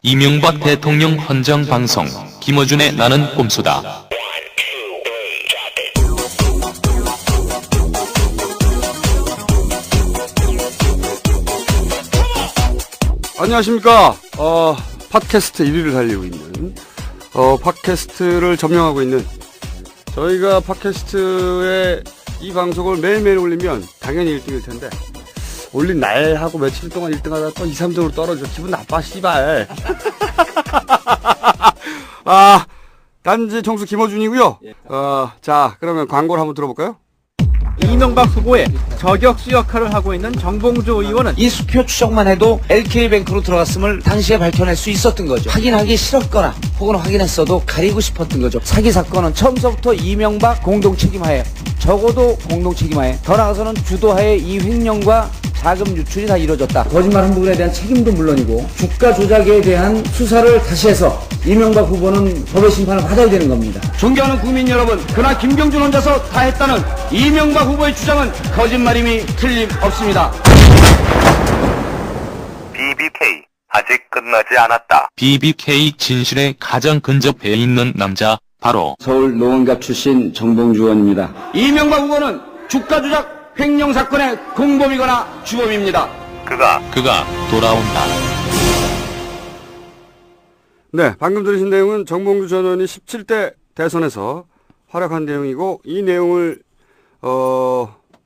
이명박 대통령 헌정 방송 김어준의 나는 꼼수다. 안녕하십니까. 팟캐스트 1위를 달리고 있는 팟캐스트를 점령하고 있는 저희가 팟캐스트에 이 방송을 매일매일 올리면 당연히 1등일 텐데 올린 날하고 며칠 동안 1등 하다가 또 2, 3등으로 떨어져. 기분 나빠 씨발. 딴지 총수 김어준이고요. 자, 그러면 광고를 한번 들어볼까요? 이명박 후보의 저격수 역할을 하고 있는 정봉주 의원은 이 수표 추적만 해도 LK뱅크로 들어갔음을 당시에 밝혀낼 수 있었던 거죠. 확인하기 싫었거나 혹은 확인했어도 가리고 싶었던 거죠. 사기 사건은 처음서부터 이명박 공동 책임하에, 적어도 공동 책임하에, 더 나아가서는 주도하에 이 횡령과 자금 유출이 다 이루어졌다. 거짓말한 부분에 대한 책임도 물론이고 주가 조작에 대한 수사를 다시 해서 이명박 후보는 법의 심판을 받아야 되는 겁니다. 존경하는 국민 여러분, 그러나 김경준 혼자서 다 했다는 이명박 후보의 주장은 거짓말임이 틀림없습니다. BBK 아직 끝나지 않았다. BBK 진실에 가장 근접해 있는 남자 바로 서울 노원갑 출신 정봉주 의원입니다. 이명박 후보는 주가 조작 횡령 사건의 공범이거나 주범입니다. 그가 돌아온다. 네, 방금 들으신 내용은 정봉주 전 의원이 17대 대선에서 활약한 내용이고, 이 내용을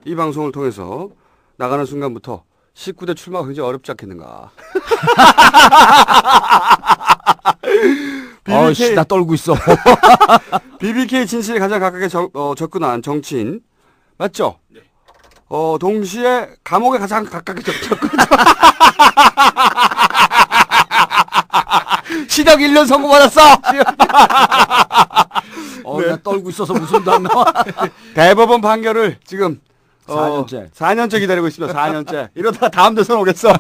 이 방송을 통해서 나가는 순간부터 19대 출마가 굉장히 어렵지 않겠는가. BBK, 나 떨고 있어. BBK 진실에 가장 가깝게 접근한 정치인 맞죠? 네. 동시에 감옥에 가장 가깝게 접근한 시력 1년 선고받았어. 네. 나 떨고 있어서 웃음도 안 나와. 대법원 판결을 지금 4년째 기다리고 있습니다. 4년째. 이러다가 다음 대선 오겠어.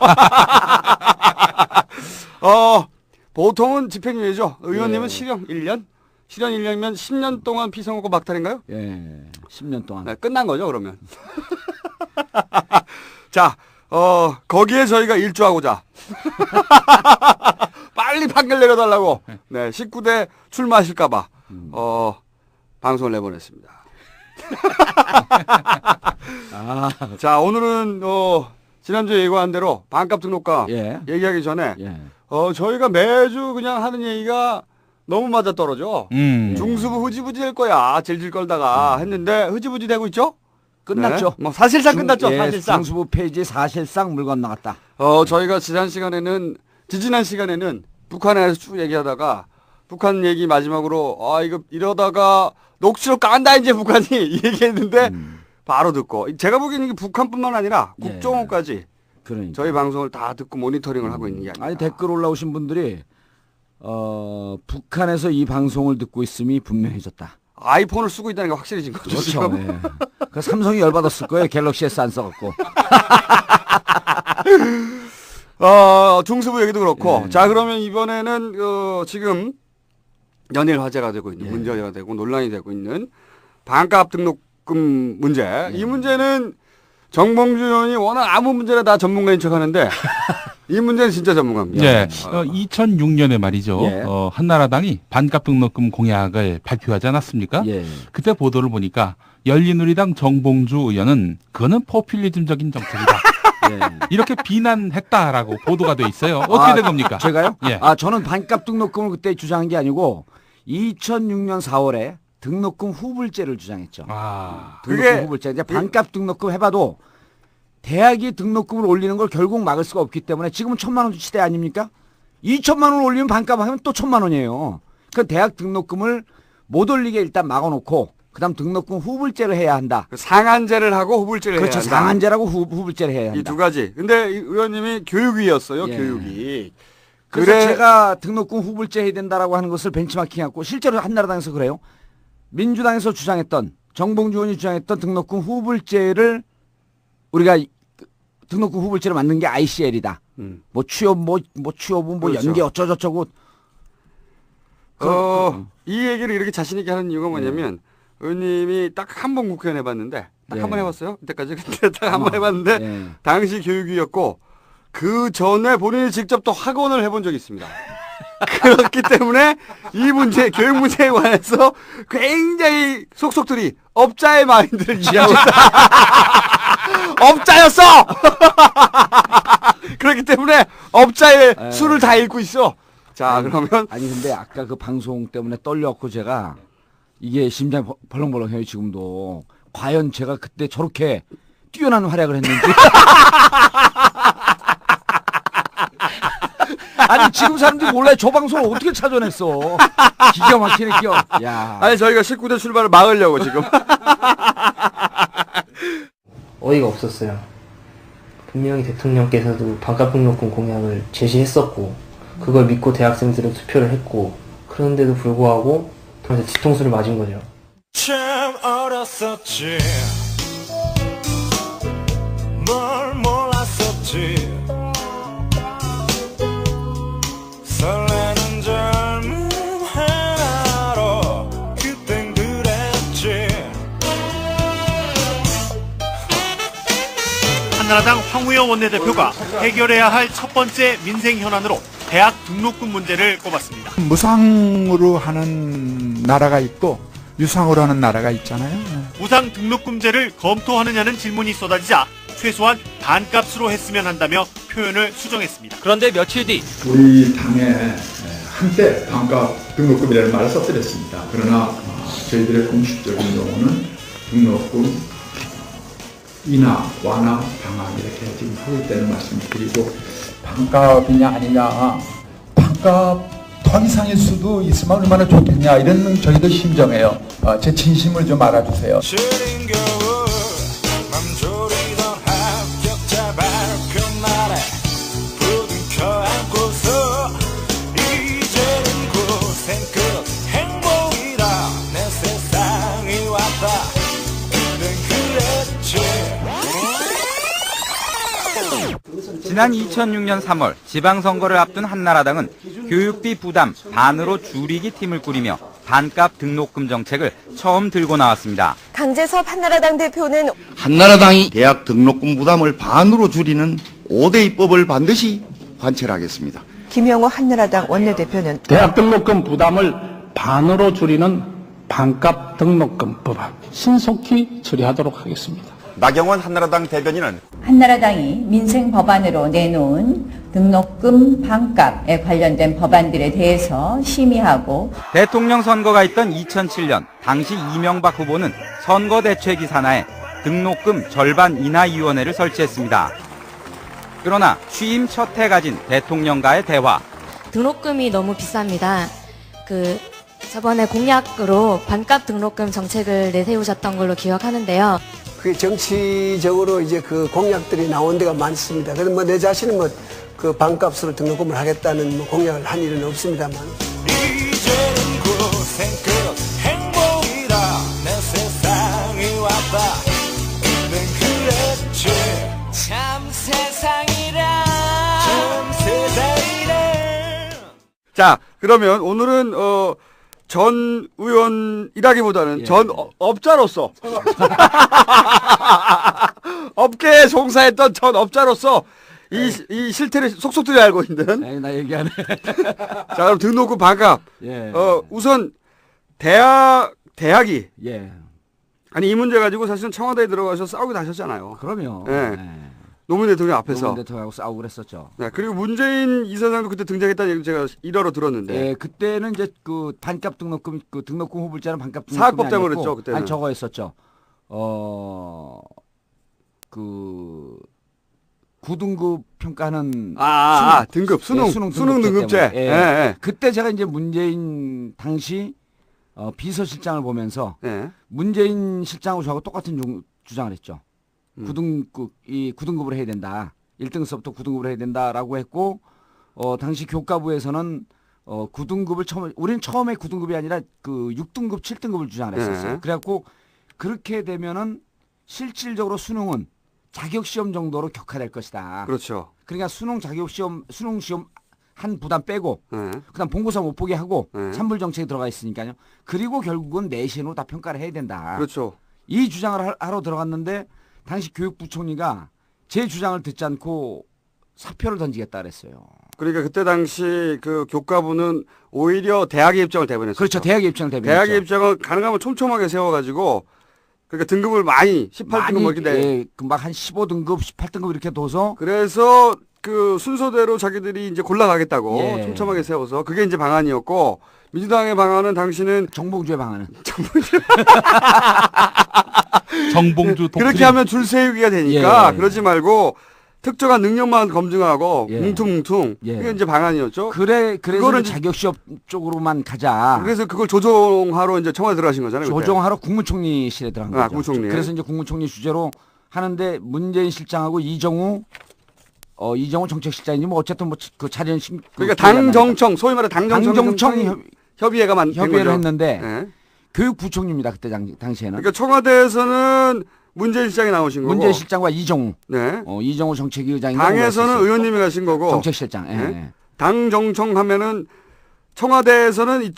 보통은 집행유예죠. 의원님은 실형 1년? 실형 1년이면 10년 동안 피선거고 막탈인가요? 예, 10년 동안. 네, 끝난 거죠, 그러면. 자, 거기에 저희가 일조하고자. 빨리 판결 내려달라고. 네, 19대 출마하실까봐, 방송을 내보냈습니다. 자, 오늘은, 지난주에 예고한 대로 반값 등록과 얘기하기 전에, 저희가 매주 그냥 하는 얘기가 너무 맞아떨어져. 중수부 흐지부지 될 거야. 질질 끌다가 했는데 흐지부지 되고 있죠? 끝났죠. 네. 뭐 사실상 끝났죠. 사실상. 중수부 페이지 사실상 물 건너갔다. 저희가 지지난 시간에는 북한에 쭉 얘기하다가 북한 얘기 마지막으로 이거 이러다가 녹취록 깐다 이제 북한이 이 얘기했는데 바로 듣고, 제가 보기에는 이게 북한뿐만 아니라 국정원까지 그러니까. 저희 방송을 다 듣고 모니터링을 하고 있는 게 아니라. 아니, 댓글 올라오신 분들이 북한에서 이 방송을 듣고 있음이 분명해졌다. 아이폰을 쓰고 있다는 게 확실해진 거죠. 그렇죠. 네. 그 삼성이 열받았을 거예요. 갤럭시 S 안 써갖고. 중수부 얘기도 그렇고. 자, 그러면 이번에는 지금 연일 화제가 되고 있는, 문제가 되고 논란이 되고 있는 반값 등록금 문제. 이 문제는 정봉주 의원이 워낙 아무 문제나 다 전문가인 척하는데 이 문제는 진짜 전문가입니다. 예. 2006년에 말이죠. 한나라당이 반값 등록금 공약을 발표하지 않았습니까? 그때 보도를 보니까 열린우리당 정봉주 의원은 그거는 포퓰리즘적인 정책이다. 이렇게 비난했다라고 보도가 돼 있어요. 어떻게 된 겁니까? 제가요? 예. 저는 반값 등록금을 그때 주장한 게 아니고 2006년 4월에 등록금 후불제를 주장했죠. 등록금 후불제. 이제 반값 등록금 해봐도 대학이 등록금을 올리는 걸 결국 막을 수가 없기 때문에 지금은 1,000만 원 시대 아닙니까? 2,000만 원 올리면 반값 하면 또 1,000만 원이에요. 그 대학 등록금을 못 올리게 일단 막아놓고 그다음 등록금 후불제를 해야 한다. 상한제를 하고 후불제를 그렇죠. 해야 한다. 상한제라고 후불제를 해야 한다. 이 두 가지. 근데 의원님이 교육위였어요. 교육위. 그래서 제가 등록금 후불제 해야 된다라고 하는 것을 벤치마킹하고 실제로 한나라당에서 그래요. 민주당에서 주장했던, 정봉주 의원이 주장했던 등록금 후불제를 우리가 등록금 후불제를 만든 게 ICL이다. 뭐 취업은 그렇죠. 연계 어쩌고저쩌고. 이 얘기를 이렇게 자신 있게 하는 이유가 뭐냐면 의원님이 딱 한 번 국회의원 해봤는데 딱 한 번 해봤어요. 그때까지. 근데 딱 한 번 해봤는데 당시 교육위였고 그 전에 본인이 직접 또 학원을 해본 적이 있습니다. 그렇기 때문에 이 문제, 교육 문제에 관해서 굉장히 속속들이 업자의 마인드를 이해하고 있다. 업자였어! 그렇기 때문에 업자의 수를 다 읽고 있어. 자, 그러면. 아니, 근데 아까 그 방송 때문에 떨려갖고 제가 이게 심장이 벌렁벌렁해요, 지금도. 과연 제가 그때 저렇게 뛰어난 활약을 했는지. 아니, 지금 사람들이 몰라요. 저 방송을 어떻게 찾아냈어. 기가 막히네, 야. 아니, 저희가 19대 출발을 막으려고 지금. 어이가 없었어요. 분명히 대통령께서도 반값 등록금 공약을 제시했었고 그걸 믿고 대학생들은 투표를 했고 그런데도 불구하고 그래서 뒤통수를 맞은 거죠. 참 어렸었지 뭘 몰랐었지 설레는 젊음 하나로 그땐 그랬지. 한나라당 황우여 원내대표가 해결해야 할 첫 번째 민생 현안으로 대학 등록금 문제를 꼽았습니다. 무상으로 하는 나라가 있고 유상으로 하는 나라가 있잖아요. 무상 등록금제를 검토하느냐는 질문이 쏟아지자 최소한 반값으로 했으면 한다며 표현을 수정했습니다. 그런데 며칠 뒤 우리 당에 한때 반값 등록금이라는 말을 써드렸습니다. 그러나 저희들의 공식적인 용어는 등록금 인하, 완화, 방학 이렇게 지금 하고 있다는 말씀을 드리고 반값이냐 아니냐 반값 더 이상일 수도 있으면 얼마나 좋겠냐 이런 저희도 심정해요. 제 진심을 좀 알아주세요. 시린 겨울 맘 졸이던 합격자 발표 날에 부둥켜 안고서 이제는 고생 끝 행복이다 내 세상이 왔다 그땐 그랬지. 지난 2006년 3월 지방선거를 앞둔 한나라당은 교육비 부담 반으로 줄이기 팀을 꾸리며 반값 등록금 정책을 처음 들고 나왔습니다. 강재섭 한나라당 대표는 한나라당이 대학 등록금 부담을 반으로 줄이는 5대 입법을 반드시 관철하겠습니다. 김영호 한나라당 원내대표는 대학 등록금 부담을 반으로 줄이는 반값 등록금 법안 신속히 처리하도록 하겠습니다. 나경원 한나라당 대변인은 한나라당이 민생 법안으로 내놓은 등록금 반값에 관련된 법안들에 대해서 심의하고 대통령 선거가 있던 2007년 당시 이명박 후보는 선거대책위 산하에 등록금 절반 인하위원회를 설치했습니다. 그러나 취임 첫 해 가진 대통령과의 대화. 등록금이 너무 비쌉니다. 저번에 공약으로 반값 등록금 정책을 내세우셨던 걸로 기억하는데요. 그게 정치적으로 이제 그 공약들이 나온 데가 많습니다. 그래서 뭐 내 자신은 그 반값으로 등록금을 하겠다는 공약을 한 일은 없습니다만. 이제는 고생 끝 행복이다 내 세상이 왔다 그땐 그랬지. 참 세상이라 참 세상이라. 자, 그러면 오늘은 전 의원이라기보다는 전 업자로서 업계에 종사했던 전 업자로서 이 실태를 속속들이 알고 있는. 에이, 나 얘기하네. 자, 그럼 등록금 반값. 우선 대학이 아니 이 문제 가지고 사실은 청와대에 들어가서 싸우기도 하셨잖아요. 그럼요. 노무현 대통령 앞에서. 노무현 대통령하고 싸우고 그랬었죠. 네, 그리고 문재인 이사장도 그때 등장했다는 얘기 제가 일화로 들었는데. 네, 그때는 이제 그 반값 등록금, 등록금 후불자는 반값 등록금이 사학법 때문에 그랬죠, 그때는. 아니, 저거 했었죠. 구등급 평가하는 등급 수능 등급제. 그때 제가 이제 문재인 당시 비서실장을 보면서 문재인 실장하고 저하고 똑같은 주장을 했죠. 구등급을 해야 된다. 1등서부터 9등급을 해야 된다라고 했고, 당시 교과부에서는 9등급을 우리는 처음에 9등급이 아니라 6등급, 7등급을 주장을 했었어요. 그래갖고 그렇게 되면은 실질적으로 수능은 자격시험 정도로 격화될 것이다. 그렇죠. 그러니까 수능 시험 한 부담 빼고, 그다음 본고사 못 보게 하고, 산불 정책이 들어가 있으니까요. 그리고 결국은 내신으로 다 평가를 해야 된다. 그렇죠. 이 주장을 하러 들어갔는데, 당시 교육부총리가 제 주장을 듣지 않고 사표를 던지겠다 그랬어요. 그러니까 그때 당시 그 교과부는 오히려 대학의 입장을 대변했어요. 그렇죠. 대학의 입장을 대변했죠. 대학의 입장을 가능하면 촘촘하게 세워가지고 그러니까 등급을 많이 18등급 뭐 이렇게 예, 막 한 15등급, 18등급 이렇게 둬서 그래서 그 순서대로 자기들이 이제 골라가겠다고 예. 촘촘하게 세워서 그게 이제 방안이었고 민주당의 방안은 당신은 정봉주의 방안은 정봉주 독트린. 그렇게 하면 줄 세우기가 되니까 예. 그러지 말고 특정한 능력만 검증하고 예. 뭉퉁뭉퉁 예. 그게 이제 방안이었죠. 그래서 그거는 자격 시험 쪽으로만 가자. 그래서 그걸 조정하러 이제 청와대 들어가신 거잖아요. 조정하러 국무총리실에 들어간 거죠. 국무총리. 그래서 이제 국무총리 주재로 하는데 문재인 실장하고 이정우 정책실장인지 뭐 어쨌든 뭐 그 자리는 그러니까 당정청 소위 말해 당정청 협의회가 협의회를 했는데 네. 교육부총리입니다. 그때 당시에는. 그러니까 청와대에서는 문재인 실장이 나오신 거고 문재인 실장과 이정우. 네. 이정우 정책위 의장이 당에서는 의원님이 가신 거고 정책실장. 예. 네. 당정청 하면은 청와대에서는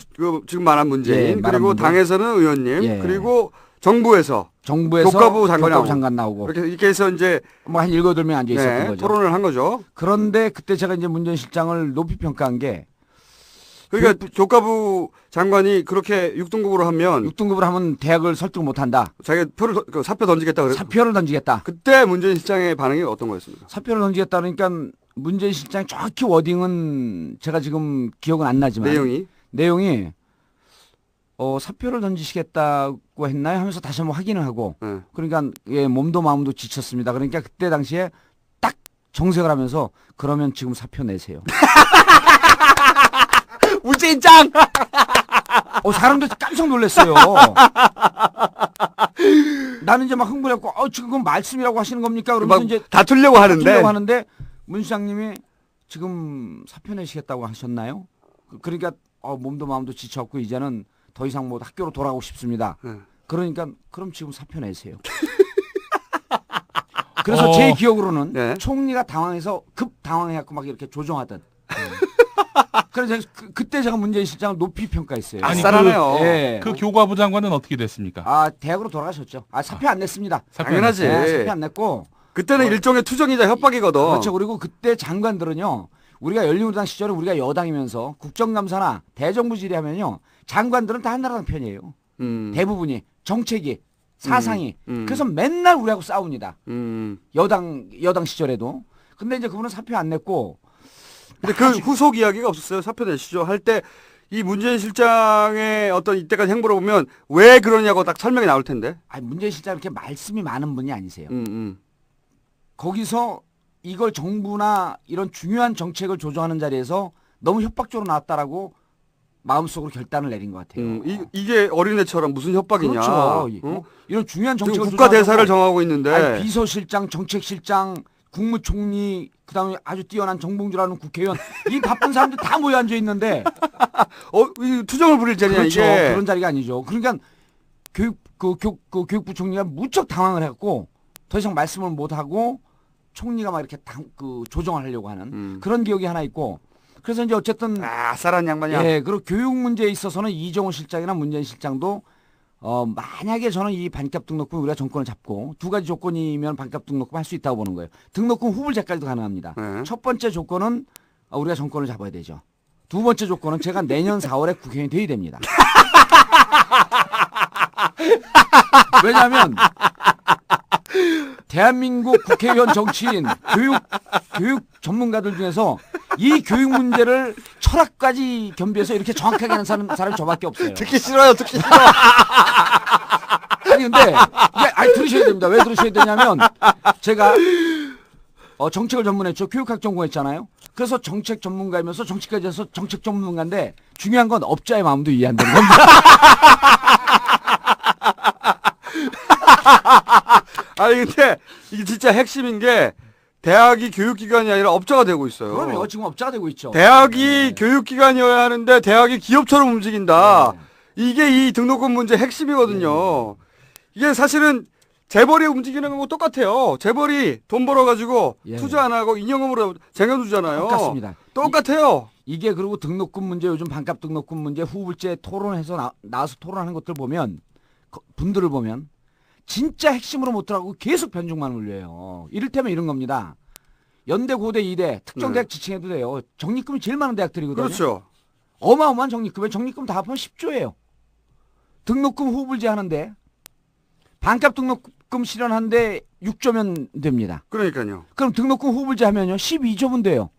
지금 말한 문재인 예, 그리고 문재인. 당에서는 의원님 예. 그리고 정부에서 교과부 장관 장관 나오고 이렇게 해서 이제 뭐 한 7-8명 앉아 있었던 네, 거죠. 토론을 한 거죠. 그런데 그때 제가 이제 문재인 실장을 높이 평가한 게 그러니까 교과부 장관이 그렇게 6등급으로 하면 대학을 설득 못 한다. 자기 사표 던지겠다 그랬 사표를 던지겠다. 그때 문재인 실장의 반응이 어떤 거였습니까? 사표를 던지겠다 그러니까 문재인 실장이 정확히 워딩은 제가 지금 기억은 안 나지만 내용이 사표를 던지시겠다고 했나요? 하면서 다시 한번 확인을 하고 그러니까 예, 몸도 마음도 지쳤습니다. 그러니까 그때 당시에 딱 정색을 하면서 그러면 지금 사표 내세요. 문재인 짱! 사람들 깜짝 놀랐어요. 나는 이제 막 흥분했고, 지금 그건 말씀이라고 하시는 겁니까? 그러면서 이제 다투려고 하는데 문 시장님이 지금 사표 내시겠다고 하셨나요? 그러니까 몸도 마음도 지쳤고 이제는 더 이상 뭐 학교로 돌아가고 싶습니다. 그러니까 그럼 지금 사표 내세요. 그래서 제 기억으로는 총리가 당황해서 급 당황해갖고 막 이렇게 조정하던. 그래서 그때 제가 문재인 실장을 높이 평가했어요. 아니, 그 교과부 장관은 어떻게 됐습니까? 대학으로 돌아가셨죠. 사표 안 냈습니다. 당연하지. 사표 안 냈고. 그때는 일종의 투정이자 협박이거든. 그렇죠. 그리고 그때 장관들은요. 우리가 열린우리당 시절에 우리가 여당이면서 국정감사나 대정부 질의하면요. 장관들은 다 한나라당 편이에요. 대부분이. 정책이. 사상이. 그래서 맨날 우리하고 싸웁니다. 여당 시절에도. 근데 이제 그분은 사표 안 냈고. 근데 그 후속 이야기가 없었어요. 사표 내시죠. 할 때 이 문재인 실장의 어떤 이때까지 행보를 보면 왜 그러냐고 딱 설명이 나올 텐데. 문재인 실장 이렇게 말씀이 많은 분이 아니세요. 거기서 이걸 정부나 이런 중요한 정책을 조정하는 자리에서 너무 협박적으로 나왔다라고 마음속으로 결단을 내린 것 같아요. 이게 어린애처럼 무슨 협박이냐. 그렇죠. 이런 중요한 정책을 국가 대사를 정하고 있는데. 비서실장, 정책실장, 국무총리, 그다음에 아주 뛰어난 정봉주라는 국회의원, 이 바쁜 사람들 다 모여 앉아 있는데, 투정을 부릴 자리냐 그렇죠. 이게. 그런 자리가 아니죠. 그러니까 교육부 총리가 무척 당황을 했고, 더 이상 말씀을 못 하고 총리가 막 이렇게 조정을 하려고 하는 그런 기억이 하나 있고, 그래서 이제 어쨌든 아싸란 양반이야. 예, 그리고 교육 문제에 있어서는 이정우 실장이나 문재인 실장도 만약에 저는 이 반값 등록금 우리가 정권을 잡고 두 가지 조건이면 반값 등록금 할 수 있다고 보는 거예요. 등록금 후불제까지도 가능합니다. 첫 번째 조건은 우리가 정권을 잡아야 되죠. 두 번째 조건은 제가 내년 4월에 국회의원이 돼야 됩니다. 왜냐하면 대한민국 국회의원 정치인 교육 전문가들 중에서 이 교육 문제를 철학까지 겸비해서 이렇게 정확하게 하는 사람이 저밖에 없어요. 듣기 싫어요. 듣기 싫어. 아니 근데 들으셔야 됩니다. 왜 들으셔야 되냐면 제가 정책을 전문했죠. 교육학 전공했잖아요. 그래서 정책 전문가이면서 정치까지 해서 정책 전문가인데 중요한 건 업자의 마음도 이해 안 되는 겁니다. 아니 근데 이게 진짜 핵심인 게 대학이 교육기관이 아니라 업자가 되고 있어요. 그럼요. 지금 업자가 되고 있죠. 대학이 교육기관이어야 하는데 대학이 기업처럼 움직인다. 이게 이 등록금 문제 핵심이거든요. 이게 사실은 재벌이 움직이는 거하고 똑같아요. 재벌이 돈 벌어가지고 투자 안 하고 인형음으로 쟁여두잖아요. 똑같습니다. 똑같아요. 이게 그리고 등록금 문제, 요즘 반값 등록금 문제 후불제 토론해서 나와서 토론하는 것들 보면 분들을 보면 진짜 핵심으로 못 들어가고 계속 변종만 올려요. 이를테면 이런 겁니다. 연대, 고대, 이대, 특정대학 지칭해도 돼요. 적립금이 제일 많은 대학들이거든요. 그렇죠. 어마어마한 적립금에 적립금 다 합하면 10조예요. 등록금 후불제 하는데 반값 등록금 실현하는데 6조면 됩니다. 그러니까요. 그럼 등록금 후불제 하면요 12조면 돼요.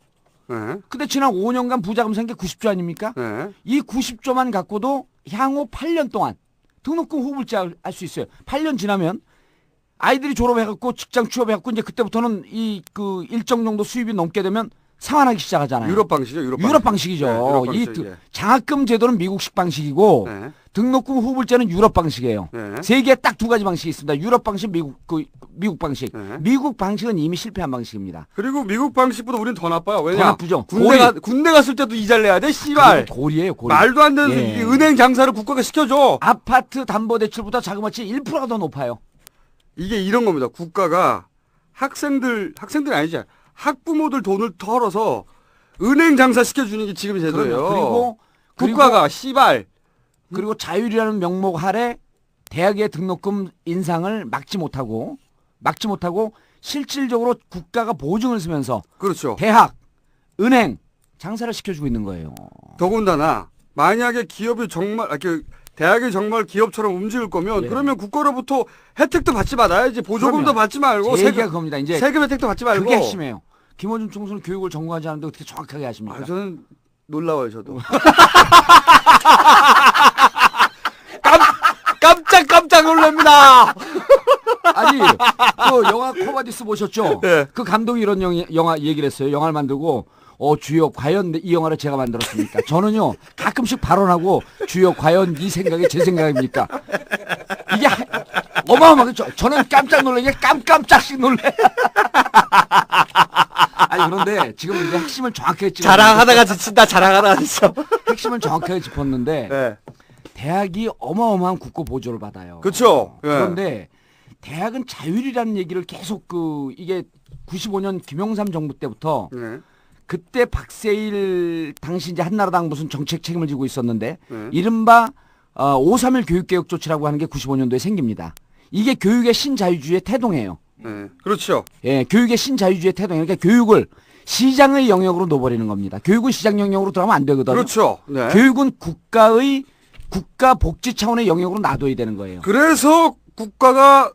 네. 근데 지난 5년간 부자금 생겨 90조 아닙니까? 네. 이 90조만 갖고도 향후 8년 동안 등록금 후불제 할 수 있어요. 8년 지나면 아이들이 졸업해갖고 직장 취업해갖고 이제 그때부터는 이 그 일정 정도 수입이 넘게 되면 상환하기 시작하잖아요. 유럽 방식이죠. 유럽 방식이죠. 네, 유럽 이 방식, 예. 장학금 제도는 미국식 방식이고 네. 등록금 후불제는 유럽 방식이에요. 네. 세계에 딱 두 가지 방식이 있습니다. 유럽 방식, 미국 방식. 네. 미국 방식은 이미 실패한 방식입니다. 그리고 미국 방식보다 우리는 더 나빠요. 왜냐? 더 나쁘죠. 군대 갔을 때도 이자를 내야 돼. 씨발. 고리예요, 고리. 말도 안 되는 예. 이 은행 장사를 국가가 시켜줘. 아파트 담보대출보다 자그마치 1%가 더 높아요. 이게 이런 겁니다. 국가가 학생들이 아니지. 학부모들 돈을 털어서 은행 장사 시켜주는 게 지금의 제도예요. 그리고 국가가 씨발. 그리고 자율이라는 명목 아래 대학의 등록금 인상을 막지 못하고 실질적으로 국가가 보증을 쓰면서 그렇죠. 대학, 은행 장사를 시켜주고 있는 거예요. 더군다나 만약에 기업이 정말 대학이 정말 기업처럼 움직일 거면 네. 그러면 국가로부터 혜택도 받지 말아야지. 보조금도 그럼요. 받지 말고 제 얘기가 그겁니다. 이제 세금 혜택도 받지 말고. 그게 핵심이에요. 김어준 총수는 교육을 전공하지 않는데 어떻게 정확하게 하십니까? 저는 놀라워요, 저도. 깜짝 놀랍니다. 아니, 그 영화 코바디스 보셨죠? 네. 그 감독이 이런 영화 얘기를 했어요. 영화를 만들고 주역 과연 이 영화를 제가 만들었습니까? 저는요 가끔씩 발언하고 주역 과연 이 생각이 제 생각입니까? 이게 어마어마하게 저는 깜짝 놀라게 깜짝씩 놀래. 아니 그런데 지금 이제 핵심을 정확하게 짚었는데 자랑하다가 지친다. 자랑하다가 지쳐. 핵심을 정확하게 짚었는데 네. 대학이 어마어마한 국고 보조를 받아요. 그렇죠. 네. 그런데 대학은 자율이라는 얘기를 계속 이게 95년 김영삼 정부 때부터 네. 그때 박세일 당시 이제 한나라당 무슨 정책 책임을 지고 있었는데 네. 이른바 5.3일 교육개혁 조치라고 하는 게 95년도에 생깁니다. 이게 교육의 신자유주의의 태동이에요. 네. 그렇죠. 예, 교육의 신자유주의의 태동. 그러니까 교육을 시장의 영역으로 놓아버리는 겁니다. 교육은 시장 영역으로 들어가면 안 되거든요. 그렇죠. 네. 교육은 국가 복지 차원의 영역으로 놔둬야 되는 거예요. 그래서 국가가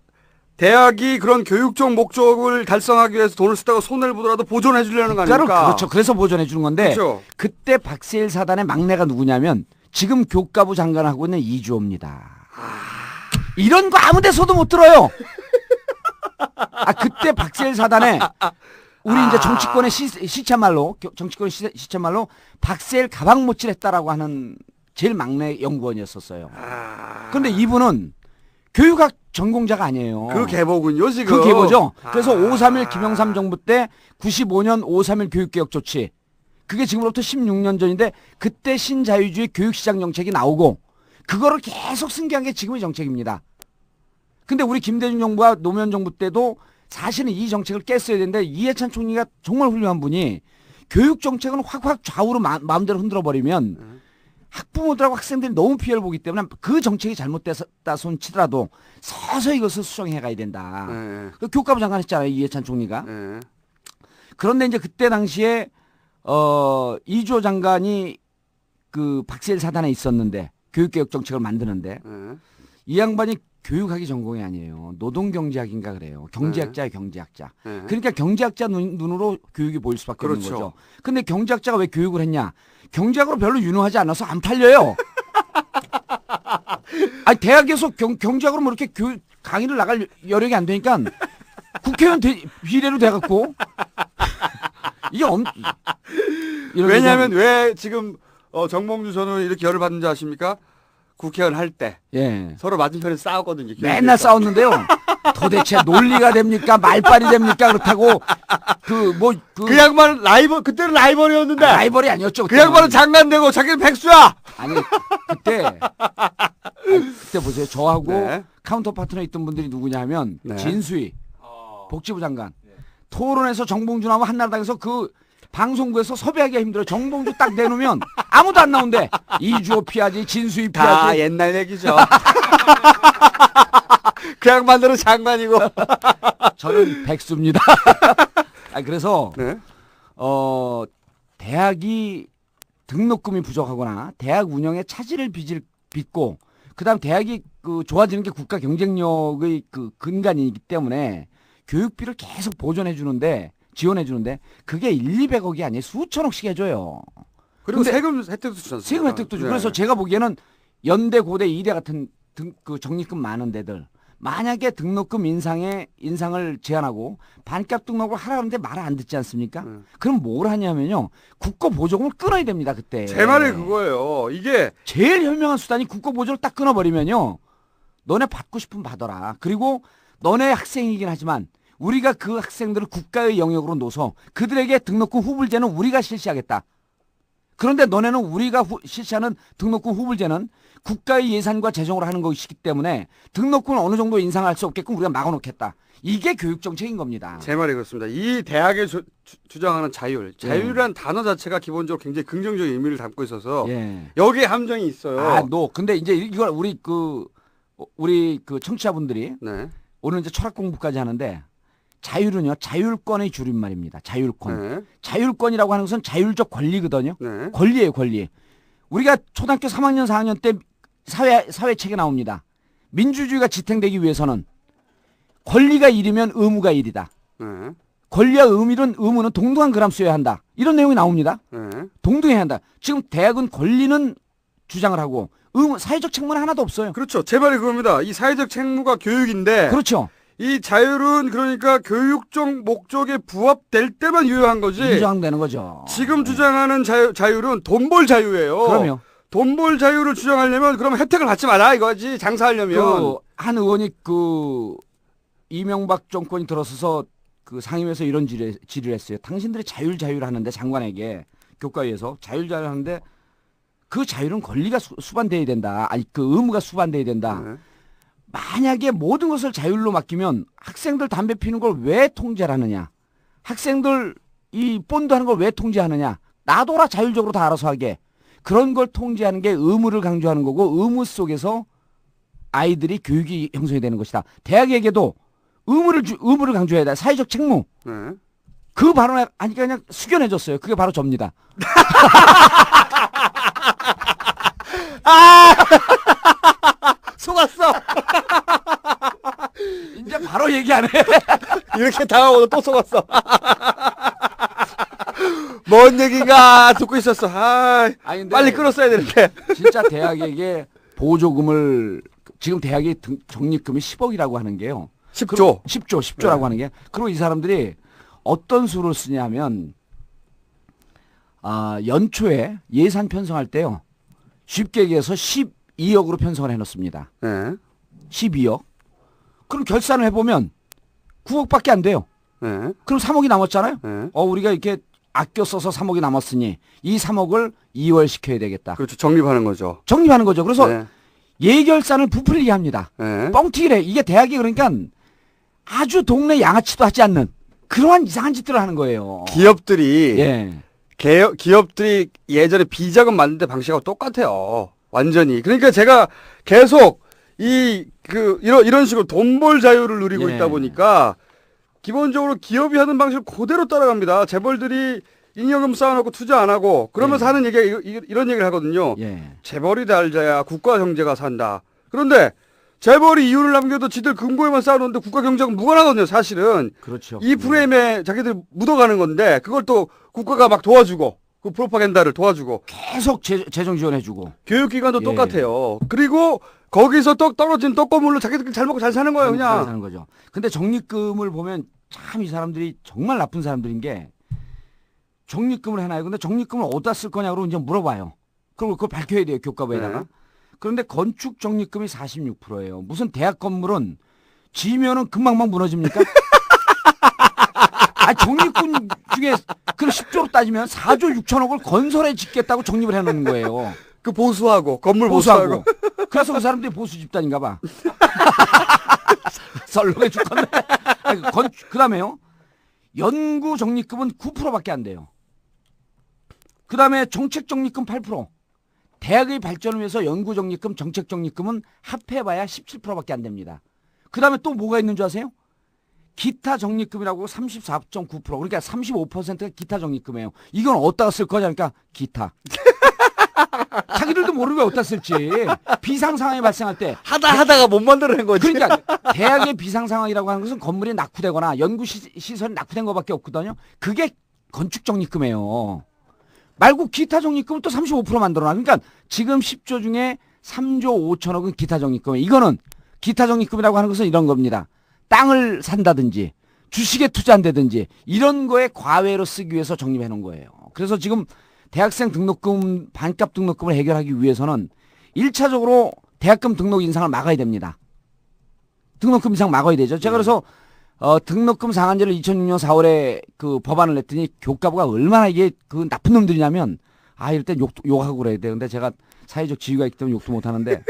대학이 그런 교육적 목적을 달성하기 위해서 돈을 쓰다가 손해를 보더라도 보존해 주려는 거 아닙니까? 그렇죠. 그래서 보존해 주는 건데 그렇죠. 그때 박세일 사단의 막내가 누구냐면 지금 교육부 장관을 하고 있는 이주호입니다. 이런 거 아무 데서도 못 들어요. 그때 박세일 사단에 우리 이제 정치권의 시체말로 박세일 가방 못질했다라고 하는 제일 막내 연구원이었었어요. 그런데 이분은 교육학 전공자가 아니에요. 그 계보군요, 지금. 그 계보죠. 그래서 5.3일 김영삼 정부 때 95년 5.3일 교육개혁 조치. 그게 지금으로부터 16년 전인데 그때 신자유주의 교육시장 정책이 나오고 그거를 계속 승계한 게 지금의 정책입니다. 근데 우리 김대중 정부와 노무현 정부 때도 사실은 이 정책을 깼어야 되는데 이해찬 총리가 정말 훌륭한 분이 교육 정책은 확 좌우로 마음대로 흔들어버리면 학부모들하고 학생들이 너무 피해를 보기 때문에 그 정책이 잘못됐다 손 치더라도 서서히 이것을 수정해 가야 된다. 그 교육부 장관 했잖아요. 이해찬 총리가. 그런데 이제 그때 당시에 이주호 장관이 그 박세일 사단에 있었는데 교육개혁 정책을 만드는데 이 양반이 교육학이 전공이 아니에요. 노동경제학인가 그래요. 경제학자예요, 경제학자. 그러니까 경제학자 눈으로 교육이 보일 수밖에 없는 그렇죠. 거죠. 근데 경제학자가 왜 교육을 했냐? 경제학으로 별로 유능하지 않아서 안 팔려요. 대학에서 경제학으로 뭐 이렇게 강의를 나갈 여력이 안 되니까 국회의원 비례로 돼갖고 이게 왜냐하면 왜 지금 정몽주 전 의원이 이렇게 열을 받는지 아십니까? 국회의원 할 때 서로 맞은편에 싸웠거든요. 맨날 싸웠는데요. 도대체 논리가 됩니까? 말빨이 됩니까? 그렇다고 그 양반은 그때는 라이벌이었는데 라이벌이 아니었죠. 그 양반은 장관 되고 자기는 백수야. 아니 그때 보세요. 저하고 카운터 파트너 있던 분들이 누구냐 하면 진수희 복지부 장관 토론에서 정봉주나와 한나라당에서 그 방송국에서 섭외하기가 힘들어요. 정봉주 딱 내놓으면 아무도 안 나온대. 이주호 피하지, 진수희 피하지. 옛날 얘기죠. 그 양반들은 장관이고 저는 백수입니다. 그래서 대학이 등록금이 부족하거나 대학 운영에 차질을 빚고 그다음 대학이 그 좋아지는 게 국가 경쟁력의 그 근간이기 때문에 교육비를 계속 지원해 주는데 그게 1, 200억이 아니에요. 수천억씩 해줘요. 그리고 세금 혜택도 주지 않습니까? 세금 혜택도 주고. 그래서 제가 보기에는 연대, 고대, 이대 같은 그 적립금 많은 데들 만약에 등록금 인상을 제한하고 반값 등록을 하라는데 말을 안 듣지 않습니까? 그럼 뭘 하냐면요. 국고 보조금을 끊어야 됩니다. 그때. 제 말이 그거예요. 이게 제일 현명한 수단이 국고 보조를 딱 끊어버리면요. 너네 받고 싶으면 받아라. 그리고 너네 학생이긴 하지만 우리가 그 학생들을 국가의 영역으로 놓아서 그들에게 등록금 후불제는 우리가 실시하겠다. 그런데 너네는 우리가 실시하는 등록금 후불제는 국가의 예산과 재정으로 하는 것이기 때문에 등록금을 어느 정도 인상할 수 없게끔 우리가 막아놓겠다. 이게 교육정책인 겁니다. 제 말이 그렇습니다. 이 대학에 주장하는 자율이라는 단어 자체가 기본적으로 굉장히 긍정적인 의미를 담고 있어서 여기에 함정이 있어요. 근데 이제 이걸 우리 그 청취자분들이 오늘 이제 철학 공부까지 하는데 자율은요, 자율권의 줄임말입니다. 자율권. 자율권이라고 하는 것은 자율적 권리거든요. 권리예요, 권리. 우리가 초등학교 3학년, 4학년 때 사회책에 나옵니다. 민주주의가 지탱되기 위해서는 권리가 1이면 의무가 1이다. 권리와 의무는 동등한 그람수여야 한다. 이런 내용이 나옵니다. 동등해야 한다. 지금 대학은 권리는 주장을 하고 사회적 책무는 하나도 없어요. 그렇죠. 제 말이 그겁니다. 이 사회적 책무가 교육인데. 그렇죠. 이 자율은 그러니까 교육적 목적에 부합될 때만 유효한 거지. 인정되는 거죠. 지금 주장하는 자율은 돈 벌 자유예요. 그럼요. 돈 벌 자유를 주장하려면 그럼 혜택을 받지 마라 이거지. 장사하려면. 한 의원이 이명박 정권이 들어서서 상임위에서 이런 질의를 했어요. 당신들이 자율 하는데 장관에게 교과위에서 자율 하는데 그 자율은 권리가 수반돼야 된다. 의무가 수반돼야 된다. 만약에 모든 것을 자율로 맡기면 학생들 담배 피는 걸 왜 통제를 하느냐? 학생들 이 본드하는 걸 왜 통제하느냐? 놔둬라 자율적으로 다 알아서 하게. 그런 걸 통제하는 게 의무를 강조하는 거고 의무 속에서 아이들이 교육이 형성이 되는 것이다. 대학에게도 의무를 강조해야 돼. 사회적 책무. 그 발언에 하니까 그냥 숙연해졌어요. 그게 바로 접니다. 속았어. 이제 바로 얘기 안 해. 이렇게 당하고 또 속았어. 뭔 얘기가 듣고 있었어. 빨리 끌었어야 되는데. 진짜 대학에게 보조금을 지금 대학의 적립금이 10억이라고 하는 게요. 10조라고 하는 게. 그리고 이 사람들이 어떤 수를 쓰냐면 연초에 예산 편성할 때요. 쉽게 얘기해서 12억으로 편성을 해놓습니다. 12억. 그럼 결산을 해보면 9억밖에 안 돼요. 그럼 3억이 남았잖아요. 우리가 이렇게 아껴 써서 3억이 남았으니 이 3억을 2월 시켜야 되겠다. 그렇죠. 적립하는 거죠. 그래서 예결산을 부풀리게 합니다. 뻥튀기를 해. 이게 대학이 그러니까 아주 동네 양아치도 하지 않는 그러한 이상한 짓들을 하는 거예요. 기업들이 예전에 비자금 만들 때 방식하고 똑같아요. 완전히. 그러니까 제가 계속 이런 식으로 돈 벌 자유를 누리고 있다 보니까 기본적으로 기업이 하는 방식을 그대로 따라갑니다. 재벌들이 잉여금 쌓아놓고 투자 안 하고 그러면서 하는 얘기가 이런 얘기를 하거든요. 재벌이 달자야 국가 경제가 산다. 그런데 재벌이 이윤을 남겨도 지들 금고에만 쌓아놓는데 국가 경제가 무관하거든요. 사실은. 그렇죠. 이 프레임에 자기들 묻어가는 건데 그걸 또 국가가 막 도와주고 그 프로파간다를 도와주고 계속 재정 지원해주고 교육기관도 똑같아요. 그리고 거기서 떨어진 떡고물로 자기들끼리 잘 먹고 잘 사는 거예요. 그냥. 잘 사는 거죠. 근데 적립금을 보면 참 이 사람들이 정말 나쁜 사람들인 게 적립금을 해놔요. 근데 적립금을 어디다 쓸 거냐고 이제 물어봐요. 그럼 그걸 밝혀야 돼요. 교과부에다가. 그런데 건축 적립금이 46%예요. 무슨 대학 건물은 지면은 금방만 무너집니까? 적립금 중에 그 10조로 따지면 4조 6천억을 건설에 짓겠다고 적립을 해놓는 거예요. 그 보수하고 건물 보수하고. 그래서 그 사람들이 보수 집단인가 봐. 썰렁해 죽겠네. 그 다음에요. 연구 적립금은 9%밖에 안 돼요. 그 다음에 정책 적립금 8%. 대학의 발전을 위해서 연구 적립금, 정책 적립금은 합해봐야 17%밖에 안 됩니다. 그 다음에 또 뭐가 있는 줄 아세요? 기타 적립금이라고 34.9% 그러니까 35%가 기타 적립금이에요. 이건 어디다가 쓸 거냐니까 기타. 자기들도 모르고 어디다 쓸지. 비상 상황이 발생할 때 하다가 못 만들어낸 거지. 그러니까 대학의 비상 상황이라고 하는 것은 건물이 낙후되거나 연구 시설이 낙후된 것밖에 없거든요. 그게 건축 적립금이에요. 말고 기타 적립금은 또 35% 만들어놔. 그러니까 지금 10조 중에 3조 5천억은 기타 적립금이에요. 이거는 기타 적립금이라고 하는 것은 이런 겁니다. 땅을 산다든지 주식에 투자한다든지 이런 거에 과외로 쓰기 위해서 적립해 놓은 거예요. 그래서 지금 대학생 등록금, 반값 등록금을 해결하기 위해서는 1차적으로 대학금 등록 인상을 막아야 됩니다. 등록금 인상 막아야 되죠. 제가 그래서 등록금 상한제를 2006년 4월에 그 법안을 냈더니 교과부가 얼마나 이게 그 나쁜 놈들이냐면 이럴 땐 욕하고 그래야 돼. 근데 제가 사회적 지위가 있기 때문에 욕도 못 하는데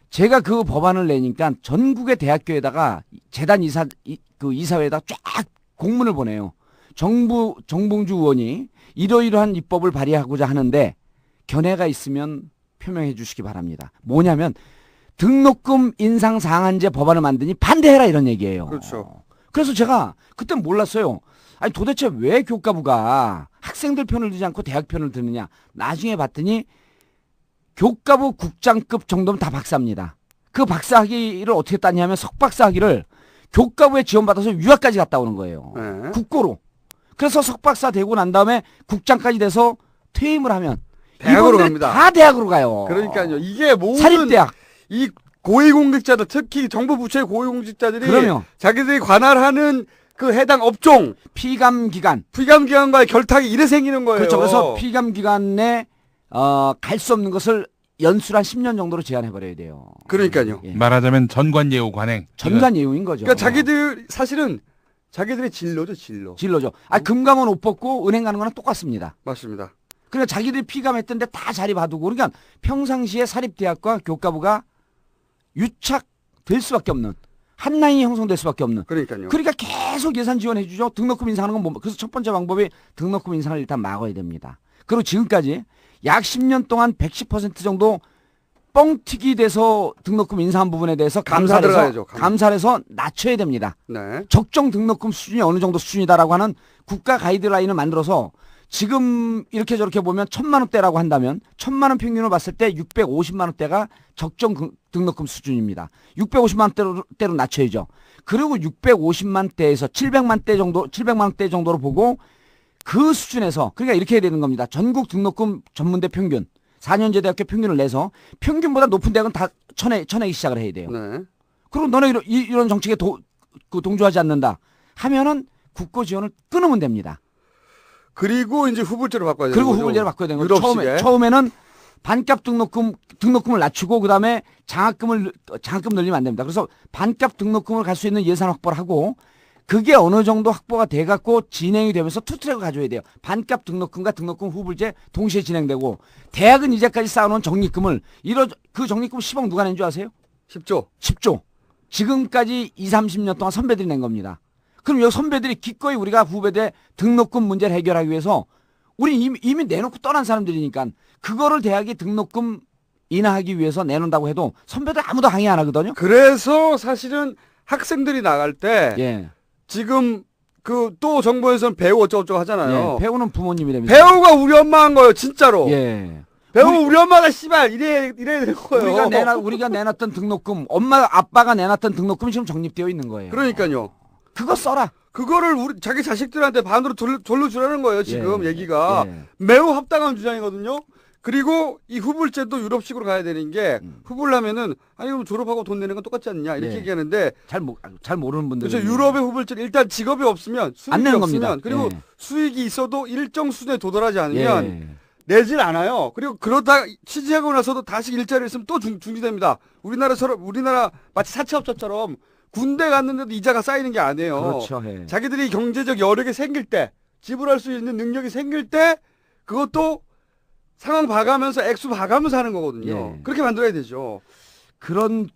제가 그 법안을 내니까 전국의 대학교에다가 재단 이사회에다 쫙 공문을 보내요. 정봉주 의원이 이러이러한 입법을 발의하고자 하는데 견해가 있으면 표명해 주시기 바랍니다. 뭐냐면 등록금 인상 상한제 법안을 만드니 반대해라 이런 얘기예요. 그렇죠. 그래서 제가 그때 몰랐어요. 아니 도대체 왜 교과부가 학생들 편을 들지 않고 대학 편을 드느냐. 나중에 봤더니 교과부 국장급 정도면 다 박사입니다. 그 박사학위를 어떻게 따냐면 석박사학위를 교과부에 지원받아서 유학까지 갔다 오는 거예요. 네. 국고로. 그래서 석박사 되고 난 다음에 국장까지 돼서 퇴임을 하면 대학으로 갑니다. 다 대학으로 가요. 그러니까요. 이게 모든 사립대학. 이 고위공직자들 특히 정부 부처의 고위공직자들이 그럼요. 자기들이 관할하는 그 해당 업종 피감기관과의 결탁이 이래 생기는 거예요. 그렇죠. 그래서 피감기관에 갈 수 없는 것을 연수를 한 10년 정도로 제한해버려야 돼요. 그러니까요. 예. 말하자면 전관예우 관행. 전관예우인 거죠. 그러니까 자기들 사실은 자기들의 진로죠. 진로죠. 금감원 옷 벗고 은행 가는 거랑 똑같습니다. 맞습니다. 그러니까 자기들이 피감했던데 다 자리 봐두고 그러니까 평상시에 사립대학과 교과부가 유착될 수밖에 없는 한 라인이 형성될 수밖에 없는. 그러니까요. 그러니까 계속 예산 지원해 주죠. 등록금 인상하는 건 뭐. 그래서 첫 번째 방법이 등록금 인상을 일단 막아야 됩니다. 그리고 지금까지 약 10년 동안 110% 정도 뻥튀기 돼서 등록금 인상한 부분에 대해서 감사를 해서 낮춰야 됩니다. 네. 적정 등록금 수준이 어느 정도 수준이다라고 하는 국가 가이드라인을 만들어서 지금 이렇게 저렇게 보면 1,000만 원대라고 한다면 1,000만 원 평균을 봤을 때 650만 원대가 적정 등록금 수준입니다. 650만 원대로 낮춰야죠. 그리고 650만 대에서 700만 원대 정도로 보고 그 수준에서 그러니까 이렇게 해야 되는 겁니다. 전국 등록금 전문대 평균 4년제 대학교 평균을 내서 평균보다 높은 대학은 다 쳐내기 시작을 해야 돼요. 네. 그리고 너네 이런 정책에 동조하지 않는다 하면은 국고 지원을 끊으면 됩니다. 그리고 이제 후불제로 바꿔야 되는 그리고 거죠. 후불제로 바꿔야 되는 거죠. 처음에는 반값 등록금을 낮추고 그다음에 장학금 늘리면 안 됩니다. 그래서 반값 등록금을 갈 수 있는 예산 확보를 하고 그게 어느 정도 확보가 돼갖고 진행이 되면서 투트랙을 가져야 돼요. 반값 등록금과 등록금 후불제 동시에 진행되고 대학은 이제까지 쌓아놓은 적립금을 그 적립금 10억 누가 낸 줄 아세요? 10조. 지금까지 20-30년 동안 선배들이 낸 겁니다. 그럼 여기 선배들이 기꺼이 우리가 후배들의 등록금 문제를 해결하기 위해서 우리 이미 내놓고 떠난 사람들이니까 그거를 대학이 등록금 인하하기 위해서 내놓는다고 해도 선배들 아무도 항의 안 하거든요. 그래서 사실은 학생들이 나갈 때 지금 그 또 정부에서는 배우 어쩌고저쩌고 하잖아요. 배우는 부모님이랍니다. 배우가 우리 엄마 한 거예요, 진짜로. 배우 우리 엄마가 씨발 이래 될 거예요. 우리가 내놨던 등록금, 엄마 아빠가 내놨던 등록금이 지금 적립되어 있는 거예요. 그러니까요. 그거 써라. 그거를 자기 자식들한테 반으로 돌려주라는 거예요, 지금 얘기가. 매우 합당한 주장이거든요. 그리고 이 후불제도 유럽식으로 가야 되는 게 후불을 하면은 그럼 졸업하고 돈 내는 건 똑같지 않냐 이렇게 얘기하는데 잘 모르는 분들. 그렇죠. 유럽의 후불제는 일단 직업이 없으면 수익이 없으면 겁니다. 그리고 수익이 있어도 일정 수준에 도달하지 않으면 내질 않아요. 그리고 그러다 취직하고 나서도 다시 일자리를 있으면 또 중지됩니다. 우리나라 마치 사채업자처럼 군대 갔는데도 이자가 쌓이는 게 아니에요. 그렇죠. 자기들이 경제적 여력이 생길 때 지불할 수 있는 능력이 생길 때 그것도 상황 봐가면서 액수 봐가면서 하는 거거든요. 그렇게 만들어야 되죠. 그런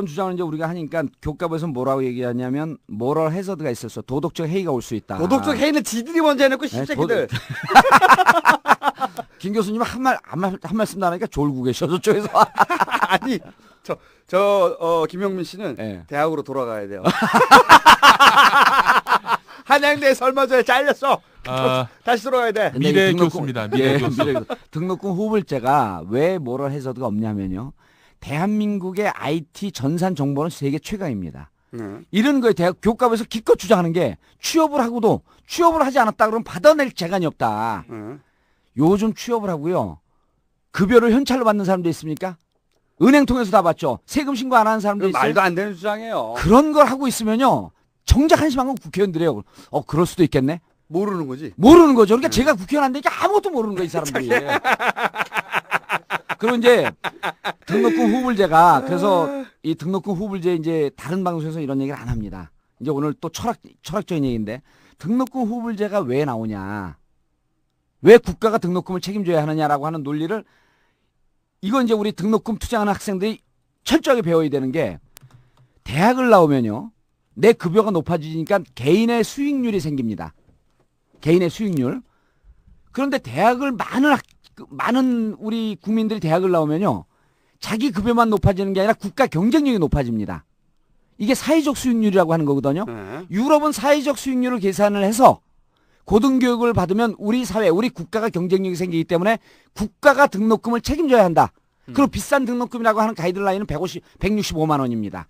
주장을 이제 우리가 하니까 교과부에서 뭐라고 얘기하냐면 모럴 해저드가 있었어. 도덕적 해이가 올 수 있다. 도덕적 해이는 지들이 먼저 해놓고 씹새끼들. 김 교수님 한 말씀도 안 하니까 졸고 계셔 저쪽에서. 아니 김영민 씨는 예. 대학으로 돌아가야 돼요. 한양대 설마저에 잘렸어. 다시 돌아가야 돼. 미래 교수입니다. 미래 교수. 등록금 후불제가 왜 모럴 해저드가 없냐면요. 대한민국의 IT 전산 정보는 세계 최강입니다. 이런 거에 대학 교과서에서 기껏 주장하는 게 취업을 하고도 취업을 하지 않았다 그러면 받아낼 재간이 없다. 요즘 취업을 하고요. 급여를 현찰로 받는 사람도 있습니까? 은행 통해서 다 받죠. 세금 신고 안 하는 사람도 있어요. 말도 안 되는 주장이에요. 그런 걸 하고 있으면요. 정작 한심한 건 국회의원들이에요. 그럴 수도 있겠네. 모르는 거지. 모르는 거죠. 그러니까 제가 국회의원 안 되니까 아무것도 모르는 거예요, 이 사람들이. 그리고 이제 등록금 후불제가 그래서 이 등록금 후불제 이제 다른 방송에서 이런 얘기를 안 합니다. 이제 오늘 또 철학적인 얘기인데 등록금 후불제가 왜 나오냐? 왜 국가가 등록금을 책임져야 하느냐라고 하는 논리를 이건 이제 우리 등록금 투자하는 학생들이 철저하게 배워야 되는 게 대학을 나오면요. 내 급여가 높아지니까 개인의 수익률이 생깁니다. 개인의 수익률. 그런데 대학을 많은 우리 국민들이 대학을 나오면요. 자기 급여만 높아지는 게 아니라 국가 경쟁력이 높아집니다. 이게 사회적 수익률이라고 하는 거거든요. 유럽은 사회적 수익률을 계산을 해서 고등교육을 받으면 우리 사회, 우리 국가가 경쟁력이 생기기 때문에 국가가 등록금을 책임져야 한다. 그리고 비싼 등록금이라고 하는 가이드라인은 165만 원입니다.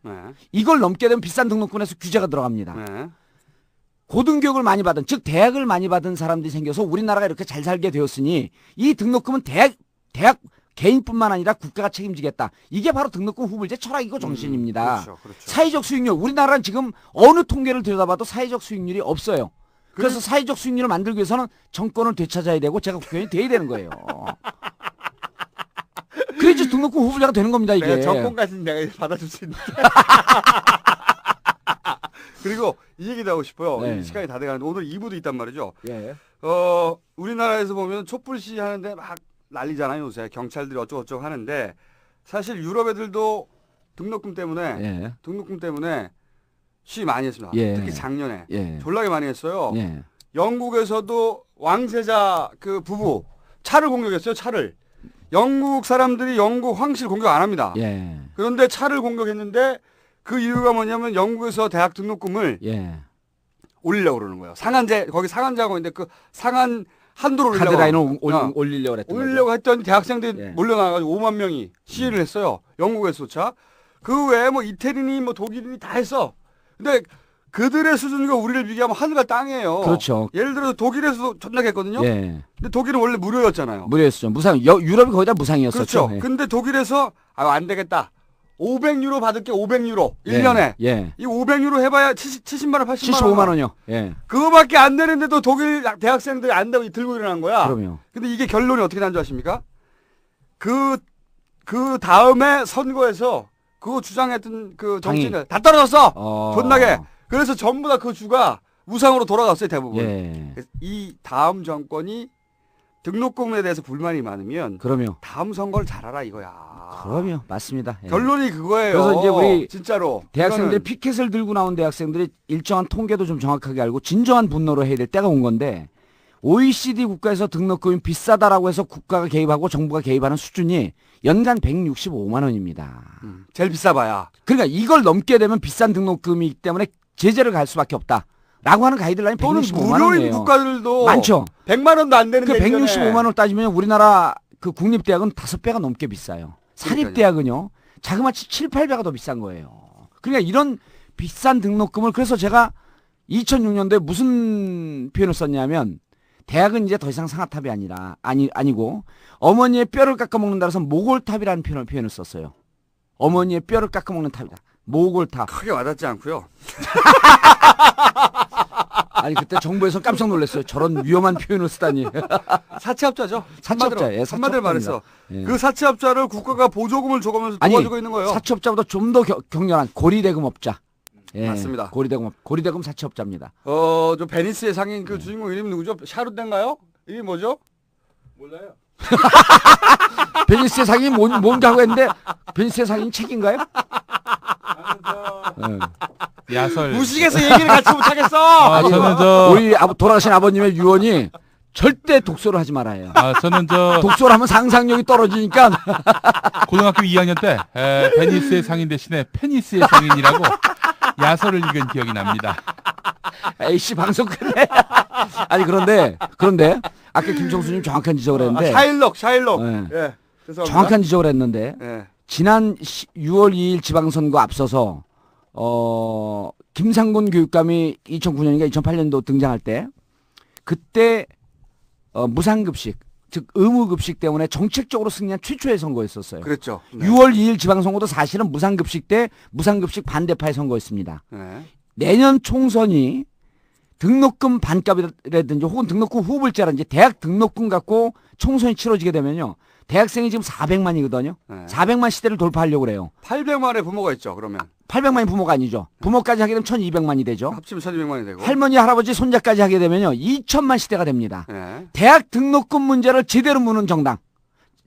이걸 넘게 되면 비싼 등록금에서 규제가 들어갑니다. 고등교육을 많이 받은, 즉 대학을 많이 받은 사람들이 생겨서 우리나라가 이렇게 잘 살게 되었으니 이 등록금은 대학 개인뿐만 아니라 국가가 책임지겠다. 이게 바로 등록금 후불제 철학이고 정신입니다. 그렇죠. 사회적 수익률, 우리나라는 지금 어느 통계를 들여다봐도 사회적 수익률이 없어요. 그래서 사회적 수익률을 만들기 위해서는 정권을 되찾아야 되고 제가 국회의원이 돼야 되는 거예요. 그래야지 등록금 후불제가 되는 겁니다, 이게. 내가 정권까지는 내가 받아줄 수 있는데. 그리고 이 얘기도 하고 싶어요. 네. 시간이 다 돼가는데 오늘 2부도 있단 말이죠. 예. 우리나라에서 보면 촛불시 하는데 막 난리잖아요, 요새. 경찰들이 어쩌고저쩌고 하는데 사실 유럽 애들도 등록금 때문에 시위 많이 했습니다. 예. 특히 작년에. 예. 졸라게 많이 했어요. 예. 영국에서도 왕세자 그 부부 차를 공격했어요, 차를. 영국 사람들이 영국 황실 공격 안 합니다. 예. 그런데 차를 공격했는데 그 이유가 뭐냐면 영국에서 대학 등록금을 올리려고 그러는 거예요. 거기 상한제하고 있는데 그 상한 한도를 올리려고. 카드라인을 올리려고 했던 올리려고 했더니 대학생들이 몰려나가지고 5만 명이 시위를 했어요. 영국에서조차. 그 외에 뭐 이태리니 뭐 독일인이 다 했어. 근데 그들의 수준과 우리를 비교하면 하늘과 땅이에요. 그렇죠. 예를 들어서 독일에서도 존나했거든요. 예. 근데 독일은 원래 무료였잖아요. 무료였죠. 유럽이 거의 다 무상이었었죠. 그렇죠. 예. 근데 독일에서 안 되겠다. 500유로 받을게 500유로 1년에. 예. 이 500유로 해봐야 70만 원, 80만 원. 75만 원이요. 예. 그거밖에 안 되는데도 독일 대학생들이 안 되고 들고 일어난 거야. 그럼요. 근데 이게 결론이 어떻게 난 줄 아십니까? 그 다음에 선거에서 그거 주장했던 그 정치인들 다 떨어졌어. 존나게. 그래서 전부 다 그 주가 무상으로 돌아갔어요, 대부분. 예. 이 다음 정권이 등록금에 대해서 불만이 많으면 그럼요. 다음 선거를 잘하라 이거야. 그럼요. 맞습니다. 예. 결론이 그거예요. 그래서 이제 우리 진짜로 대학생들이 피켓을 들고 나온 대학생들이 일정한 통계도 좀 정확하게 알고 진정한 분노를 해야 될 때가 온 건데 OECD 국가에서 등록금이 비싸다라고 해서 국가가 개입하고 정부가 개입하는 수준이 연간 165만 원입니다. 제일 비싸봐야. 그러니까 이걸 넘게 되면 비싼 등록금이기 때문에 제재를 갈 수밖에 없다라고 하는 가이드라인 165만 원이에요. 무료인 국가들도 많죠. 100만 원도 안 되는데 그 165만 원 따지면 우리나라 그 국립대학은 5배가 넘게 비싸요. 사립대학은요. 자그마치 7, 8배가 더 비싼 거예요. 그러니까 이런 비싼 등록금을 그래서 제가 2006년도에 무슨 표현을 썼냐면 대학은 이제 더 이상 상아탑이 아니고 어머니의 뼈를 깎아먹는다 해서 모골탑이라는 표현을 썼어요. 어머니의 뼈를 깎아먹는 탑이다. 모골탑. 크게 와닿지 않고요. 아니 그때 정부에서 깜짝 놀랐어요. 저런 위험한 표현을 쓰다니. 사채업자죠. 사채업자. 예, 한마디로 말해서 예. 그 사채업자를 국가가 보조금을 줘가면서 도와주고 있는 거예요. 사채업자보다 좀 더 격렬한 고리대금업자. 예, 맞습니다. 고리대금 사채업자입니다. 저 베니스의 상인 그 주인공 이름이 누구죠? 샤르덴가요? 이게 뭐죠? 몰라요. 베니스의 상인이 뭔가 하고 했는데 베니스의 상인이 책인가요? 야설. 무식해서 얘기를 같이 못하겠어. 저는 우리 돌아가신 아버님의 유언이 절대 독서를 하지 말아요. 저는 독서를 하면 상상력이 떨어지니까. 고등학교 2학년 때 베니스의 상인 대신에 페니스의 상인이라고 야설을 읽은 기억이 납니다. 에이씨 방송 끝내. 아니 그런데 아까 김청수님 정확한 지적을 했는데 샤일록. 네. 예. 죄송합니다. 정확한 지적을 했는데 예. 지난 6월 2일 지방선거 앞서서 김상곤 교육감이 2009년인가 2008년도 등장할 때 그때 무상급식 즉 의무급식 때문에 정책적으로 승리한 최초의 선거였었어요. 그랬죠. 네. 6월 2일 지방선거도 사실은 무상급식 때 무상급식 반대파의 선거였습니다. 네. 내년 총선이 등록금 반값이라든지 혹은 등록금 후불제라든지 대학 등록금 갖고 총선이 치러지게 되면요. 대학생이 지금 400만이거든요. 네. 400만 시대를 돌파하려고 그래요. 800만의 부모가 있죠. 그러면 800만이 부모가 아니죠. 부모까지 하게 되면 1200만이 되죠. 합치면 1200만이 되고 할머니, 할아버지, 손자까지 하게 되면요. 2000만 시대가 됩니다. 네. 대학 등록금 문제를 제대로 무는 정당.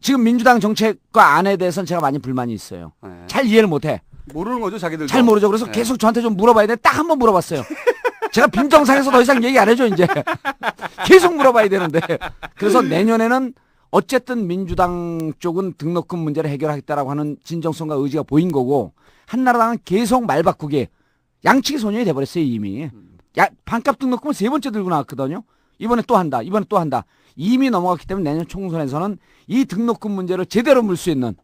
지금 민주당 정책과 안에 대해서는 제가 많이 불만이 있어요. 네. 잘 이해를 못해. 모르는 거죠, 자기들도. 잘 모르죠. 그래서 네. 계속 저한테 좀 물어봐야 돼. 딱 한 번 물어봤어요. 제가 빈정상에서 더 이상 얘기 안 해줘 이제. 계속 물어봐야 되는데. 그래서 내년에는 어쨌든 민주당 쪽은 등록금 문제를 해결하겠다라고 하는 진정성과 의지가 보인 거고 한나라당은 계속 말 바꾸기 양치기 소년이 돼버렸어요 이미. 반값 등록금은 3번째 들고 나왔거든요. 이번에 또 한다. 이미 넘어갔기 때문에 내년 총선에서는 이 등록금 문제를 제대로 물 수 있는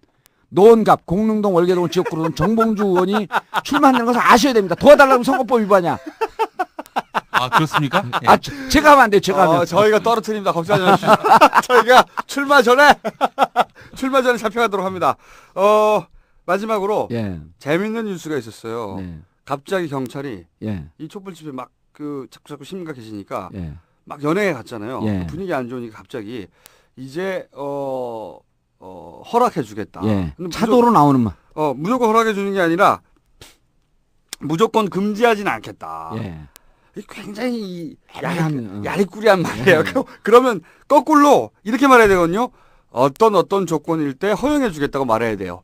노원갑, 공릉동, 월계동 지역구로는 정봉주 의원이 출마한다는 것을 아셔야 됩니다. 도와달라고 선거법 위반이야. 그렇습니까? 예. 제가 하면 안 돼요. 제가 하면. 저희가 떨어뜨립니다. 걱정하지 마십시오. 저희가 출마 전에 잡혀가도록 합니다. 마지막으로 예. 재밌는 뉴스가 있었어요. 네. 갑자기 경찰이 예. 이 촛불 집에 막 자꾸 심각해지니까 예. 막 연행에 갔잖아요. 예. 분위기 안 좋으니까 갑자기 이제 허락해주겠다. 예. 차도로 나오는 말. 무조건 허락해주는 게 아니라 무조건 금지하지는 않겠다. 예. 굉장히 야리한, 야리꾸리한 말이에요. 예. 그러면 거꾸로 이렇게 말해야 되거든요. 어떤 조건일 때 허용해주겠다고 말해야 돼요.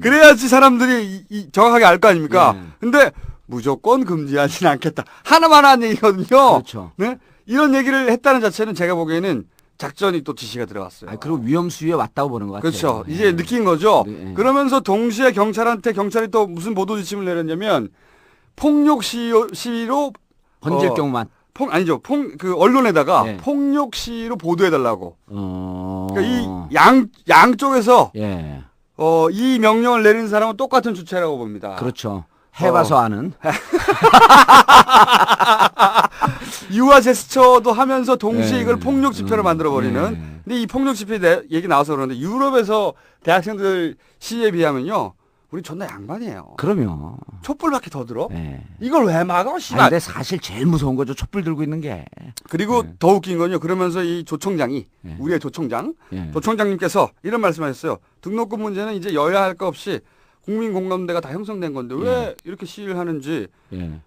그래야지 사람들이 정확하게 알 거 아닙니까? 예. 근데 무조건 금지하지는 않겠다. 하나만 한 얘기거든요. 그렇죠. 네? 이런 얘기를 했다는 자체는 제가 보기에는 작전이 또 지시가 들어갔어요. 그리고 위험 수위에 왔다고 보는 것 같아요. 그렇죠. 이제 느낀 거죠. 예. 그러면서 동시에 경찰이 또 무슨 보도 지침을 내렸냐면 폭력 시위로 번질 경우만. 아니죠. 언론에다가 예. 폭력 시위로 보도해달라고. 그러니까 이 양쪽에서 예. 이 명령을 내린 사람은 똑같은 주체라고 봅니다. 그렇죠. 해봐서 아는. 유화 제스처도 하면서 동시에 예. 이걸 폭력 집회로 만들어버리는. 예. 근데 이 폭력 집회 얘기 나와서 그러는데 유럽에서 대학생들 시위에 비하면요. 우리 존나 양반이에요. 그럼요. 촛불밖에 더 들어? 예. 이걸 왜 막아? 씨발. 근데 사실 제일 무서운 거죠. 촛불 들고 있는 게. 그리고 더 웃긴 건요. 그러면서 이 조총장이 우리의 조총장, 예. 조총장님께서 이런 말씀하셨어요. 등록금 문제는 이제 여야 할 거 없이 국민 공감대가 다 형성된 건데 왜 이렇게 시위를 하는지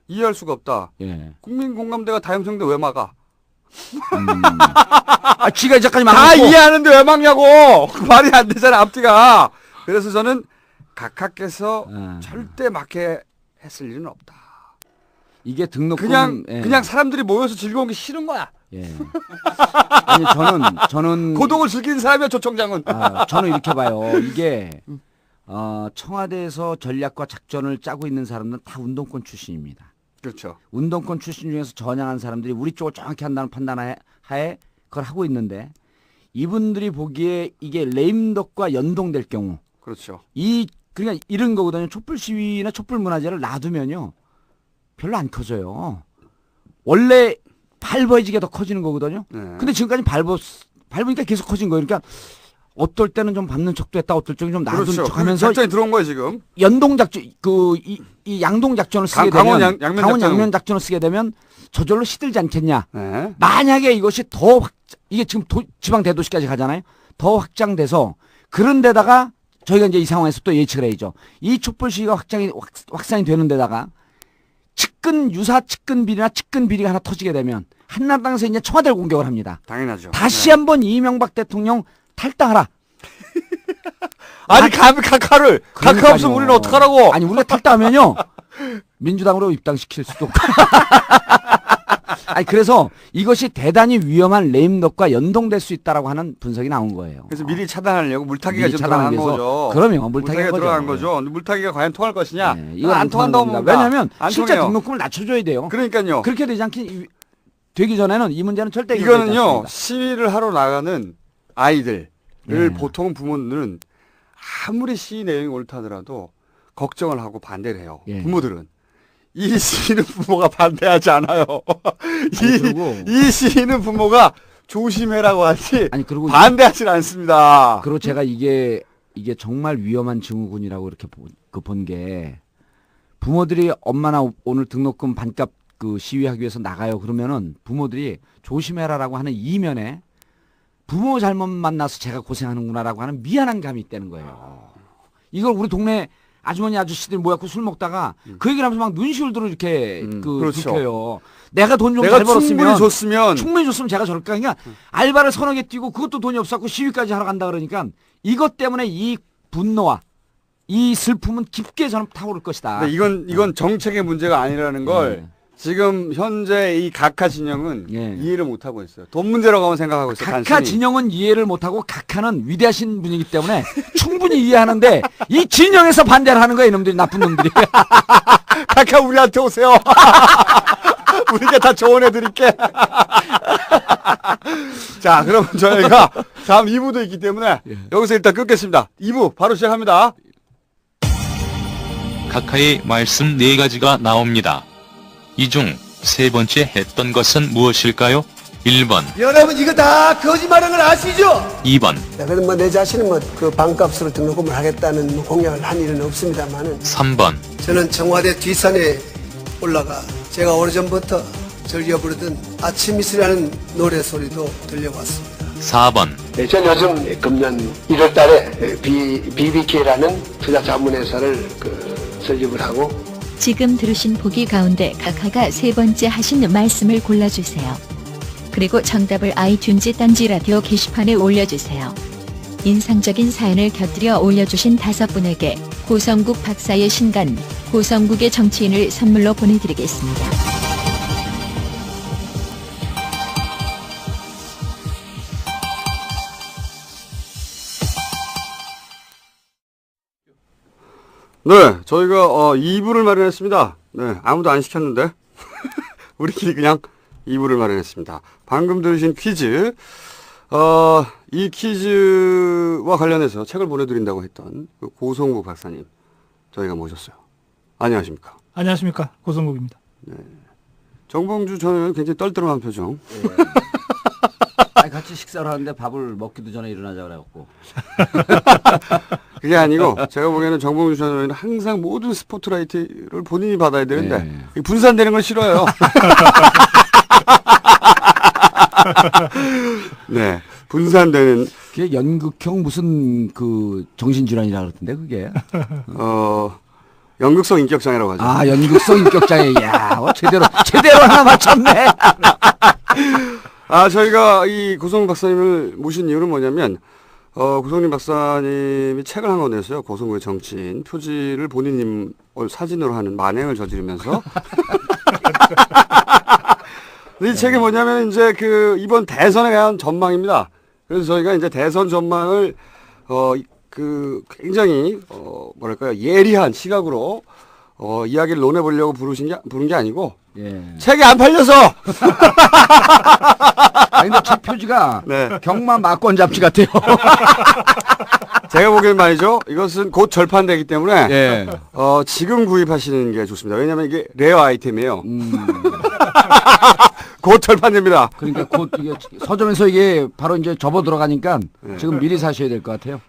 이해할 수가 없다. 국민 공감대가 다 형성돼 왜 막아? 지가 이제까지 다 막았고. 이해하는데 왜 막냐고. 말이 안 되잖아 앞뒤가. 그래서 저는 각하께서 절대 막게 했을 일은 없다. 이게 등록금 그냥 사람들이 모여서 즐거운 게 싫은 거야. 예. 아니 저는 고독을 즐기는 사람이야 조총장은. 저는 이렇게 봐요. 이게 청와대에서 전략과 작전을 짜고 있는 사람들은 다 운동권 출신입니다. 그렇죠. 운동권 출신 중에서 전향한 사람들이 우리 쪽을 정확히 한다는 판단 하에 그걸 하고 있는데 이분들이 보기에 이게 레임덕과 연동될 경우 그렇죠. 그러니까 이런 거거든요. 촛불 시위나 촛불 문화제를 놔두면요. 별로 안 커져요. 원래 밟아지게 더 커지는 거거든요. 근데 지금까지 밟으니까 계속 커진 거예요. 그러니까 어떨 때는 좀 밟는 척도 했다. 어떨 때는 좀 놔둔 그렇죠. 척하면서 작전이 들어온 거예요 지금. 연동 작전 이 양동 작전을 쓰게 되면 강원 양면 작전을 쓰게 되면 저절로 시들지 않겠냐. 만약에 이것이 더 이게 지금 지방 대도시까지 가잖아요. 더 확장돼서 그런 데다가 저희가 이제 이 상황에서 또 예측을 해야죠. 이 촛불 시위가 확산이 되는 데다가 유사 측근 비리나 측근 비리가 하나 터지게 되면 한나라당에서 이제 청와대를 공격을 합니다. 당연하죠. 다시 한번 이명박 대통령 탈당하라. 아니 각하를 각하 없으면 우리는 어떡하라고. 아니 우리가 탈당하면요 민주당으로 입당시킬 수도 없고 아니 그래서 이것이 대단히 위험한 레임덕과 연동될 수 있다라고 하는 분석이 나온 거예요. 그래서 미리 차단하려고 물타기가 미리 좀 들어간 차단하기 거죠. 그러면 물타기가 들어간 거죠. 근데 물타기가 과연 통할 것이냐? 이건 안 통한다고 봅니다. 왜냐하면 안 실제 통해요. 등록금을 낮춰줘야 돼요. 그러니까요. 그렇게 되기 전에는 이 문제는 절대 이거는요 시위를 하러 나가는 아이들을 예. 보통 부모들은 아무리 시위 내용이 옳다더라도 걱정을 하고 반대를 해요. 예. 부모들은 이 시위는 부모가 반대하지 않아요. 이 시위는 부모가 조심해라고 하지 반대하지 않습니다. 그리고 제가 이게 정말 위험한 증후군이라고 이렇게 본 게 부모들이 엄마나 오늘 등록금 반값 그 시위하기 위해서 나가요. 그러면은 부모들이 조심해라라고 하는 이면에 부모 잘못 만나서 제가 고생하는구나라고 하는 미안한 감이 있다는 거예요. 이걸 우리 동네 아주머니 아저씨들 모여갖고 술 먹다가 그 얘기를 하면서 막 눈시울들을 이렇게 그렇죠. 긁혀요. 내가 돈 좀 내가 잘 벌었으면 충분히 줬으면 제가 저럴까. 그러니까 알바를 서너 개 뛰고 그것도 돈이 없었고 시위까지 하러 간다 그러니까 이것 때문에 이 분노와 이 슬픔은 깊게 저는 타오를 것이다. 근데 이건 정책의 문제가 아니라는 걸 지금 현재 이 각하 진영은 이해를 못하고 있어요. 돈 문제라고만 생각하고 있어요. 각하 단순히. 진영은 이해를 못하고 각하는 위대하신 분이기 때문에 충분히 이해하는데 이 진영에서 반대를 하는 거야 이놈들이 나쁜 놈들이. 각하 우리한테 오세요. 우리가 다 조언해드릴게. 자, 그럼 저희가 다음 2부도 있기 때문에 여기서 일단 끊겠습니다. 2부 바로 시작합니다. 각하의 말씀 4가지가 나옵니다. 이 중 세 번째 했던 것은 무엇일까요? 1번, 여러분 이거 다 거짓말하는 걸 아시죠? 2번, 그래도 뭐 내 자신은 뭐 그 반값으로 등록금을 하겠다는 뭐 공약을 한 일은 없습니다만은 3번, 저는 청와대 뒷산에 올라가 제가 오래전부터 즐겨 부르던 아침 이슬이라는 노래 소리도 들려왔습니다. 4번, 전 요즘 금년 1월 달에 BBK라는 투자 자문회사를 설립을 하고 지금 들으신 보기 가운데 각하가 세 번째 하신 말씀을 골라주세요. 그리고 정답을 아이튠즈 딴지 라디오 게시판에 올려주세요. 인상적인 사연을 곁들여 올려주신 5분에게 고성국 박사의 신간, 고성국의 정치인을 선물로 보내드리겠습니다. 네, 저희가 2부를 마련했습니다. 네, 아무도 안 시켰는데 우리끼리 그냥 2부를 마련했습니다. 방금 들으신 퀴즈, 이 퀴즈와 관련해서 책을 보내드린다고 했던 그 고성국 박사님 저희가 모셨어요. 안녕하십니까? 안녕하십니까? 고성국입니다. 네. 정봉주 저는 굉장히 떨떠름한 표정. 네. 아니, 같이 식사를 하는데 밥을 먹기도 전에 일어나자 그래갖고. 그게 아니고 제가 보기에는 정봉주 전 의원은 항상 모든 스포트라이트를 본인이 받아야 되는데 분산되는 걸 싫어요. 네, 분산되는. 그게 연극형 무슨 그 정신질환이라 그러던데 그게. 연극성 인격장애라고 하죠. 아, 연극성 인격장애. 야, 제대로 하나 맞췄네. 아, 저희가 이 고성국 박사님을 모신 이유는 뭐냐면, 고성국 박사님이 책을 한 권 냈어요. 고성국의 정치인. 표지를 본인님 사진으로 하는 만행을 저지르면서. 이 책이 뭐냐면, 이제 이번 대선에 대한 전망입니다. 그래서 저희가 이제 대선 전망을, 굉장히, 뭐랄까요, 예리한 시각으로, 이야기를 논해보려고 부른 게 아니고, 책이 안 팔려서! 아니, 근데 책 표지가 경마 막권 잡지 같아요. 제가 보기엔 말이죠. 이것은 곧 절판되기 때문에, 지금 구입하시는 게 좋습니다. 왜냐면 이게 레어 아이템이에요. 곧 절판됩니다. 그러니까 곧 이게 서점에서 이게 바로 이제 접어 들어가니까 지금 미리 사셔야 될 것 같아요.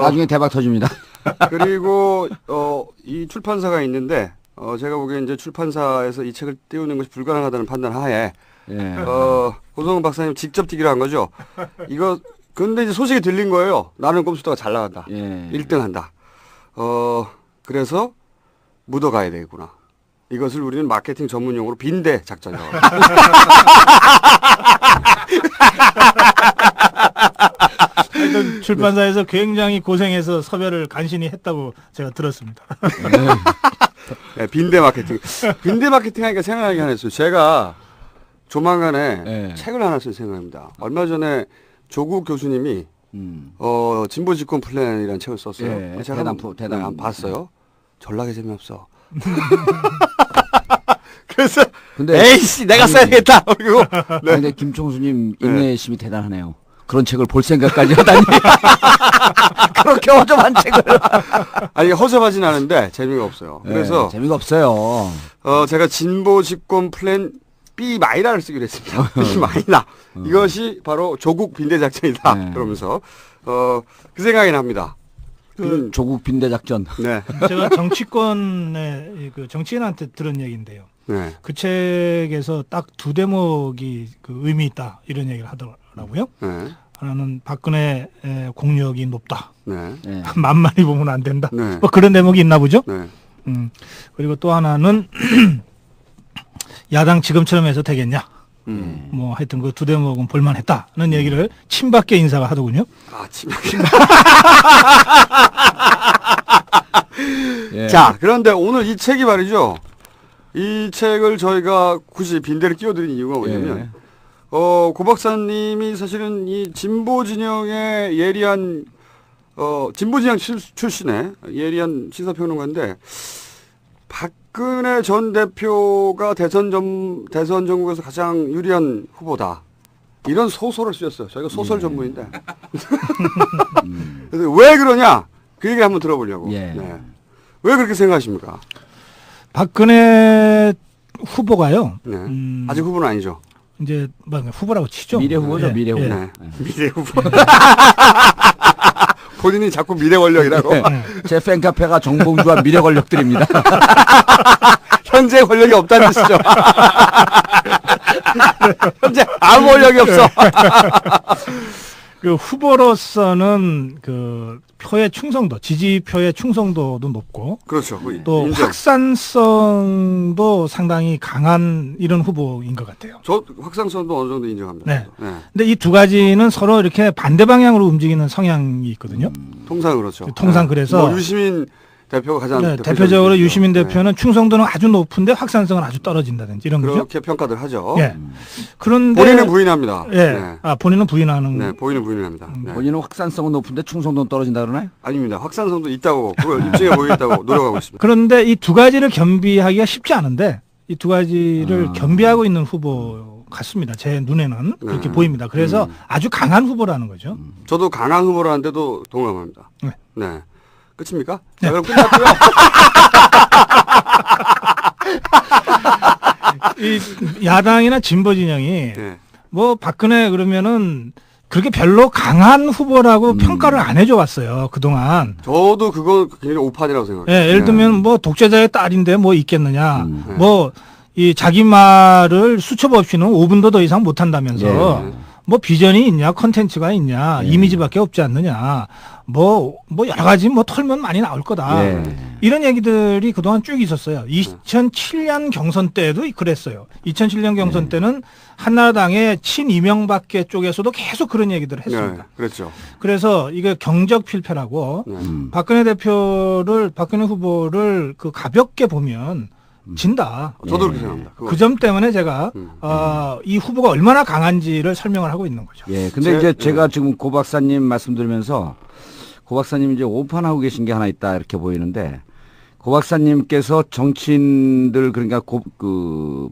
나중에 대박 터집니다. 그리고 이 출판사가 있는데 제가 보기엔 이제 출판사에서 이 책을 띄우는 것이 불가능하다는 판단 하에 고성국 박사님 직접 뛰기로 한 거죠. 근데 이제 소식이 들린 거예요. 나는 꼼수도가 잘 나간다. 1등 한다. 그래서 묻어가야 되겠구나. 이것을 우리는 마케팅 전문용어로 빈대 작전이라고 합니다. 하여튼 출판사에서 굉장히 고생해서 섭외를 간신히 했다고 제가 들었습니다. 네, 빈대 마케팅. 빈대 마케팅 하니까 생각나게 하나 했어요. 제가 조만간에 책을 하나 쓸 생각입니다. 얼마 전에 조국 교수님이 진보 집권 플랜이라는 책을 썼어요. 제가 한번 봤어요. 전락이 재미없어. 그래서 에이씨 내가 써야겠다. 그리고 근데 김총수님 인내심이 대단하네요. 그런 책을 볼 생각까지 하다니. 그렇게 허접한 책을. 아니 허접하진 않은데 재미가 없어요. 그래서 재미가 없어요. 제가 진보 집권 플랜 B 마이너를 쓰기로 했습니다. B 마이너. 이것이 바로 조국 빈대 작전이다. 그러면서 그 생각이 납니다. 조국 빈대 작전. 네. 제가 정치권의 그 정치인한테 들은 얘기인데요. 네. 그 책에서 딱 두 대목이 그 의미 있다 이런 얘기를 하더라고요. 네. 하나는 박근혜 공력이 높다. 네. 만만히 보면 안 된다. 네. 뭐 그런 대목이 있나 보죠. 네. 그리고 또 하나는 야당 지금처럼 해서 되겠냐. 뭐 하여튼 그 두 대목은 볼만했다는 얘기를 친박계 인사가 하더군요. 아 친박계. 자 그런데 오늘 이 책이 말이죠. 이 책을 저희가 굳이 빈대를 끼워드린 이유가 뭐냐면 고 박사님이 사실은 이 진보 진영의 예리한 진보 진영 출신의 예리한 시사평론가인데 박근혜 전 대표가 대선 전국에서 가장 유리한 후보다. 이런 소설을 쓰셨어요. 저희가 소설 전문인데. 그래서 왜 그러냐? 그 얘기 한번 들어보려고. 네. 왜 그렇게 생각하십니까? 박근혜 후보가요. 네. 아직 후보는 아니죠. 이제 뭐 후보라고 치죠. 미래 후보죠. 미래 후보. 네. 미래 후보. 본인이 자꾸 미래 권력이라고. 제 팬카페가 정봉주와 미래 권력들입니다. 현재 권력이 없다는 뜻이죠. 현재 아무 권력이 없어. 그 후보로서는 그 표의 충성도, 지지표의 충성도도 높고, 그렇죠. 또 인정. 확산성도 상당히 강한 이런 후보인 것 같아요. 저 확산성도 어느 정도 인정합니다. 네. 근데 이 두 가지는 서로 이렇게 반대 방향으로 움직이는 성향이 있거든요. 통상 그렇죠. 통상 그래서 뭐 유시민 대표가 가장 대표적으로 유시민 대표는 충성도는 아주 높은데 확산성은 아주 떨어진다든지 이런 거죠. 그렇게 평가들 하죠. 그런데 본인은 부인합니다. 본인은 부인하는. 네, 본인은 부인합니다. 본인은 확산성은 높은데 충성도는 떨어진다 그러나요? 아닙니다. 확산성도 있다고 그걸 입증해 보이겠다고 노력하고 있습니다. 그런데 이 두 가지를 겸비하기가 쉽지 않은데 이 두 가지를 겸비하고 있는 후보 같습니다. 제 눈에는 그렇게 보입니다. 그래서 아주 강한 후보라는 거죠. 저도 강한 후보라는데도 동감합니다. 네. 끝입니까? 네. 자, 그럼 끝났고요. 이 야당이나 진보 진영이 뭐 박근혜 그러면은 그렇게 별로 강한 후보라고 평가를 안 해줘 왔어요. 그동안. 저도 그거 굉장히 오판이라고 생각해요. 예, 예를 들면 뭐 독재자의 딸인데 뭐 있겠느냐. 뭐 이 자기 말을 수첩 없이는 5분도 더 이상 못 한다면서 뭐 비전이 있냐, 컨텐츠가 있냐, 이미지밖에 없지 않느냐. 뭐 여러 가지 뭐 털면 많이 나올 거다. 이런 얘기들이 그동안 쭉 있었어요. 2007년 경선 때도 그랬어요. 2007년 경선 때는 한나라당의 친이명박계 쪽에서도 계속 그런 얘기들을 했습니다. 그렇죠. 그래서 이게 경적 필패라고 박근혜 후보를 그 가볍게 보면 진다. 저도 그렇게 생각합니다. 그 점 때문에 제가 이 후보가 얼마나 강한지를 설명을 하고 있는 거죠. 예. 근데 이제 제가 지금 고 박사님 말씀 들으면서 고 박사님 이제 오판하고 계신 게 하나 있다 이렇게 보이는데 고 박사님께서 정치인들 그러니까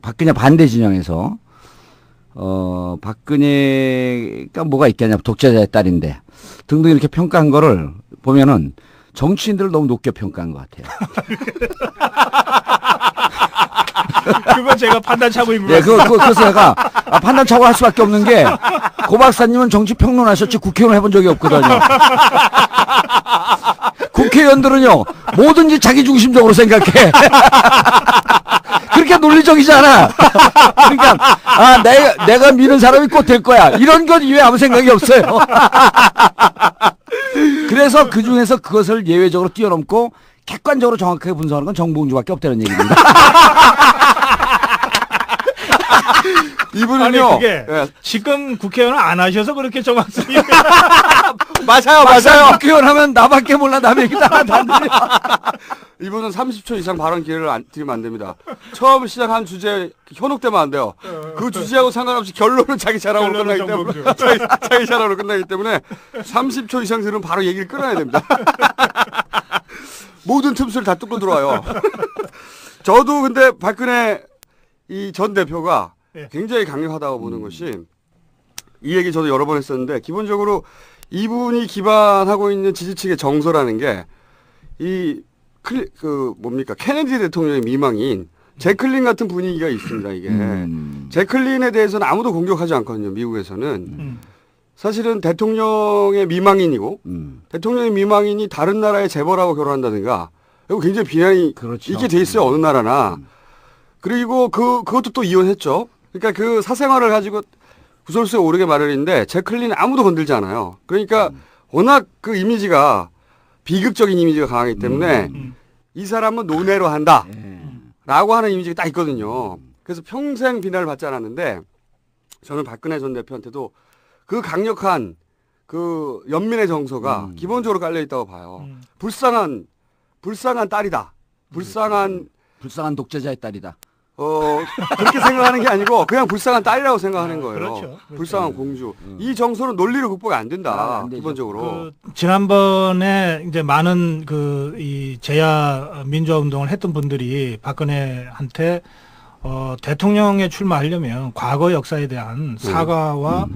박근혜 반대 진영에서 박근혜가 뭐가 있겠냐 독재자의 딸인데 등등 이렇게 평가한 거를 보면은 정치인들을 너무 높게 평가한 것 같아요. 그건 제가 판단차고인 것 네, 그래서 내가 판단차고 할 수밖에 없는 게 고 박사님은 정치 평론하셨지 국회의원 해본 적이 없거든요. 국회의원들은요 뭐든지 자기 중심적으로 생각해. 그렇게 논리적이잖아. 그러니까 내가 미는 사람이 꼭 될 거야. 이런 건 이외에 아무 생각이 없어요. 그래서 그 중에서 그것을 예외적으로 뛰어넘고 객관적으로 정확하게 분석하는 건 정봉주밖에 없다는 얘기입니다. 이분은요. 아니 그게 예. 지금 국회의원 안 하셔서 그렇게 정확성이 맞아요. 국회의원 하면 나밖에 몰라. 남의 얘기 다 들려. 이분은 30초 이상 발언 기회를 드리면 안 됩니다. 처음 시작한 주제에 현혹되면 안 돼요. 그 주제하고 상관없이 결론은 자기 자랑으로 끝나기 때문에 자기 자랑으로 끝나기 때문에 30초 이상 들으면 바로 얘기를 끊어야 됩니다. 모든 틈새를 다 뚫고 들어와요. 저도 근데 박근혜 이 전 대표가 굉장히 강력하다고 보는 것이 이 얘기 저도 여러 번 했었는데 기본적으로 이분이 기반하고 있는 지지층의 정서라는 게 뭡니까 케네디 대통령의 미망인 제클린 같은 분위기가 있습니다. 이게 제클린에 대해서는 아무도 공격하지 않거든요. 미국에서는 사실은 대통령의 미망인이고 대통령의 미망인이 다른 나라의 재벌하고 결혼한다든가 이거 굉장히 비난이 있게 돼 있어요. 어느 나라나. 그리고 그것도 또 이혼했죠. 그러니까 그 사생활을 가지고 구설수에 오르게 마련인데 제클린은 아무도 건들지 않아요. 그러니까 워낙 그 이미지가 비극적인 이미지가 강하기 때문에 이 사람은 논외로 한다 라고 하는 이미지가 딱 있거든요. 그래서 평생 비난을 받지 않았는데 저는 박근혜 전 대표한테도 그 강력한 그 연민의 정서가 기본적으로 깔려 있다고 봐요. 불쌍한 딸이다. 불쌍한 독재자의 딸이다. 그렇게 생각하는 게 아니고 그냥 불쌍한 딸이라고 생각하는 거예요. 그렇죠. 불쌍한 공주. 이 정서는 논리로 극복이 안 된다. 기본적으로. 지난번에 이제 많은 이 제야 민주화 운동을 했던 분들이 박근혜한테 대통령에 출마하려면 과거 역사에 대한 사과와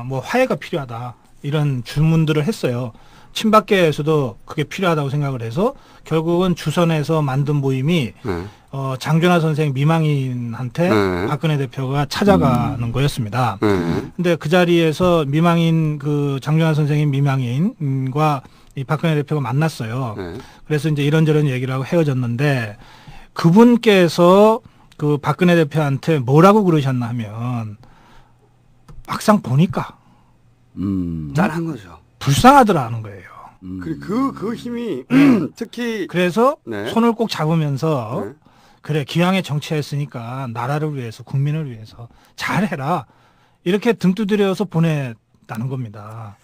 뭐 화해가 필요하다 이런 주문들을 했어요. 친박계에서도 그게 필요하다고 생각을 해서 결국은 주선에서 만든 모임이 장준하 선생 미망인한테 박근혜 대표가 찾아가는 거였습니다. 근데 그 자리에서 미망인 장준하 선생의 미망인과 이 박근혜 대표가 만났어요. 그래서 이제 이런저런 얘기를 하고 헤어졌는데 그분께서 그 박근혜 대표한테 뭐라고 그러셨나 하면 막상 보니까 짠한 거죠. 불쌍하더라는 거예요. 그 힘이 특히 그래서 손을 꼭 잡으면서 그래 기왕에 정치했으니까 나라를 위해서 국민을 위해서 잘해라 이렇게 등 두드려서 보냈다는 겁니다.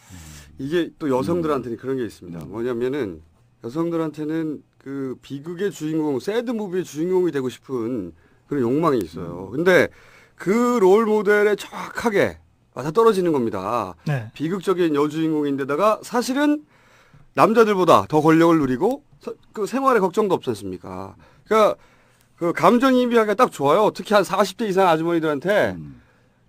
이게 또 여성들한테는 그런 게 있습니다. 뭐냐면은 여성들한테는 그 비극의 주인공, 새드 무비의 주인공이 되고 싶은 그런 욕망이 있어요. 근데 그 롤 모델에 정확하게 맞아 떨어지는 겁니다. 비극적인 여주인공인데다가 사실은 남자들보다 더 권력을 누리고 그 생활에 걱정도 없지 않습니까? 그러니까 그 감정이입하기가 딱 좋아요. 특히 한 40대 이상 아주머니들한테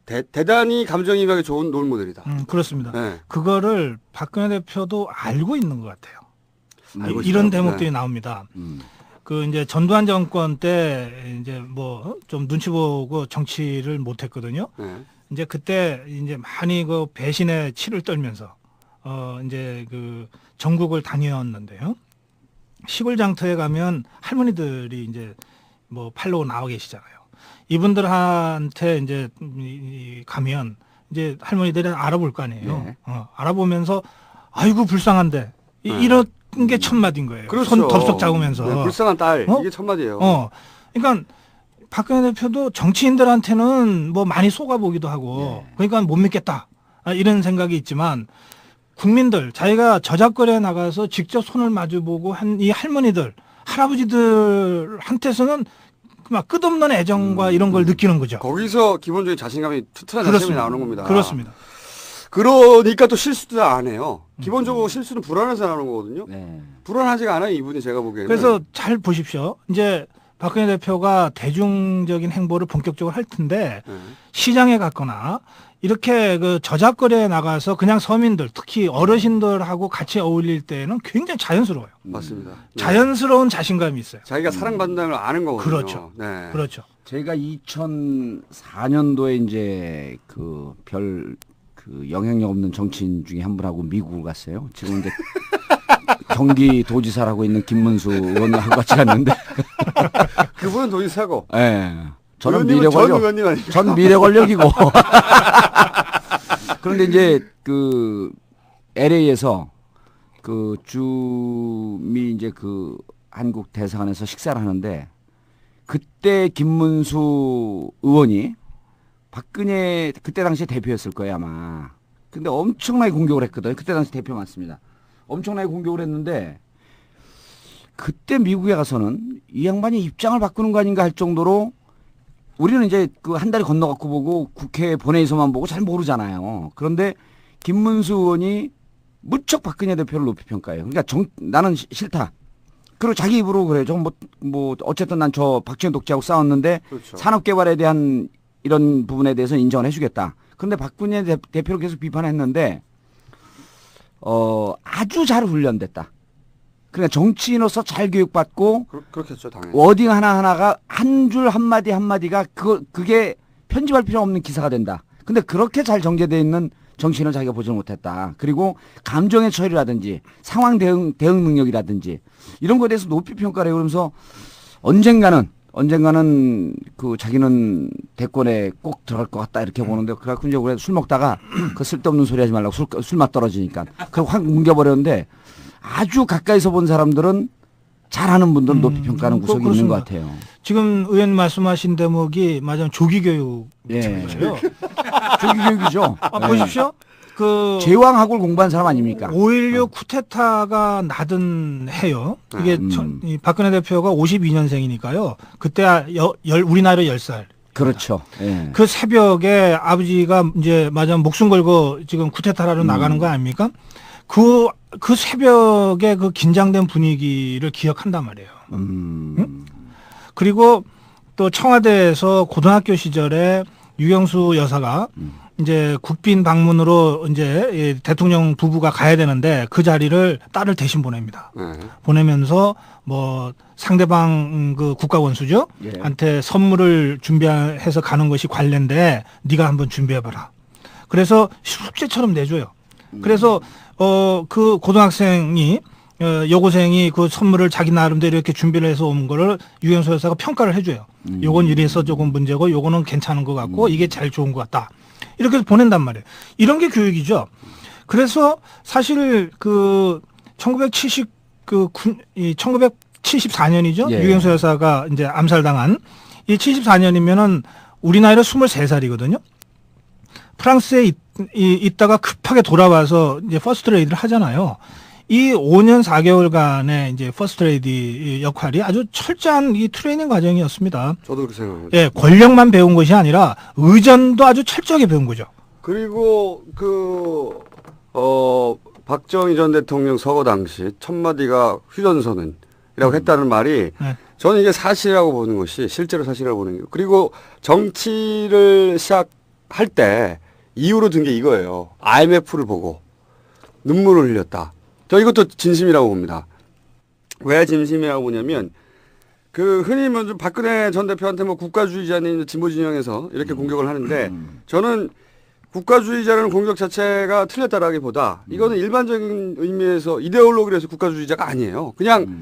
대단히 감정이입하기 좋은 롤 모델이다. 그렇습니다. 그거를 박근혜 대표도 알고 있는 것 같아요. 이런 대목들이 나옵니다. 그 이제 전두환 정권 때 이제 뭐 좀 눈치 보고 정치를 못했거든요. 이제 그때 이제 많이 그 배신의 치를 떨면서 이제 그 전국을 다녔는데요. 시골 장터에 가면 할머니들이 이제 뭐 팔로 나와 계시잖아요. 이분들한테 이제 가면 이제 할머니들이 알아볼 거 아니에요. 알아보면서 아이고 불쌍한데 이런 게 첫마디인 거예요. 그렇죠. 손 덥석 잡으면서 불쌍한 딸 이게 첫마디예요. 그러니까 박근혜 대표도 정치인들한테는 뭐 많이 속아보기도 하고 그러니까 못 믿겠다 이런 생각이 있지만 국민들 자기가 저작거리에 나가서 직접 손을 마주보고 한 이 할머니들 할아버지들한테서는 막 끝없는 애정과 이런 걸 느끼는 거죠. 거기서 기본적인 자신감이 튼튼한 자신감이 나오는 겁니다. 그렇습니다. 그러니까 또 실수도 안 해요. 기본적으로 실수는 불안해서 나오는 거거든요. 불안하지가 않아요, 이분이 제가 보기에는. 그래서 잘 보십시오. 이제 박근혜 대표가 대중적인 행보를 본격적으로 할 텐데 시장에 갔거나 이렇게 그 저작거리에 나가서 그냥 서민들 특히 어르신들하고 같이 어울릴 때는 굉장히 자연스러워요. 맞습니다. 자연스러운 자신감이 있어요. 자기가 사랑받는다는 걸 아는 거거든요. 그렇죠. 그렇죠. 저희가 2004년도에 이제 그 영향력 없는 정치인 중에 한 분하고 미국을 갔어요. 지금 이제 경기도지사라고 있는 김문수 의원하고 같이 갔는데 그분은 도지사고. 저는 전 미래 권력이고. 그런데 이제 그 LA에서 그 주미 이제 그 한국 대사관에서 식사를 하는데 그때 김문수 의원이 박근혜 그때 당시에 대표였을 거예요 아마. 근데 엄청나게 공격을 했거든요. 그때 당시 대표 맞습니다. 엄청나게 공격을 했는데 그때 미국에 가서는 이 양반이 입장을 바꾸는 거 아닌가 할 정도로 우리는 이제 그 한 다리 건너갖고 보고 국회 본회의에서만 보고 잘 모르잖아요. 그런데 김문수 의원이 무척 박근혜 대표를 높이 평가해요. 그러니까 나는 싫다. 그리고 자기 입으로 그래요. 뭐 어쨌든 난 저 박지원 독재하고 싸웠는데 그렇죠. 산업개발에 대한 이런 부분에 대해서는 인정을 해주겠다. 그런데 박근혜 대표를 계속 비판했는데 아주 잘 훈련됐다. 그러니까 정치인으로서 잘 교육받고 그렇겠죠, 당연히. 워딩 하나하나가 한 줄 한마디 한마디가 그게 편집할 필요 없는 기사가 된다. 근데 그렇게 잘 정제되어 있는 정치인을 자기가 보지 못했다. 그리고 감정의 처리라든지 상황 대응 능력이라든지 이런 거에 대해서 높이 평가를 해요. 그러면서 언젠가는 그 자기는 대권에 꼭 들어갈 것 같다 이렇게 보는데 그래갖고 이제 우리 술 먹다가 그 쓸데없는 소리 하지 말라고 술맛 떨어지니까 그걸 확 뭉겨버렸는데 아주 가까이서 본 사람들은 잘하는 분들은 높이 평가하는 구석이 있는 것 같아요. 지금 의원님 말씀하신 대목이 맞으면 조기교육. 예. 조기교육이죠. 보십시오. 그 제왕학을 공부한 사람 아닙니까? 5.16 쿠데타가 나던 해요. 이게 이 박근혜 대표가 52년생이니까요. 그때 우리 나이로 10살. 그렇죠. 예. 그 새벽에 아버지가 이제 맞으면 목숨 걸고 지금 쿠데타라로 나가는 거 아닙니까? 그 새벽에 그 긴장된 분위기를 기억한단 말이에요. 응? 그리고 또 청와대에서 고등학교 시절에 유경수 여사가 이제 국빈 방문으로 이제 대통령 부부가 가야 되는데 그 자리를 딸을 대신 보냅니다. 보내면서 뭐 상대방 그 국가 원수죠? 예. 한테 선물을 준비해서 가는 것이 관례인데 네가 한번 준비해봐라. 그래서 숙제처럼 내줘요. 그래서 그 고등학생이 여고생이 그 선물을 자기 나름대로 이렇게 준비를 해서 온 거를 유경수 여사가 평가를 해줘요. 요건 이래서 조금 문제고 요거는 괜찮은 것 같고 이게 제일 좋은 것 같다. 이렇게 해서 보낸단 말이에요. 이런 게 교육이죠. 그래서 사실 그 1974년이죠. 예. 유경수 여사가 이제 암살당한 이 74년이면은 우리 나이로 23살이거든요. 프랑스에 있다가 급하게 돌아와서 이제 퍼스트 레이디를 하잖아요. 이 5년 4개월간의 이제 퍼스트 레이디 역할이 아주 철저한 이 트레이닝 과정이었습니다. 저도 그렇게 생각합니다. 예, 권력만 배운 것이 아니라 의전도 아주 철저하게 배운 거죠. 그리고 박정희 전 대통령 서거 당시 첫 마디가 휴전선언이라고 했다는 말이 저는 이게 사실이라고 보는 것이 실제로 사실이라고 보는 거예요. 그리고 정치를 시작할 때 이유로 든 게 이거예요. IMF를 보고 눈물을 흘렸다. 저 이것도 진심이라고 봅니다. 왜 진심이라고 보냐면 그 흔히 먼저 박근혜 전 대표한테 뭐 국가주의자는 진보 진영에서 이렇게 공격을 하는데 저는 국가주의자라는 공격 자체가 틀렸다라기보다 이거는 일반적인 의미에서 이데올로기로 해서 국가주의자가 아니에요. 그냥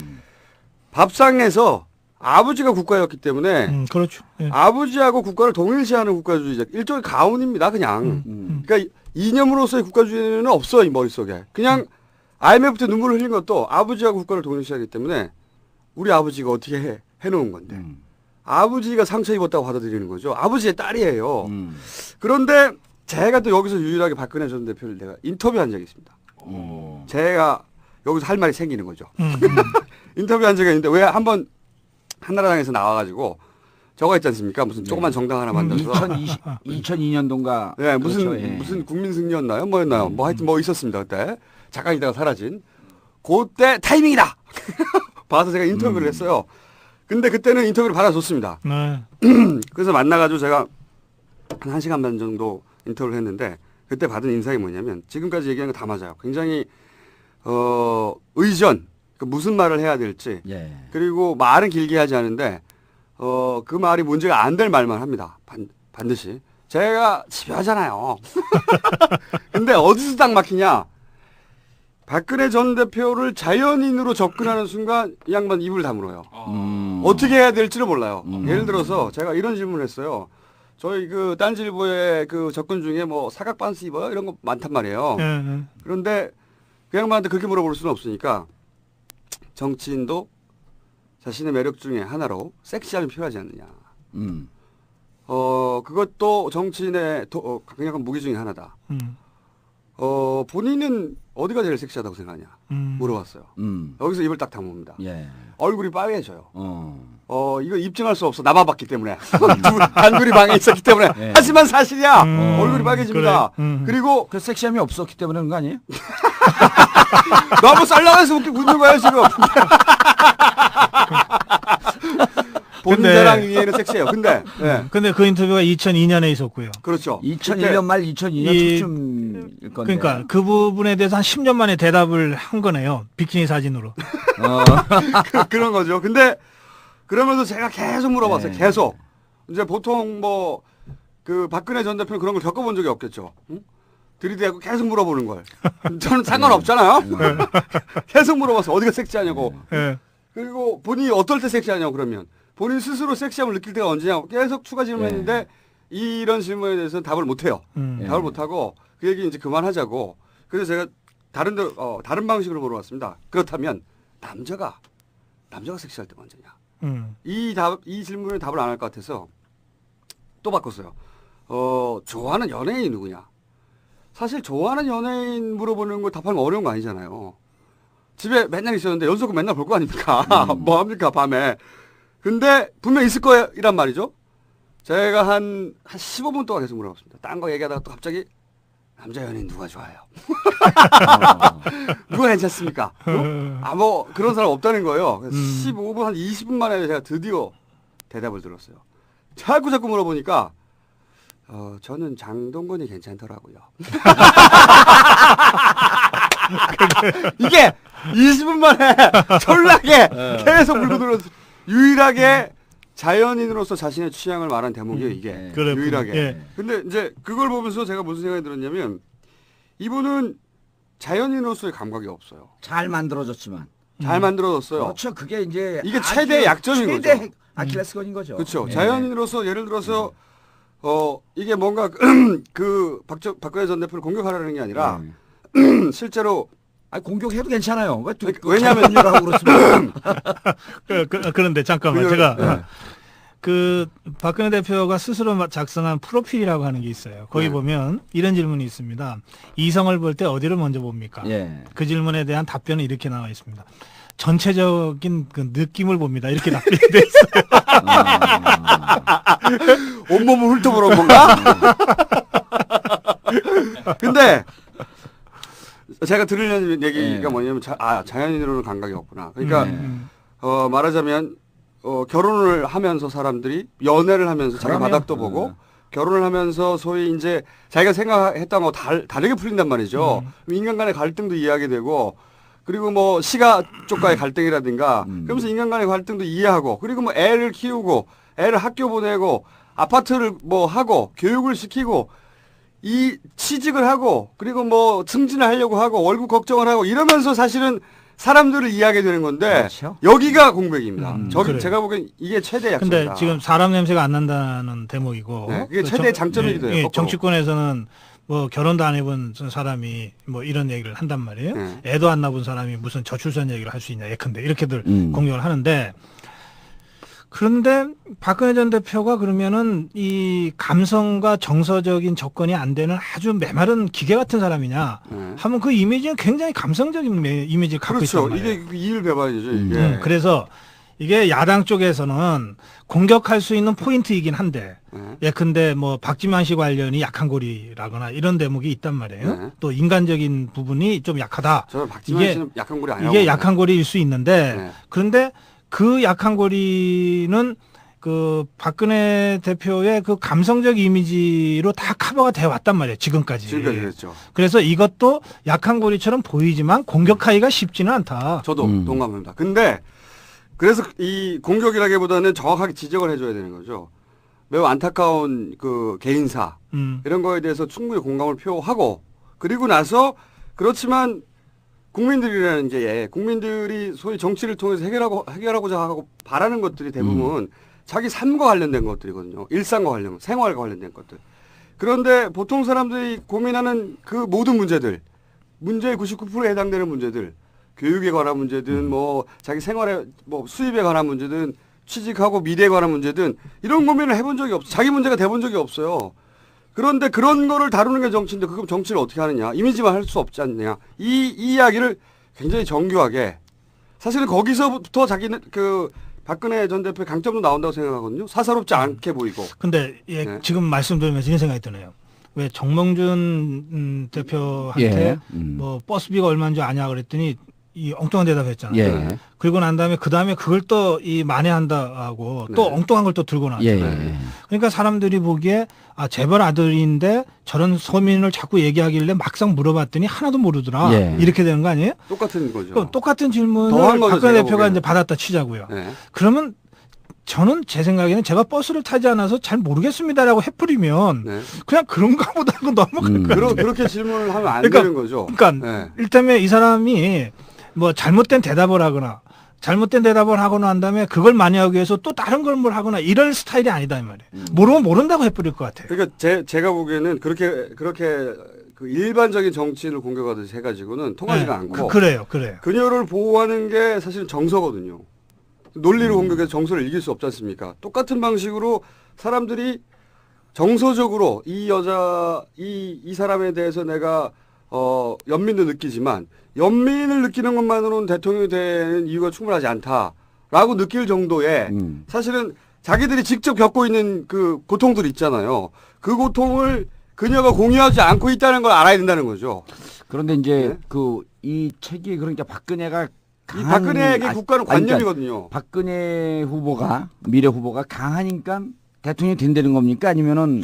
밥상에서 아버지가 국가였기 때문에 그렇죠. 예. 아버지하고 국가를 동일시하는 국가주의자 일종의 가훈입니다. 그냥 그러니까 이념으로서의 국가주의는 없어 이 머릿속에. 그냥 IMF 때 눈물을 흘린 것도 아버지하고 국가를 동일시하기 때문에 우리 아버지가 어떻게 해놓은 건데 아버지가 상처 입었다고 받아들이는 거죠. 아버지의 딸이에요. 그런데 제가 또 여기서 유일하게 박근혜 전 대표를 내가 인터뷰한 적이 있습니다. 제가 여기서 할 말이 생기는 거죠. 인터뷰한 적이 있는데 왜 한번 한나라당에서 나와가지고 저거 있지 않습니까? 무슨 조그만 정당 하나 만들어서 2002년도인가 네, 그렇죠. 무슨 국민승리였나요? 뭐였나요? 뭐 하여튼 뭐 있었습니다. 그때 잠깐 있다가 사라진 그때 타이밍이다. 봐서 제가 인터뷰를 했어요. 근데 그때는 인터뷰를 받아줬습니다. 네. 그래서 만나가지고 제가 한 1시간 반 정도 인터뷰를 했는데 그때 받은 인상이 뭐냐면 지금까지 얘기한 거 다 맞아요. 굉장히 의전 무슨 말을 해야 될지 그리고 말은 길게 하지 않은데 그 말이 문제가 안 될 말만 합니다. 반드시. 제가 집요하잖아요. 근데 어디서 딱 막히냐. 박근혜 전 대표를 자연인으로 접근하는 순간 이 양반 입을 다물어요. 어떻게 해야 될지를 몰라요. 예를 들어서 제가 이런 질문을 했어요. 저희 그 딴지일보의 그 접근 중에 뭐 사각 반스 입어요? 이런 거 많단 말이에요. 그런데 그 양반한테 그렇게 물어볼 수는 없으니까 정치인도 자신의 매력 중에 하나로 섹시함이 필요하지 않느냐. 그것도 정치인의 강력한 무기 중에 하나다. 본인은 어디가 제일 섹시하다고 생각하냐 물어봤어요. 여기서 입을 딱 다뭅니다. 예. 얼굴이 빨개져요. 이거 입증할 수 없어. 나만 봤기 때문에. 단둘이 방에 있었기 때문에. 예. 하지만 사실이야. 얼굴이 빨개집니다. 그래. 그리고 그 섹시함이 없었기 때문에 그런 거 아니에요? 너무 썰렁해서 웃는 거예요 지금. 본인 자랑 위에는 섹시해요. 근데 근데 그 인터뷰가 2002년에 있었고요. 그렇죠. 2001년 말 2002년 초쯤일 건데. 그러니까 그 부분에 대해서 한 10년 만에 대답을 한 거네요. 비키니 사진으로. 그런 거죠. 근데 그러면서 제가 계속 물어봤어요. 계속. 이제 보통 뭐 그 박근혜 전 대표는 그런 걸 겪어본 적이 없겠죠. 응? 들이대고 계속 물어보는 걸. 저는 상관없잖아요. 계속 물어봤어. 어디가 섹시하냐고. 그리고 본인이 어떨 때 섹시하냐고 그러면. 본인 스스로 섹시함을 느낄 때가 언제냐고 계속 추가 질문했는데 이런 질문에 대해서는 답을 못해요. 답을 못하고 그 얘기 이제 그만하자고. 그래서 제가 다른 방식으로 물어봤습니다. 그렇다면 남자가 섹시할 때가 언제냐. 이 질문에 답을 안 할 것 같아서 또 바꿨어요. 좋아하는 연예인이 누구냐. 사실 좋아하는 연예인 물어보는 거 답하는 거 어려운 거 아니잖아요. 집에 맨날 있었는데 연속으로 맨날 볼 거 아닙니까? 뭐 합니까 밤에. 근데 분명 있을 거예요 이란 말이죠. 제가 한 15분 동안 계속 물어봤습니다. 딴 거 얘기하다가 또 갑자기 남자 연예인 누가 좋아해요? 누가 괜찮습니까? 뭐 그런 사람 없다는 거예요. 15분 한 20분 만에 제가 드디어 대답을 들었어요. 자꾸 물어보니까 저는 장동건이 괜찮더라고요. 이게 20분 만에 졸라게 계속 물고 들어서 유일하게 자연인으로서 자신의 취향을 말한 대목이에요, 이게. 유일하게. 근데 이제 그걸 보면서 제가 무슨 생각이 들었냐면 이분은 자연인으로서의 감각이 없어요. 잘 만들어졌지만. 잘 만들어졌어요. 그렇죠. 그게 이제 이게 최대의 약점인 거죠. 최대 아킬레스건인 거죠. 그렇죠. 자연인으로서 예를 들어서 이게 뭔가 그 박근혜 전 대표를 공격하라는 게 아니라 실제로 공격해도 괜찮아요. 왜냐하면 그런데 잠깐만 제가 그 박근혜 대표가 스스로 작성한 프로필이라고 하는 게 있어요. 거기 보면 이런 질문이 있습니다. 이성을 볼 때 어디를 먼저 봅니까? 그 질문에 대한 답변은 이렇게 나와 있습니다. 전체적인 그 느낌을 봅니다. 이렇게 답변이 돼 있어요. 온몸을 훑어보는 건가? 근데 제가 들으려는 얘기가 뭐냐면 자연인으로는 감각이 없구나. 그러니까 말하자면 결혼을 하면서 사람들이 연애를 하면서 자기 바닥도 보고 결혼을 하면서 소위 이제 자기가 생각했던 거 다르게 풀린단 말이죠. 인간 간의 갈등도 이해하게 되고 그리고 뭐 시가 쪽과의 갈등이라든가 그러면서 인간 간의 갈등도 이해하고 그리고 뭐 애를 키우고 애를 학교 보내고 아파트를 뭐 하고 교육을 시키고 이 취직을 하고 그리고 뭐 승진을 하려고 하고 월급 걱정을 하고 이러면서 사실은 사람들을 이해하게 되는 건데 여기가 공백입니다. 제가 보기엔 이게 최대 약점이다. 근데 지금 사람 냄새가 안 난다는 대목이고 그게 최대 장점이기도 해요. 정치권에서는 뭐 결혼도 안 해본 사람이 뭐 이런 얘기를 한단 말이에요. 애도 안 낳은 사람이 무슨 저출산 얘기를 할 수 있냐 예컨대 이렇게들 공격을 하는데 그런데 박근혜 전 대표가 그러면은 이 감성과 정서적인 접근이 안 되는 아주 메마른 기계 같은 사람이냐 하면 그 이미지는 굉장히 감성적인 이미지를 갖고 있단 말이에요. 이게 이율배반이죠. 이게. 그래서 이게 야당 쪽에서는 공격할 수 있는 포인트이긴 한데 예컨대 뭐 박지만 씨 관련이 약한 고리라거나 이런 대목이 있단 말이에요. 또 인간적인 부분이 좀 약하다. 저는 박지만 씨는 약한 고리 아니라고 이게 약한 고리일 수 있는데 그런데 그 약한 고리는 그 박근혜 대표의 그 감성적 이미지로 다 커버가 돼 왔단 말이에요. 지금까지 그랬죠. 그래서 이것도 약한 고리처럼 보이지만 공격하기가 쉽지는 않다. 저도 동감합니다. 근데 그래서 이 공격이라기보다는 정확하게 지적을 해줘야 되는 거죠. 매우 안타까운 그 개인사 이런 거에 대해서 충분히 공감을 표하고 그리고 나서 그렇지만 국민들이라는 게 국민들이 소위 정치를 통해서 해결하고자 하고 바라는 것들이 대부분 자기 삶과 관련된 것들이거든요. 일상과 관련된 생활과 관련된 것들. 그런데 보통 사람들이 고민하는 그 모든 문제들, 문제의 99%에 해당되는 문제들, 교육에 관한 문제든 뭐 자기 생활에 뭐 수입에 관한 문제든 취직하고 미래에 관한 문제든 이런 고민을 해본 적이 없어. 자기 문제가 돼본 적이 없어요. 그런데 그런 거를 다루는 게 정치인데 그럼 정치를 어떻게 하느냐. 이미지만 할 수 없지 않느냐. 이 이야기를 굉장히 정교하게 사실은 거기서부터 자기는 그 박근혜 전 대표의 강점도 나온다고 생각하거든요. 사사롭지 않게 보이고. 근데 예, 지금 말씀드리면서 이런 생각이 드네요. 왜 정몽준 대표한테 뭐 버스비가 얼마인 줄 아냐 그랬더니 이 엉뚱한 대답했잖아요. 예. 그리고 난 다음에 그 다음에 그걸 또 이 만회한다 하고 또 엉뚱한 걸 또 들고 나왔잖아요. 예. 그러니까 사람들이 보기에 아 재벌 아들인데 저런 서민을 자꾸 얘기하길래 막상 물어봤더니 하나도 모르더라. 예. 이렇게 되는 거 아니에요? 똑같은 거죠. 그럼 똑같은 질문을 더한 거죠, 박근혜 제가 대표가 보기에는. 이제 받았다 치자고요. 네. 그러면 저는 제 생각에는 제가 버스를 타지 않아서 잘 모르겠습니다라고 해프리면 그냥 그런가 보다 하고 넘어갈 것 같아요. 그렇게 질문을 하면 안 그러니까, 되는 거죠. 그러니까 네. 일테면 이 사람이 뭐 잘못된 대답을 하거나 잘못된 대답을 하고 난 다음에 그걸 만회하기 위해서 또 다른 걸 뭘 하거나 이런 스타일이 아니다 이 말이에요. 모르면 모른다고 해버릴 것 같아요. 그러니까 제가 보기에는 그렇게 그 일반적인 정치인을 공격하듯이 해가지고는 통하지가 않고. 그래요. 그녀를 보호하는 게 사실 정서거든요. 논리를 공격해서 정서를 이길 수 없지 않습니까? 똑같은 방식으로 사람들이 정서적으로 이 여자, 이 사람에 대해서 내가 연민도 느끼지만 연민을 느끼는 것만으로는 대통령이 되는 이유가 충분하지 않다라고 느낄 정도의 사실은 자기들이 직접 겪고 있는 그 고통들이 있잖아요. 그 고통을 그녀가 공유하지 않고 있다는 걸 알아야 된다는 거죠. 그런데 이제 이 책이 그러니까 박근혜가 이 박근혜에게 국가는 관념이거든요. 박근혜 후보가 미래 후보가 강하니까 대통령이 된다는 겁니까? 아니면은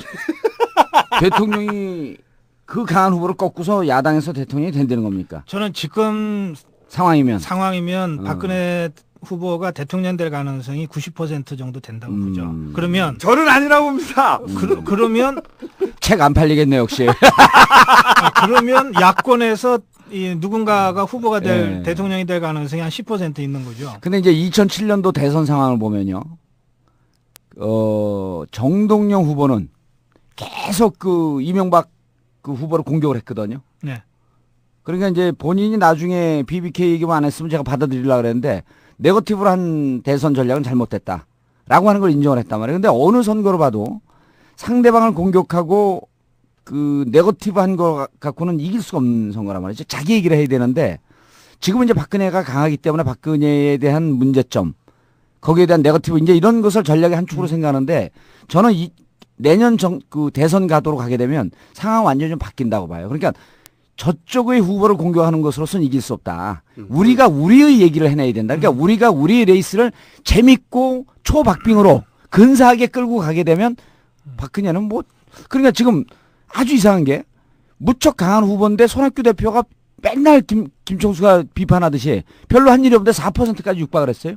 대통령이 그 강한 후보를 꺾고서 야당에서 대통령이 된다는 겁니까? 저는 지금 상황이면 박근혜 후보가 대통령 될 가능성이 90% 정도 된다고 보죠. 그러면 저는 아니라고 봅니다. 그러면 책 안 팔리겠네요, 역시. 그러면 야권에서 이 누군가가 후보가 될 대통령이 될 가능성이 한 10% 있는 거죠. 근데 이제 2007년도 대선 상황을 보면요. 정동영 후보는 계속 그 이명박 그 후보를 공격을 했거든요. 네. 그러니까 이제 본인이 나중에 BBK 얘기만 안 했으면 제가 받아들이려고 그랬는데 네거티브로 한 대선 전략은 잘못됐다라고 하는 걸 인정을 했단 말이에요. 근데 어느 선거로 봐도 상대방을 공격하고 그 네거티브 한 거 갖고는 이길 수가 없는 선거란 말이죠. 자기 얘기를 해야 되는데 지금은 이제 박근혜가 강하기 때문에 박근혜에 대한 문제점 거기에 대한 네거티브 이제 이런 것을 전략의 한 축으로 생각하는데 저는 내년 그 대선 가도록 가게 되면 상황 완전히 좀 바뀐다고 봐요. 그러니까 저쪽의 후보를 공격하는 것으로서는 이길 수 없다. 우리가 우리의 얘기를 해내야 된다. 그러니까 우리가 우리의 레이스를 재밌고 초박빙으로 근사하게 끌고 가게 되면 박근혜는 뭐 그러니까 지금 아주 이상한 게 무척 강한 후보인데 손학규 대표가 맨날 김총수가 비판하듯이 별로 한 일이 없는데 4%까지 육박을 했어요.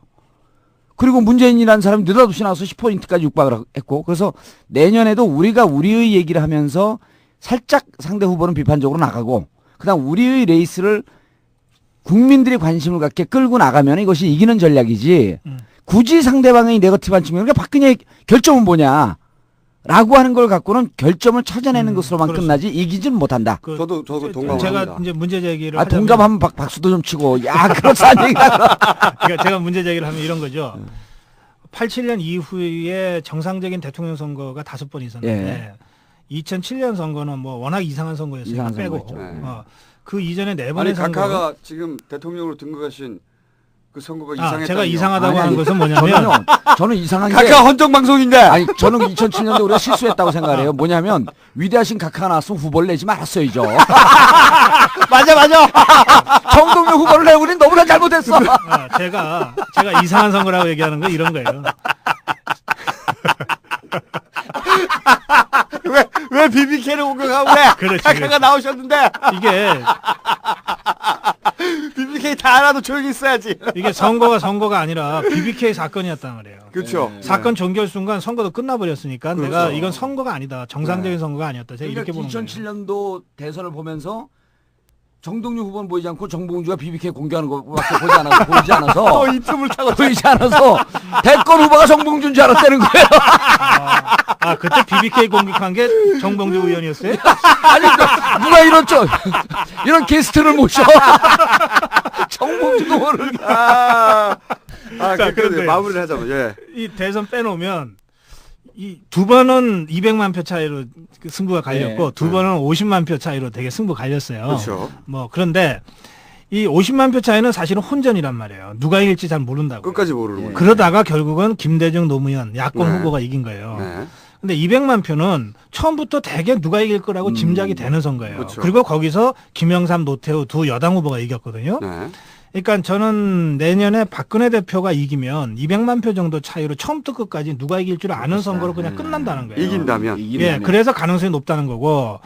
그리고 문재인이라는 사람이 느닷없이 나와서 10%까지 육박을 했고 그래서 내년에도 우리가 우리의 얘기를 하면서 살짝 상대 후보는 비판적으로 나가고 그다음 우리의 레이스를 국민들이 관심을 갖게 끌고 나가면 이것이 이기는 전략이지 굳이 상대방의 네거티브한 측면 그러니까 박근혜의 결점은 뭐냐 라고 하는 걸 갖고는 결점을 찾아내는 것으로만 끝나지 이기지는 못한다. 저도 동감합니다. 제가 이제 문제 제기를 동감하면 박수도 좀 치고 야 그렇다는 얘기다. 그러니까 제가 문제 제기를 하면 이런 거죠. 87년 이후에 정상적인 대통령 선거가 5번 있었는데 2007년 선거는 뭐 워낙 이상한 선거였으니까 빼고 그 이전에 4번의 선거 각하가 지금 대통령으로 등극하신 그 선거가 이상했다. 제가 이상하다고 하는 것은 뭐냐면 저는 이상한 게 각하 헌정 방송인데 아니 저는 2007년도 우리가 실수했다고 생각을 해요. 뭐냐면 위대하신 각하가 나왔으면 후보를 내지 말았어야죠. 맞아. 정동영 후보를 내고 우리는 너무나 잘못했어. 제가 이상한 선거라고 얘기하는 건 이런 거예요. 왜 BBK를 공격하고 그래? 각하가 나오셨는데 이게 BBK 다 알아도 조용히 있어야지. 이게 선거가 아니라 BBK 사건이었단 말이에요. 그렇죠. 사건 종결 순간 선거도 끝나버렸으니까 그렇죠. 내가 이건 선거가 아니다. 정상적인 선거가 아니었다. 제가 그러니까 이렇게 보는 거예요. 2007년도 대선을 보면서 정동영 후보는 보이지 않고 정봉주가 BBK 공개하는 것밖에 보이지 않아서 이 틈을 타고 보이지 않아서 대권 후보가 정봉주인 줄 알았다는 거예요. 그때 BBK 공격한 게 정봉주 의원이었어요? 아니 누가 이런 게스트를 모셔 정봉주도 모르게 자, 그런데 마무리를 하자면 예. 이 대선 빼놓으면 이 두 번은 200만 표 차이로 그 승부가 갈렸고 예. 두 번은 50만 표 차이로 되게 승부 갈렸어요. 그렇죠. 뭐 그런데 이 50만 표 차이는 사실은 혼전이란 말이에요. 누가 이길지 잘 모른다고. 끝까지 모르는 거예요. 그러다가 결국은 김대중 노무현 야권 네. 후보가 이긴 거예요. 네. 근데 200만 표는 처음부터 대개 누가 이길 거라고 짐작이 되는 선거예요. 그렇죠. 그리고 거기서 김영삼, 노태우 두 여당 후보가 이겼거든요. 네. 그러니까 저는 내년에 박근혜 대표가 이기면 200만 표 정도 차이로 처음부터 끝까지 누가 이길 줄 아는 선거로 그냥 끝난다는 거예요. 이긴다면. 예, 그래서 가능성이 높다는 거고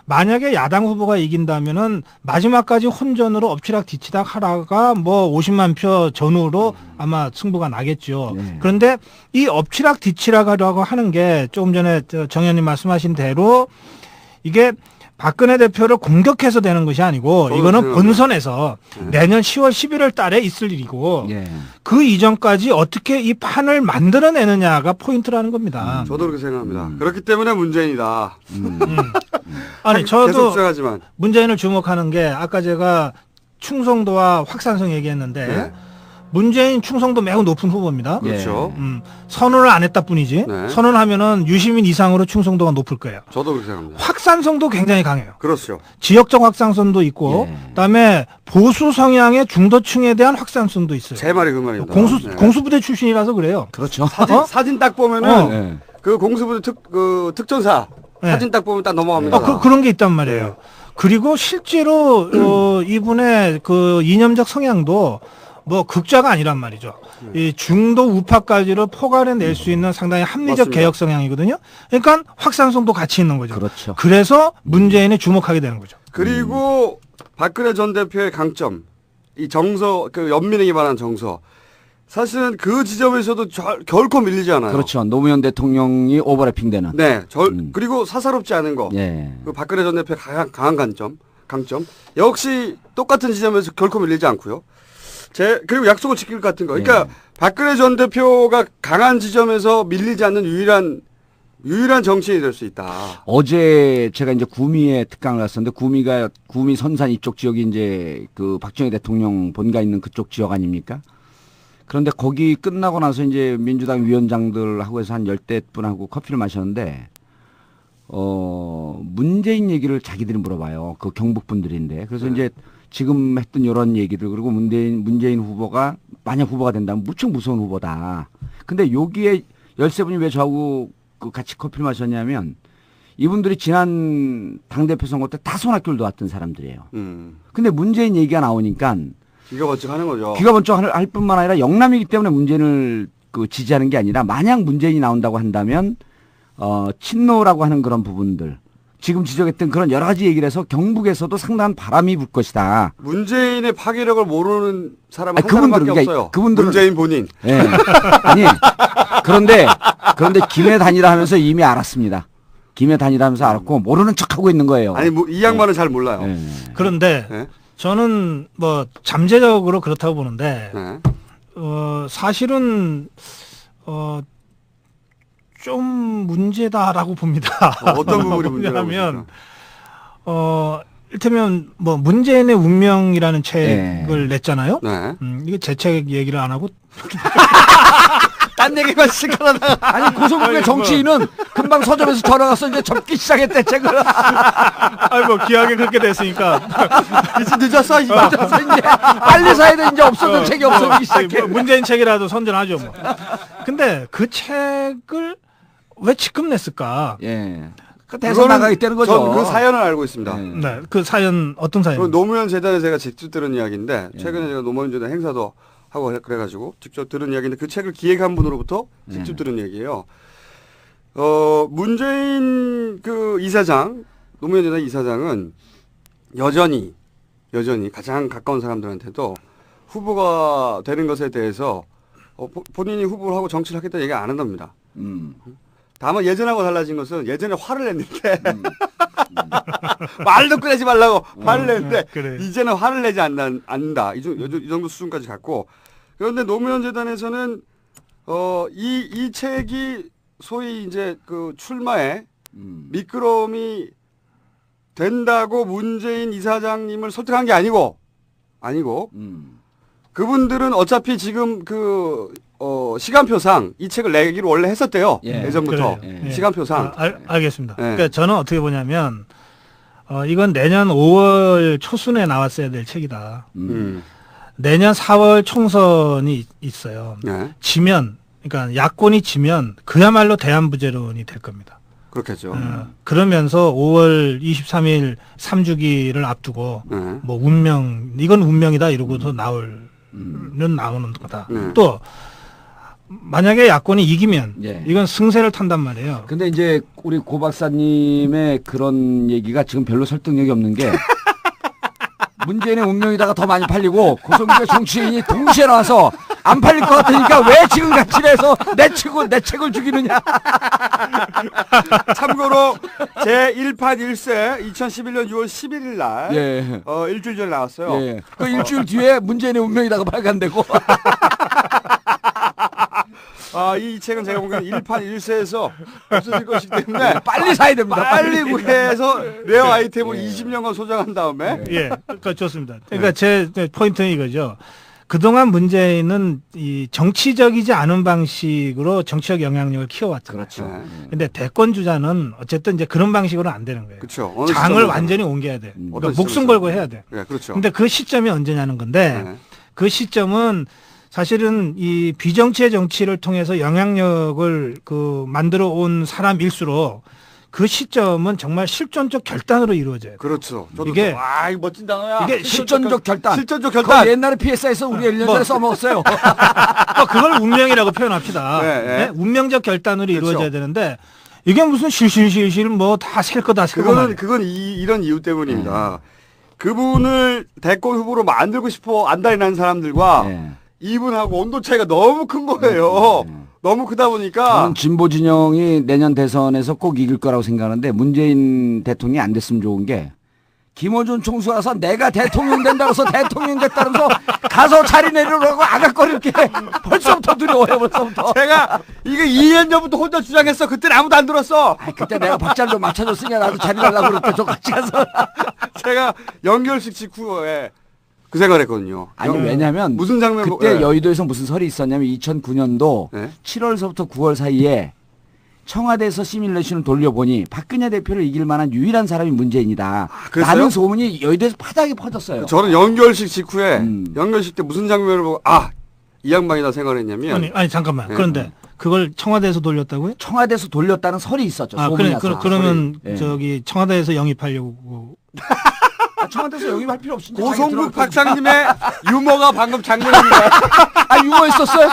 만약에 야당 후보가 이긴다면은 마지막까지 혼전으로 엎치락 뒤치락 하다가 뭐 50만 표 전후로 아마 승부가 나겠죠. 그런데 이 엎치락 뒤치락하라고 하는 게 조금 전에 정 의원님 말씀하신 대로 이게 박근혜 대표를 공격해서 되는 것이 아니고 이거는 본선에서 내년 10월 11월 달에 있을 일이고 그 이전까지 어떻게 이 판을 만들어내느냐가 포인트라는 겁니다. 저도 그렇게 생각합니다. 그렇기 때문에 문재인이다. 아니 계속 저도 주장하지만. 문재인을 주목하는 게 아까 제가 충성도와 확산성 얘기했는데 네. 문재인 충성도 매우 높은 후보입니다. 그렇죠. 선언을 안 했다 뿐이지 네. 선언하면은 유시민 이상으로 충성도가 높을 거예요. 저도 그렇게 생각합니다. 확산성도 굉장히 강해요. 그렇죠. 지역적 확산성도 있고 그다음에 보수 성향의 중도층에 대한 확산성도 있어요. 제 말이 그 말입니다. 공수부대 출신이라서 그래요. 그렇죠. 사진 딱 보면은 그 공수부대 특전사 네. 사진 딱 보면 딱 넘어갑니다. 그런 게 있단 말이에요. 그리고 실제로 이분의 그 이념적 성향도 뭐 극자가 아니란 말이죠. 이 중도 우파까지를 포괄해 낼 수 있는 상당히 합리적 맞습니다. 개혁 성향이거든요. 그러니까 확산성도 같이 있는 거죠. 그렇죠. 그래서 문재인에 주목하게 되는 거죠. 그리고 박근혜 전 대표의 강점, 이 정서, 그 연민에게 관한 정서. 사실은 그 지점에서도 결코 밀리지 않아요. 그렇죠. 노무현 대통령이 오버래핑되는. 네, 그리고 사사롭지 않은 거. 예. 그 박근혜 전 대표의 강한 강점. 역시 똑같은 지점에서 결코 밀리지 않고요. 그리고 약속을 지킬 것 같은 거. 그러니까 박근혜 전 대표가 강한 지점에서 밀리지 않는 유일한 정치인이 될 수 있다. 어제 제가 이제 구미에 특강을 갔었는데 구미 선산 이쪽 지역이 이제 그 박정희 대통령 본가 있는 그쪽 지역 아닙니까? 그런데 거기 끝나고 나서 이제 민주당 위원장들하고 해서 한 10대 분하고 커피를 마셨는데 문재인 얘기를 자기들이 물어봐요. 그 경북 분들인데. 그래서 이제 지금 했던 이런 얘기들 그리고 문재인 후보가 만약 후보가 된다면 무척 무서운 후보다. 근데 여기에 13분이 왜 저하고 그 같이 커피를 마셨냐면 이분들이 지난 당대표 선거 때 다 손학규를 놓았던 사람들이에요. 근데 문재인 얘기가 나오니까 기가 번쩍 하는 거죠. 기가 번쩍 할 뿐만 아니라 영남이기 때문에 문재인을 그 지지하는 게 아니라 만약 문재인이 나온다고 한다면 친노라고 하는 그런 부분들 지금 지적했던 그런 여러 가지 얘기를 해서 경북에서도 상당한 바람이 불 것이다. 문재인의 파괴력을 모르는 사람은 한 그분들은 사람밖에 없어요. 그분들은 문재인 본인. 예. 아니 그런데 김해 단일화 하면서 이미 알았습니다. 김해 단일화 하면서 알았고 모르는 척하고 있는 거예요. 아니 이 양반은 잘 몰라요. 그런데 저는 뭐 잠재적으로 그렇다고 보는데 사실은 좀 문제다라고 봅니다. 어떤 부분이 문제라고 보냐면 일테면 뭐 문재인의 운명이라는 책을 냈잖아요. 이게 제 책 얘기를 안 하고 딴 얘기만 시끄러다. 아니 고성국의 정치인은 금방 서점에서 전화 와서 이제 접기 시작했대 책을. 아이고 기하게 그렇게 됐으니까 이제 늦었어 이제 빨리 사야 돼. 이제 없어도 책이 없어지기 시작해. 뭐 문재인 책이라도 선전하죠 뭐. 근데 그 책을 왜 지금 냈을까? 예. 그 대선 나가기 때는 거죠. 전 그 사연을 알고 있습니다. 네, 그 사연 어떤 사연? 노무현 재단에 제가 직접 들은 이야기인데 최근에 제가 노무현 재단 행사도 하고 그래가지고 직접 들은 이야기인데 그 책을 기획한 분으로부터 직접 들은 얘기예요. 문재인 그 이사장, 노무현 재단 이사장은 여전히 가장 가까운 사람들한테도 후보가 되는 것에 대해서 본인이 후보를 하고 정치를 하겠다 얘기 안 한답니다. 다만 예전하고 달라진 것은 예전에 화를 냈는데 말도 꺼내지 말라고 화를 냈는데 그래. 이제는 화를 내지 않는다. 이 정도 수준까지 갔고 그런데 노무현 재단에서는 이 책이 소위 이제 그 출마에 미끄럼이 된다고 문재인 이사장님을 설득한 게 아니고 그분들은 어차피 지금 시간표상 이 책을 내기로 원래 했었대요. 예전부터. 시간표상. 알겠습니다. 예. 그러니까 저는 어떻게 보냐면, 이건 내년 5월 초순에 나왔어야 될 책이다. 내년 4월 총선이 있어요. 지면, 그러니까 야권이 지면 그야말로 대안부재론이 될 겁니다. 그렇겠죠. 그러면서 5월 23일 3주기를 앞두고 뭐 이건 운명이다 이러고서 나오는 거다. 또 만약에 야권이 이기면 이건 승세를 탄단 말이에요. 근데 이제 우리 고 박사님의 그런 얘기가 지금 별로 설득력이 없는 게 문재인의 운명이다가 더 많이 팔리고 고성주의 정치인이 동시에 나와서 안 팔릴 것 같으니까 왜 지금 같이 해서 내 책을 죽이느냐. 참고로 제 1판 1세 2011년 6월 11일 날 일주일 전에 나왔어요. 그 일주일 뒤에 문재인의 운명이다가 발간되고 이 책은 제가 보기에는 1판 1세에서 없어질 것이기 때문에 빨리 사야 됩니다. 빨리 구해서 레어 아이템을 20년간 소장한 다음에 그러니까 좋습니다. 그러니까 제 포인트는 이거죠. 그동안 문재인은 이 정치적이지 않은 방식으로 정치적 영향력을 키워왔잖아요. 그렇죠. 근데 대권 주자는 어쨌든 이제 그런 방식으로는 안 되는 거예요. 그렇죠. 장을 완전히 옮겨야 돼. 그러니까 목숨 걸고 해야 돼. 그렇죠. 근데 그 시점이 언제냐는 건데 그 시점은 사실은 이 비정치의 정치를 통해서 영향력을 만들어 온 사람일수록 그 시점은 정말 실존적 결단으로 이루어져요. 그렇죠. 이게 이거 멋진 단어야. 이게 실존적 결단. 실존적 결단. 그거 옛날에 PS에서 우리 1년 전에 써먹었어요. 그걸 운명이라고 표현합시다. 운명적 결단으로 이루어져야 되는데 이게 무슨 실실 뭐 다 셀 거다. 그건 이런 이유 때문입니다. 그분을 대권 후보로 만들고 싶어 안달이 난 사람들과 이분하고 온도 차이가 너무 큰 거예요. 너무 크다 보니까 저는 진보 진영이 내년 대선에서 꼭 이길 거라고 생각하는데 문재인 대통령이 안 됐으면 좋은 게 김어준 총수 가서 내가 대통령 된다고 해서 대통령 됐다면서 가서 자리 내려라고 아각거릴 게 벌써부터 두려워요. 벌써부터. 제가 이게 2년 전부터 혼자 주장했어. 그때는 아무도 안 들었어. 그때 내가 박자를 맞춰줬으니까 나도 자리 달라고 그랬다. 저 같이 가서. 제가 연결식 직후에 그 생각을 했거든요. 아니 왜냐면 무슨 장면 그때 여의도에서 무슨 설이 있었냐면 2009년도 7월서부터 9월 사이에 청와대에서 시뮬레이션을 돌려보니 박근혜 대표를 이길 만한 유일한 사람이 문재인이다. 라는 소문이 여의도에서 파다하게 퍼졌어요. 저는 연결식 직후에 연결식 때 무슨 장면을 보고 이 양반이다 생각을 했냐면 아니 잠깐만. 그런데 그걸 청와대에서 돌렸다고요? 청와대에서 돌렸다는 설이 있었죠. 그러면 저기 청와대에서 영입하려고 청와대에서 영입할 필요 없이 고성국 박사님의 유머가 방금 장면입니다. 유머 있었어요?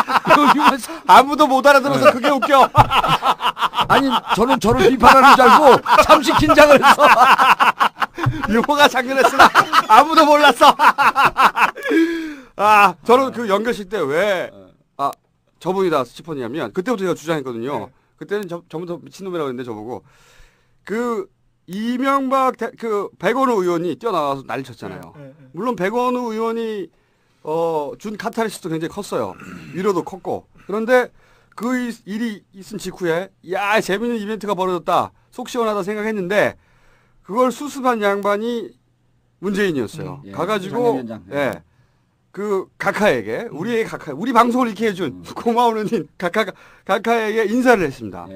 아무도 못 알아들어서 그게 웃겨. 아니 저는 저를 비판하는 줄 알고 잠시 긴장을 해서 유머가 장면했으나 아무도 몰랐어. 저는 그 연결식 때 왜 저분이다 싶었냐면 그때부터 제가 주장했거든요. 그때는 저부터 미친놈이라고 했는데 저보고 이명박 백원우 의원이 뛰어나와서 난리 쳤잖아요. 물론 백원우 의원이 준 카타르시스도 굉장히 컸어요. 위로도 컸고. 그런데 그 일이 있은 직후에 재밌는 이벤트가 벌어졌다. 속 시원하다 생각했는데 그걸 수습한 양반이 문재인이었어요. 가가지고 그 각하에게 우리 방송을 이렇게 해준 고마운 은인 각하에게 인사를 했습니다.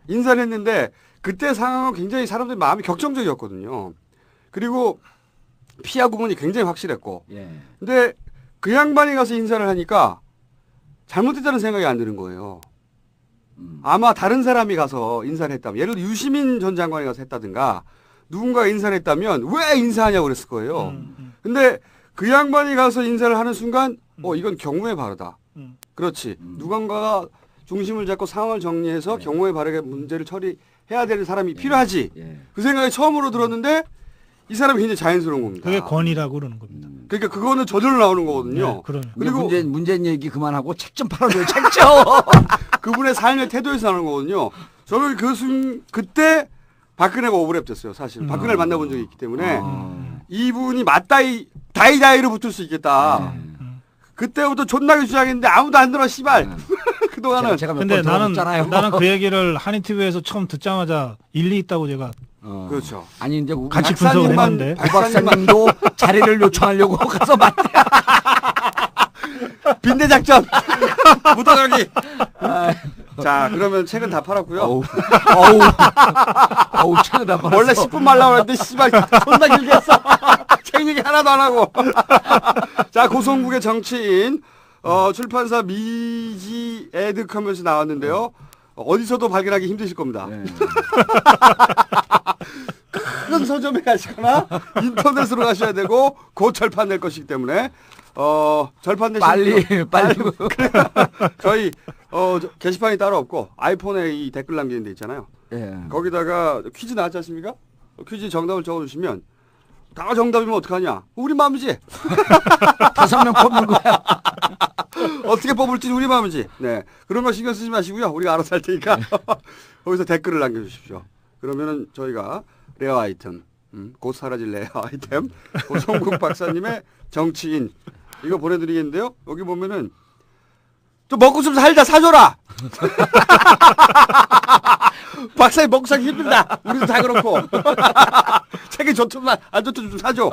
인사를 했는데 그때 상황은 굉장히 사람들이 마음이 격정적이었거든요. 그리고 피하 구분이 굉장히 확실했고. 근데 그 양반이 가서 인사를 하니까 잘못했다는 생각이 안 드는 거예요. 아마 다른 사람이 가서 인사를 했다면, 예를 들어 유시민 전 장관이 가서 했다든가 누군가가 인사를 했다면 왜 인사하냐고 그랬을 거예요. 근데 그 양반이 가서 인사를 하는 순간 이건 경우에 바르다. 그렇지. 누군가가 중심을 잡고 상황을 정리해서 경우에 바르게 문제를 처리해야 되는 사람이 필요하지. 그 생각이 처음으로 들었는데 이 사람이 굉장히 자연스러운 겁니다. 그게 권위라고 그러는 겁니다. 그러니까 그거는 저절로 나오는 거거든요. 그리고 문재인 얘기 그만하고 책 좀 팔아줘요. 책 좀. 그분의 삶의 태도에서 나오는 거거든요. 저는 그때 박근혜가 오버랩 됐어요. 사실 박근혜를 만나본 적이 있기 때문에 이분이 다이다이로 붙을 수 있겠다. 그때부터 존나게 주장했는데 아무도 안 들어 씨발. 그동안은. 근데 나는 그 얘기를 한인TV에서 처음 듣자마자 일리 있다고 제가 그렇죠. 아니 이제 같이 분석을 했는데 고 박사님도 자리를 요청하려고 가서 빈대 작전. 묻어가기. 자, 그러면 책은 다 팔았고요. 어우, 책은 다 팔았어. 원래 10분 말라고 했는데 씨발 존나 길게 했어. 책 얘기 하나도 안 하고. 자, 고성국의 정치인 출판사 미지 에드커머스 나왔는데요. 어디서도 발견하기 힘드실 겁니다. 네. 큰 서점에 가시거나 인터넷으로 가셔야 되고 곧 절판될 것이기 때문에 절판되신 빨리. 저희 게시판이 따로 없고 아이폰에 이 댓글 남기는 데 있잖아요. 예. 거기다가 퀴즈 나왔지 않습니까? 퀴즈 정답을 적어주시면 다 정답이면 어떡하냐? 우리 마음이지. 5명 뽑는 거야. 어떻게 뽑을지 우리 마음이지. 네, 그런 거 신경 쓰지 마시고요. 우리가 알아서 할 테니까 거기서 댓글을 남겨주십시오. 그러면은 저희가 레어 아이템, 곧 사라질 레어 아이템 고성국 박사님의 정치인 이거 보내드리겠는데요. 여기 보면은 좀 먹고 좀 살자 사줘라. 박사님 먹고 살기 힘들다. 우리도 다 그렇고. 책이 좋지만 안 좋든 좀 사줘.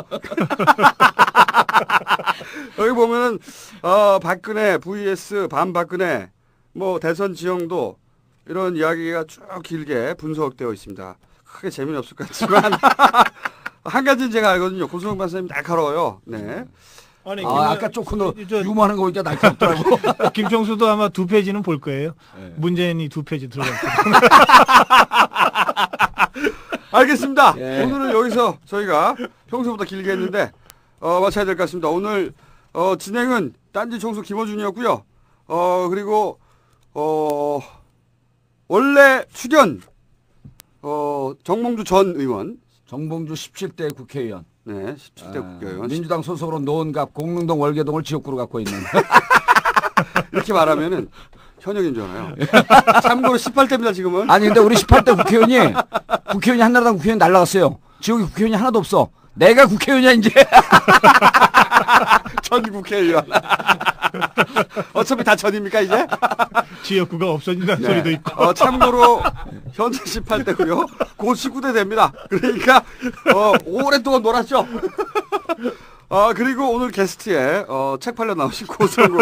여기 보면은 박근혜 vs 반박근혜 뭐 대선 지형도 이런 이야기가 쭉 길게 분석되어 있습니다. 크게 재미는 없을 것 같지만 한 가지는 제가 알거든요. 고성국 박사님 날카로워요. 네. 아니, 아까 조금 유머하는 거 보니까 날카롭더라고. 김평수도 아마 2페이지는 볼 거예요. 네. 문재인이 2페이지 들어갈 거예요. 알겠습니다. 예. 오늘은 여기서 저희가 평소보다 길게 했는데 마쳐야 될 것 같습니다. 오늘 진행은 딴지 총수 김어준이었고요. 그리고 원래 출연 정몽주 전 의원. 정봉주 17대 국회의원. 네, 17대 국회의원. 민주당 소속으로 노원갑, 공릉동, 월계동을 지역구로 갖고 있는. 이렇게 말하면은 현역인 줄 알아요. 참고로 18대입니다, 지금은. 아니, 근데 우리 18대 국회의원이 한나라당 국회의원 날라갔어요. 지역에 국회의원이 하나도 없어. 내가 국회의원이야, 이제. 전 국회의원. 어차피 다 전입니까, 이제? 지역구가 없어진다는 소리도 있고. 참고로 현재 18대고요. 곧 19대 됩니다. 그러니까 오랫동안 놀았죠. 그리고 오늘 게스트에 책 팔려 나오신 고성국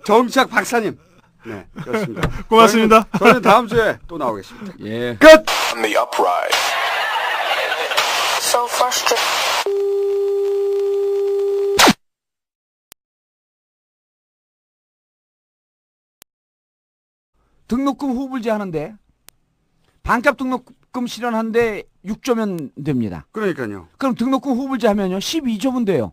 정치학 박사님. 네, 그렇습니다. 고맙습니다. 저희는 다음 주에 또 나오겠습니다. 예. 끝! On the upright. So frustrated. 등록금 후불제 하는데 반값 등록금 실현하는데 6조면 됩니다. 그러니까요. 그럼 등록금 후불제 하면요 12조면 돼요.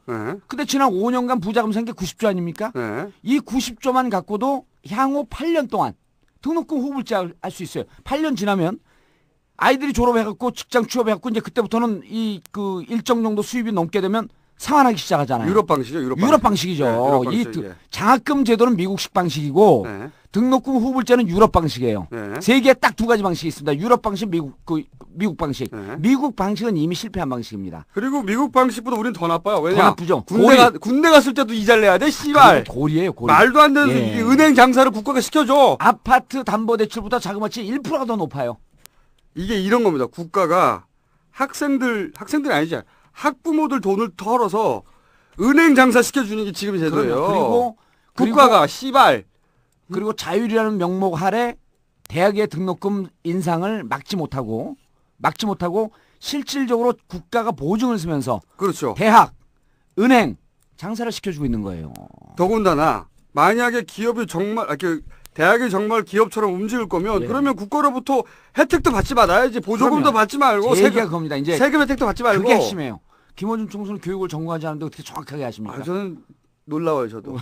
네. 근데 지난 5년간 부자금 생겨 90조 아닙니까? 네. 이 90조만 갖고도 향후 8년 동안 등록금 후불제 할 수 있어요. 8년 지나면 아이들이 졸업해갖고 직장 취업해갖고 이제 그때부터는 그 일정 정도 수입이 넘게 되면 상환하기 시작하잖아요. 유럽 방식이죠. 유럽 방식이죠. 네, 유럽 이 방식, 예. 장학금 제도는 미국식 방식이고 네. 등록금 후불제는 유럽 방식이에요. 네. 세계에 딱 2가지 방식이 있습니다. 유럽 방식, 미국 방식. 네. 미국 방식은 이미 실패한 방식입니다. 그리고 미국 방식보다 우린 더 나빠요. 왜냐? 더 나쁘죠. 군대 갔을 때도 이자를 내야 돼. 씨발. 고리예요, 고리. 말도 안 되는 예. 은행 장사를 국가가 시켜줘. 아파트 담보대출보다 자그마치 1%가 더 높아요. 이게 이런 겁니다. 국가가 학생들이 아니지. 학부모들 돈을 털어서 은행 장사 시켜주는 게 지금의 제도예요. 그리고 국가가 씨발. 그리고 자율이라는 명목 아래 대학의 등록금 인상을 막지 못하고 실질적으로 국가가 보증을 쓰면서 그렇죠. 대학, 은행 장사를 시켜주고 있는 거예요. 더군다나 만약에 기업이 정말 대학이 정말 기업처럼 움직일 거면 예. 그러면 국가로부터 혜택도 받지 말아야지. 보조금도 받지 말고 제 얘기가 그겁니다. 이제 세금 혜택도 받지 말고. 그게 핵심이에요. 김어준 총수는 교육을 전공하지 않는데 어떻게 정확하게 아십니까? 저는 놀라워요, 저도.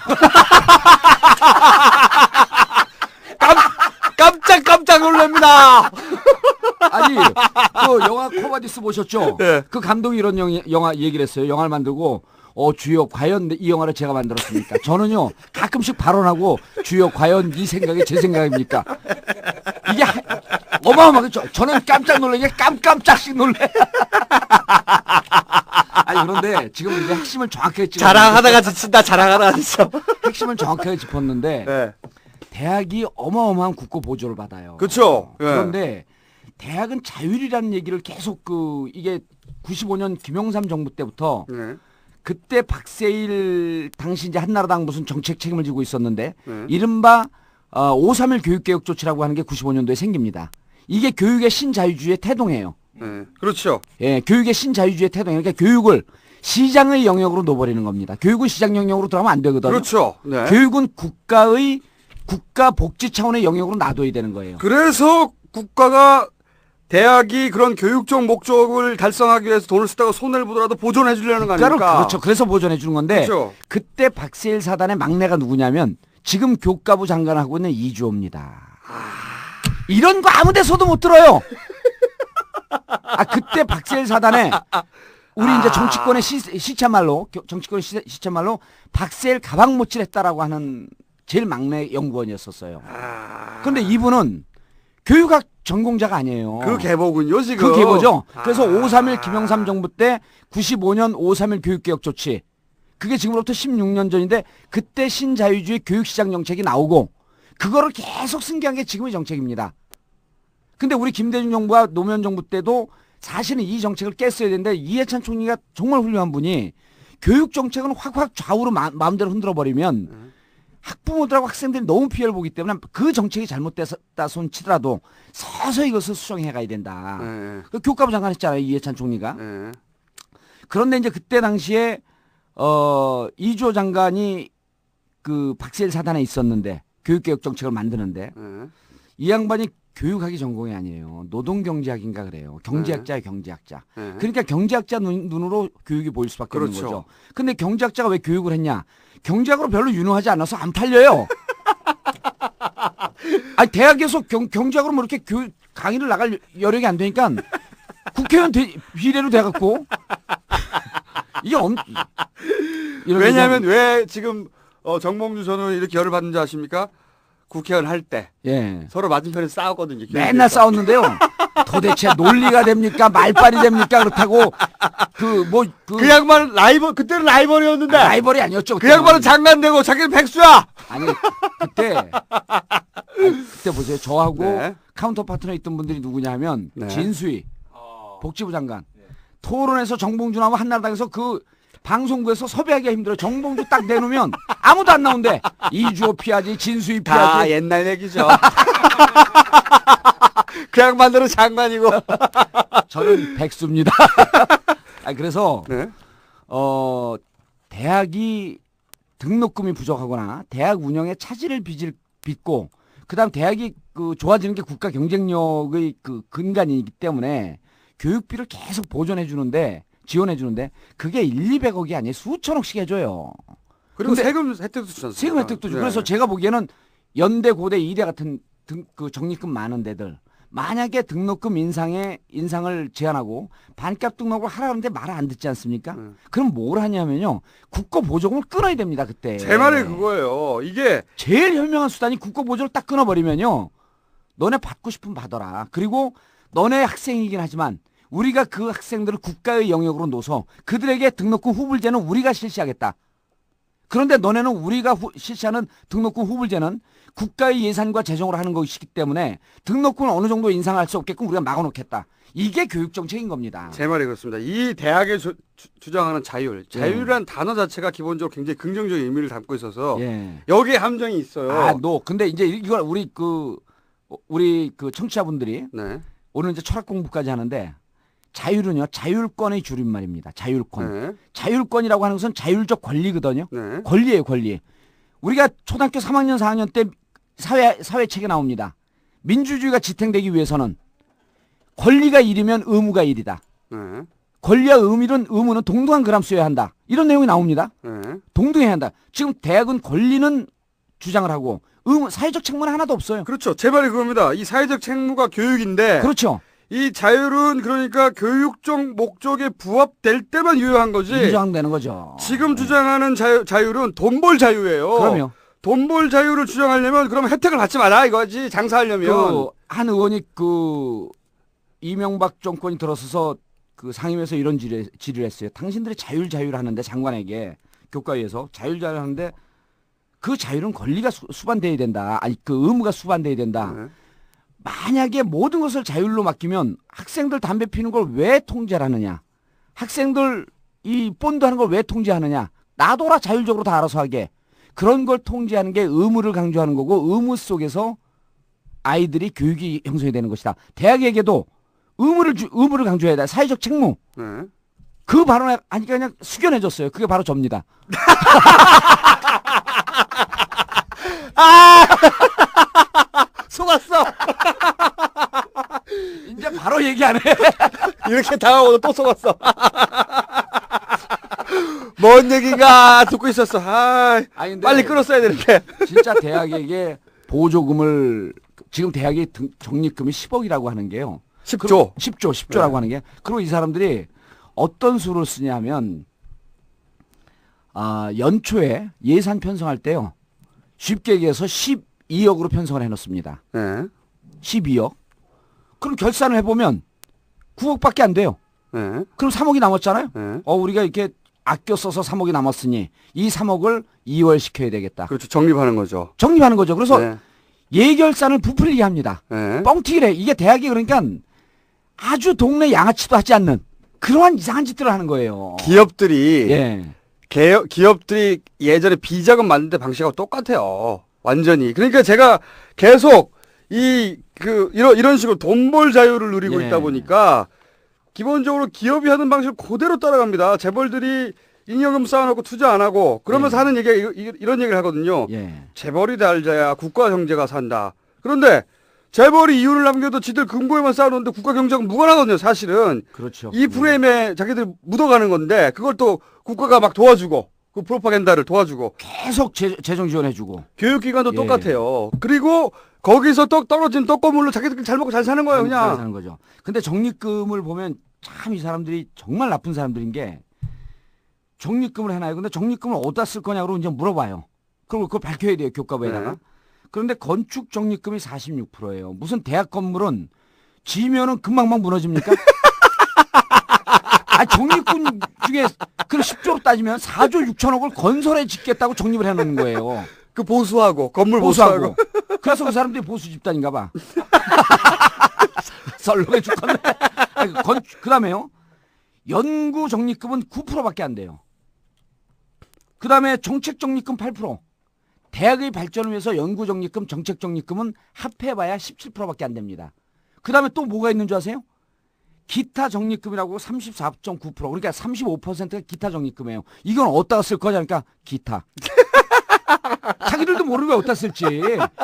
깜짝 놀랍니다. 아니, 그 영화 코바디스 보셨죠? 네. 그 감독이 이런 영화 얘기를 했어요. 영화를 만들고 주요 과연 이 영화를 제가 만들었습니까? 저는요 가끔씩 발언하고 주요 과연 이 생각이 제 생각입니까? 이게 어마어마하게 저는 깜짝 놀라게 깜짝씩 놀래. 아니 그런데 지금 이제 핵심을 정확하게 짚었는데 자랑하다가 지친다. 자랑하다가 지쳐. 핵심을 정확하게 짚었는데 네. 대학이 어마어마한 국고 보조를 받아요. 그렇죠. 네. 그런데 대학은 자율이라는 얘기를 계속 이게 95년 김영삼 정부 때부터 그때 박세일 당시 이제 한나라당 무슨 정책 책임을 지고 있었는데 이른바 5.3일 교육개혁 조치라고 하는 게 95년도에 생깁니다. 이게 교육의 신자유주의의 태동이에요. 그렇죠. 예, 교육의 신자유주의의 태동이에요. 그러니까 교육을 시장의 영역으로 놓아버리는 겁니다. 교육은 시장 영역으로 들어가면 안 되거든요. 그렇죠. 네. 교육은 국가 복지 차원의 영역으로 놔둬야 되는 거예요. 그래서 국가가 대학이 그런 교육적 목적을 달성하기 위해서 돈을 쓰다가 손해를 보더라도 보존해 주려는 거 아닙니까? 그렇죠. 그래서 보존해 주는 건데 그렇죠. 그때 박세일 사단의 막내가 누구냐면 지금 교과부 장관을 하고 있는 이주호입니다. 이런 거 아무 데서도 못 들어요. 그때 박세일 사단에 우리 이제 정치권의 정치권의 시쳇말로 박세일 가방 못질했다라고 하는 제일 막내 연구원이었었어요. 그런데 이분은 교육학 전공자가 아니에요. 그 계보군요, 지금. 그 계보죠. 그래서 5.3일 김영삼 정부 때 95년 5.3일 교육개혁 조치. 그게 지금으로부터 16년 전인데 그때 신자유주의 교육시장 정책이 나오고 그거를 계속 승계한 게 지금의 정책입니다. 근데 우리 김대중 정부와 노무현 정부 때도 사실은 이 정책을 깼어야 되는데 이해찬 총리가 정말 훌륭한 분이 교육 정책은 확 좌우로 마음대로 흔들어버리면 학부모들하고 학생들이 너무 피해를 보기 때문에 그 정책이 잘못됐다 손 치더라도 서서히 이것을 수정해 가야 된다. 그 교육감부 장관 했잖아요. 이해찬 총리가. 그런데 이제 그때 당시에 이주호 장관이 그 박세일 사단에 있었는데 교육개혁 정책을 만드는데 이 양반이 교육학이 전공이 아니에요. 노동경제학인가 그래요. 경제학자예요, 경제학자. 그러니까 경제학자 눈으로 교육이 보일 수밖에 없는 거죠. 근데 경제학자가 왜 교육을 했냐? 경제학으로 별로 유능하지 않아서 안 팔려요. 대학에서 경제학으로 뭐 이렇게 강의를 나갈 여력이 안 되니까 국회의원 비례로 돼갖고 이게 왜냐하면 왜 지금 정봉주 전 의원이 이렇게 열을 받는지 아십니까? 국회의원 할 때 서로 맞은편에서 싸웠거든요. 맨날 싸웠는데요. 도대체 논리가 됩니까? 말빨이 됩니까? 그렇다고 그 양반은 그때는 라이벌이었는데 라이벌이 아니었죠. 그 양반은 장관되고 자기는 백수야. 아니 그때 보세요. 저하고 카운터 파트너 있던 분들이 누구냐 하면 진수희 복지부 장관 토론에서 정봉주 나오면 한나라당에서 그 방송국에서 섭외하기가 힘들어요. 정봉주 딱 내놓으면 아무도 안 나온대. 이주호 피하지, 진수희 피하지. 다 옛날 얘기죠. 그 양반들은 장관이고 저는 백수입니다. 그래서 대학이 등록금이 부족하거나 대학 운영에 차질을 빚고 그다음 대학이 좋아지는 게 국가 경쟁력의 근간이기 때문에 교육비를 계속 지원해 주는데 그게 1,200억이 아니에요. 수천억씩 해줘요. 그리고 세금 혜택도 주잖아요. 세금 혜택도 주고. 그래서 제가 보기에는 연대, 고대, 이대 같은 적립금 많은 데들 만약에 등록금 인상을 제한하고 반값 등록을 하라는데 말을 안 듣지 않습니까? 그럼 뭘 하냐면요. 국고 보조금을 끊어야 됩니다. 그때. 제 말이 그거예요. 이게 제일 현명한 수단이 국고 보조를 딱 끊어버리면요. 너네 받고 싶으면 받아라. 그리고 너네 학생이긴 하지만 우리가 그 학생들을 국가의 영역으로 놓아서 그들에게 등록금 후불제는 우리가 실시하겠다. 그런데 너네는 우리가 실시하는 등록금 후불제는 국가의 예산과 재정으로 하는 것이기 때문에 등록금을 어느 정도 인상할 수 없게끔 우리가 막아놓겠다. 이게 교육정책인 겁니다. 제 말이 그렇습니다. 이 대학에 주장하는 자율이라는 단어 자체가 기본적으로 굉장히 긍정적인 의미를 담고 있어서 여기에 함정이 있어요. 근데 이제 이걸 우리 청취자분들이 오늘 이제 철학 공부까지 하는데 자율은요, 자율권의 줄임말입니다. 자율권. 자율권이라고 하는 것은 자율적 권리거든요. 권리예요, 권리. 우리가 초등학교 3학년, 4학년 때 사회책에 나옵니다. 민주주의가 지탱되기 위해서는 권리가 1이면 의무가 1이다. 권리와 의무는 동등한 그람수여야 한다. 이런 내용이 나옵니다. 동등해야 한다. 지금 대학은 권리는 주장을 하고 사회적 책무는 하나도 없어요. 그렇죠. 제 말이 그겁니다. 이 사회적 책무가 교육인데 그렇죠. 이 자율은 그러니까 교육적 목적에 부합될 때만 유효한 거지. 인정되는 거죠. 지금 주장하는 자율은 돈 벌 자유예요. 그럼요. 돈 벌 자유를 주장하려면 그러면 혜택을 받지 마라 이거지. 장사하려면. 한 의원이 이명박 정권이 들어서서 상임위에서 이런 질의를 했어요. 당신들이 자율 하는데 장관에게 교과위에서 자율 하는데 그 자율은 권리가 수반돼야 된다. 의무가 수반돼야 된다. 만약에 모든 것을 자율로 맡기면 학생들 담배 피는 걸 왜 통제를 하느냐. 학생들 이 본드하는 걸 왜 통제하느냐? 놔둬라 자율적으로 다 알아서 하게. 그런 걸 통제하는 게 의무를 강조하는 거고 의무 속에서 아이들이 교육이 형성이 되는 것이다. 대학에게도 의무를 강조해야 돼. 사회적 책무. 그 발언을 하니까 그냥 숙연해졌어요. 그게 바로 접니다. 속았어. 이제 바로 얘기 안 해. 이렇게 당하고도 또 속았어. 뭔 얘기인가 듣고 있었어. 아니, 빨리 끊었어야 되는데. 진짜 대학에게 보조금을 지금 대학의 적립금이 10억이라고 하는 게요. 10조. 10조라고 하는 게. 그리고 이 사람들이 어떤 수를 쓰냐면 연초에 예산 편성할 때요. 쉽게 얘기해서 12억으로 편성을 해놓습니다. 12억. 그럼 결산을 해보면 9억밖에 안 돼요. 그럼 3억이 남았잖아요. 우리가 이렇게 아껴 써서 3억이 남았으니 이 3억을 2월 시켜야 되겠다. 그렇죠. 적립하는 거죠. 적립하는 거죠. 그래서 예결산을 부풀리게 합니다. 뻥튀기래. 이게 대학이 그러니까 아주 동네 양아치도 하지 않는 그러한 이상한 짓들을 하는 거예요. 기업들이 기업들이 예전에 비자금 만들 때 방식하고 똑같아요. 완전히. 그러니까 제가 계속 이런 식으로 돈 벌 자유를 누리고 있다 보니까 기본적으로 기업이 하는 방식을 그대로 따라갑니다. 재벌들이 잉여금 쌓아놓고 투자 안 하고 그러면서 하는 얘기가 이런 얘기를 하거든요. 재벌이 달자야 국가 경제가 산다. 그런데 재벌이 이윤을 남겨도 지들 금고에만 쌓아놓는데 국가 경제가 무관하거든요. 사실은. 그렇죠. 이 프레임에 자기들이 묻어가는 건데 그걸 또 국가가 막 도와주고 그 프로파간다를 도와주고 계속 재정 지원해주고 교육기관도 똑같아요. 그리고 거기서 떨어진 떡고물로 자기들끼리 잘 먹고 잘 사는 거예요. 그냥. 잘 사는 거죠. 근데 적립금을 보면 참 이 사람들이 정말 나쁜 사람들인 게 적립금을 해놔요. 근데 적립금을 어디다 쓸 거냐고 이제 물어봐요. 그리고 그걸 밝혀야 돼요. 교과부에다가. 그런데 건축 적립금이 46%예요. 무슨 대학 건물은 지면은 금방만 무너집니까? 적립금 중에 그 10조로 따지면 4조 6천억을 건설에 짓겠다고 적립을 해놓는 거예요. 그 보수하고 건물 보수하고. 그래서 그 사람들이 보수 집단인가 봐. 썰렁해 죽겠네. 그 다음에요. 연구 적립금은 9%밖에 안 돼요. 그 다음에 정책 적립금 8%. 대학의 발전을 위해서 연구 적립금, 정책 적립금은 합해봐야 17%밖에 안 됩니다. 그 다음에 또 뭐가 있는 줄 아세요? 기타 적립금이라고 34.9%. 그러니까 35%가 기타 적립금이에요. 이건 어디다가 쓸 거냐니까 기타. 자기들도 모르는 걸 어디다 쓸지.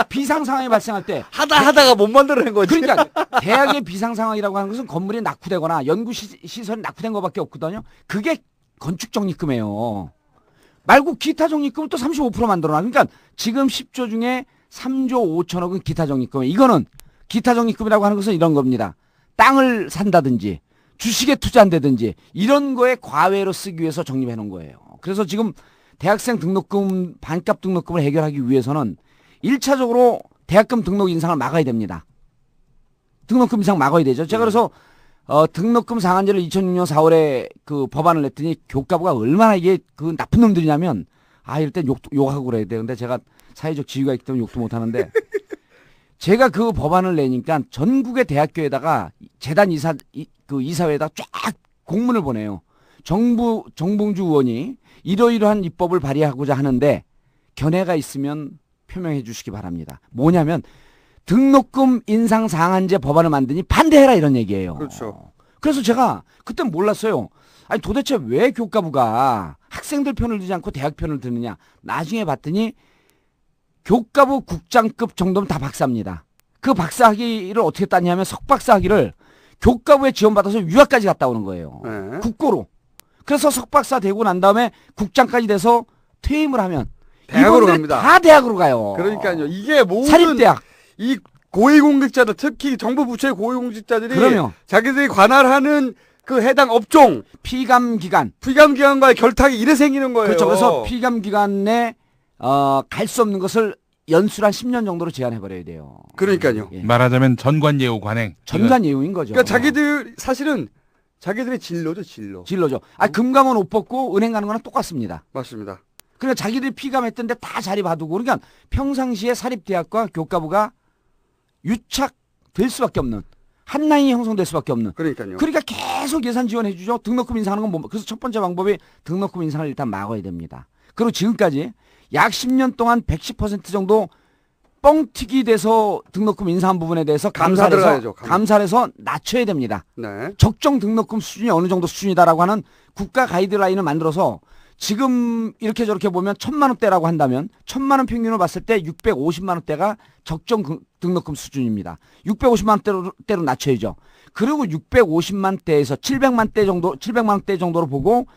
비상 상황이 발생할 때 하다가 못 만들어낸 거지. 그러니까 대학의 비상 상황이라고 하는 것은 건물이 낙후되거나 연구 시설이 낙후된 것밖에 없거든요. 그게 건축 적립금이에요. 말고 기타 적립금은 또 35% 만들어놔. 그러니까 지금 10조 중에 3조 5천억은 기타 적립금이에요. 이거는 기타 적립금이라고 하는 것은 이런 겁니다. 땅을 산다든지 주식에 투자한다든지 이런 거에 과외로 쓰기 위해서 적립해 놓은 거예요. 그래서 지금 대학생 등록금, 반값 등록금을 해결하기 위해서는 1차적으로 대학금 등록 인상을 막아야 됩니다. 등록금 인상 막아야 되죠. 제가 그래서 등록금 상한제를 2006년 4월에 그 법안을 냈더니 교과부가 얼마나 이게 그 나쁜 놈들이냐면 이럴 땐 욕하고 그래야 돼. 근데 제가 사회적 지위가 있기 때문에 욕도 못 하는데 제가 그 법안을 내니까 전국의 대학교에다가 재단 이사회에다가 쫙 공문을 보내요. 정봉주 의원이 이러이러한 입법을 발의하고자 하는데 견해가 있으면 표명해 주시기 바랍니다. 뭐냐면 등록금 인상 상한제 법안을 만드니 반대해라 이런 얘기예요. 그렇죠. 그래서 제가 그때 몰랐어요. 아니 도대체 왜 교과부가 학생들 편을 들지 않고 대학 편을 드느냐. 나중에 봤더니 교과부 국장급 정도면 다 박사입니다. 그 박사학위를 어떻게 땄냐면 석박사학위를 교과부에 지원받아서 유학까지 갔다 오는 거예요. 국고로. 그래서 석박사 되고 난 다음에 국장까지 돼서 퇴임을 하면 대학으로 갑니다. 다 대학으로 가요. 그러니까요. 이게 모든 사립대학. 이 고위공직자들 특히 정부 부처의 고위공직자들이 그럼요. 자기들이 관할하는 그 해당 업종 피감기관과의 결탁이 이래 생기는 거예요. 그렇죠. 그래서 피감기관에 갈 수 없는 것을 연수를 한 10년 정도로 제한해버려야 돼요. 그러니까요. 말하자면 전관예우 관행. 전관예우인 거죠. 그러니까 자기들 사실은 자기들의 진로죠. 진로죠. 금감원 옷 벗고 은행 가는 거랑 똑같습니다. 맞습니다. 그러니까 자기들이 피감했던 데 다 자리 봐두고 그러니까 평상시에 사립대학과 교과부가 유착될 수밖에 없는 한 라인이 형성될 수밖에 없는. 그러니까요. 그러니까 계속 예산 지원해 주죠. 등록금 인상하는 건 뭐, 그래서 첫 번째 방법이 등록금 인상을 일단 막아야 됩니다. 그리고 지금까지 약 10년 동안 110% 정도 뻥튀기 돼서 등록금 인상한 부분에 대해서 감사를 해서 낮춰야 됩니다. 네. 적정 등록금 수준이 어느 정도 수준이다라고 하는 국가 가이드라인을 만들어서 지금 이렇게 저렇게 보면 1,000만 원대라고 한다면 1,000만 원 평균으로 봤을 때 650만 원대가 적정 등록금 수준입니다. 650만 원대로 낮춰야죠. 그리고 650만 대에서 700만 원대 정도로 보고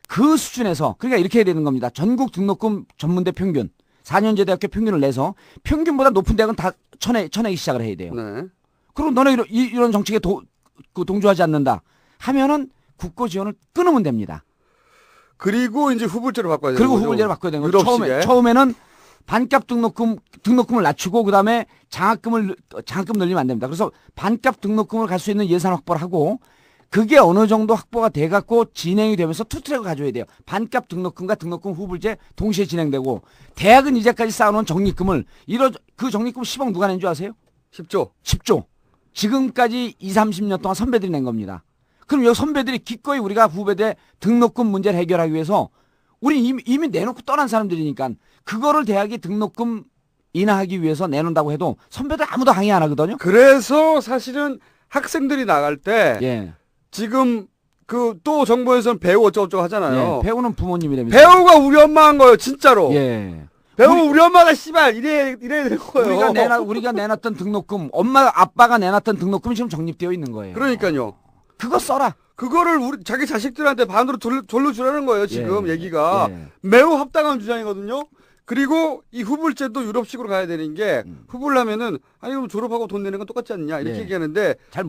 그 수준에서 그러니까 이렇게 해야 되는 겁니다. 전국 등록금 전문대 평균 4년제 대학교 평균을 내서 평균보다 높은 대학은 다 쳐내기 시작을 해야 돼요. 네. 그리고 너네 이런 정책에 동조하지 않는다 하면은 국고 지원을 끊으면 됩니다. 그리고 이제 후불제로 바꿔야 되는 그리고 거죠. 후불제로 바꿔야 되는 거죠. 처음에는 반값 등록금을 낮추고 그다음에 장학금 늘리면 안 됩니다. 그래서 반값 등록금을 갈 수 있는 예산 확보를 하고 그게 어느 정도 확보가 돼 갖고 진행이 되면서 투트랙을 가져야 돼요. 반값 등록금과 등록금 후불제 동시에 진행되고 대학은 이제까지 쌓아놓은 적립금을 그 적립금 10억 누가 낸 줄 아세요? 10조. 지금까지 20-30년 동안 선배들이 낸 겁니다. 그럼 여기 선배들이 기꺼이 우리가 후배들 등록금 문제를 해결하기 위해서 우리 이미 내놓고 떠난 사람들이니까 그거를 대학이 등록금 인하하기 위해서 내놓는다고 해도 선배들 아무도 항의 안 하거든요. 그래서 사실은 학생들이 나갈 때 지금 그 또 정부에서는 배우 어쩌고저쩌고 하잖아요. 배우는 부모님이라면서. 배우가 우리 엄마 한 거예요, 진짜로. 배우 우리 엄마가 씨발 이래야 될 거예요. 우리가 내놨던 등록금, 엄마 아빠가 내놨던 등록금이 지금 적립되어 있는 거예요. 그러니까요. 그거 써라. 그거를 자기 자식들한테 반으로 돌려주라는 거예요, 지금 얘기가. 매우 합당한 주장이거든요. 그리고 이 후불제도 유럽식으로 가야 되는 게 후불을 하면은 아니 그럼 졸업하고 돈 내는 건 똑같지 않느냐 이렇게 얘기하는데 잘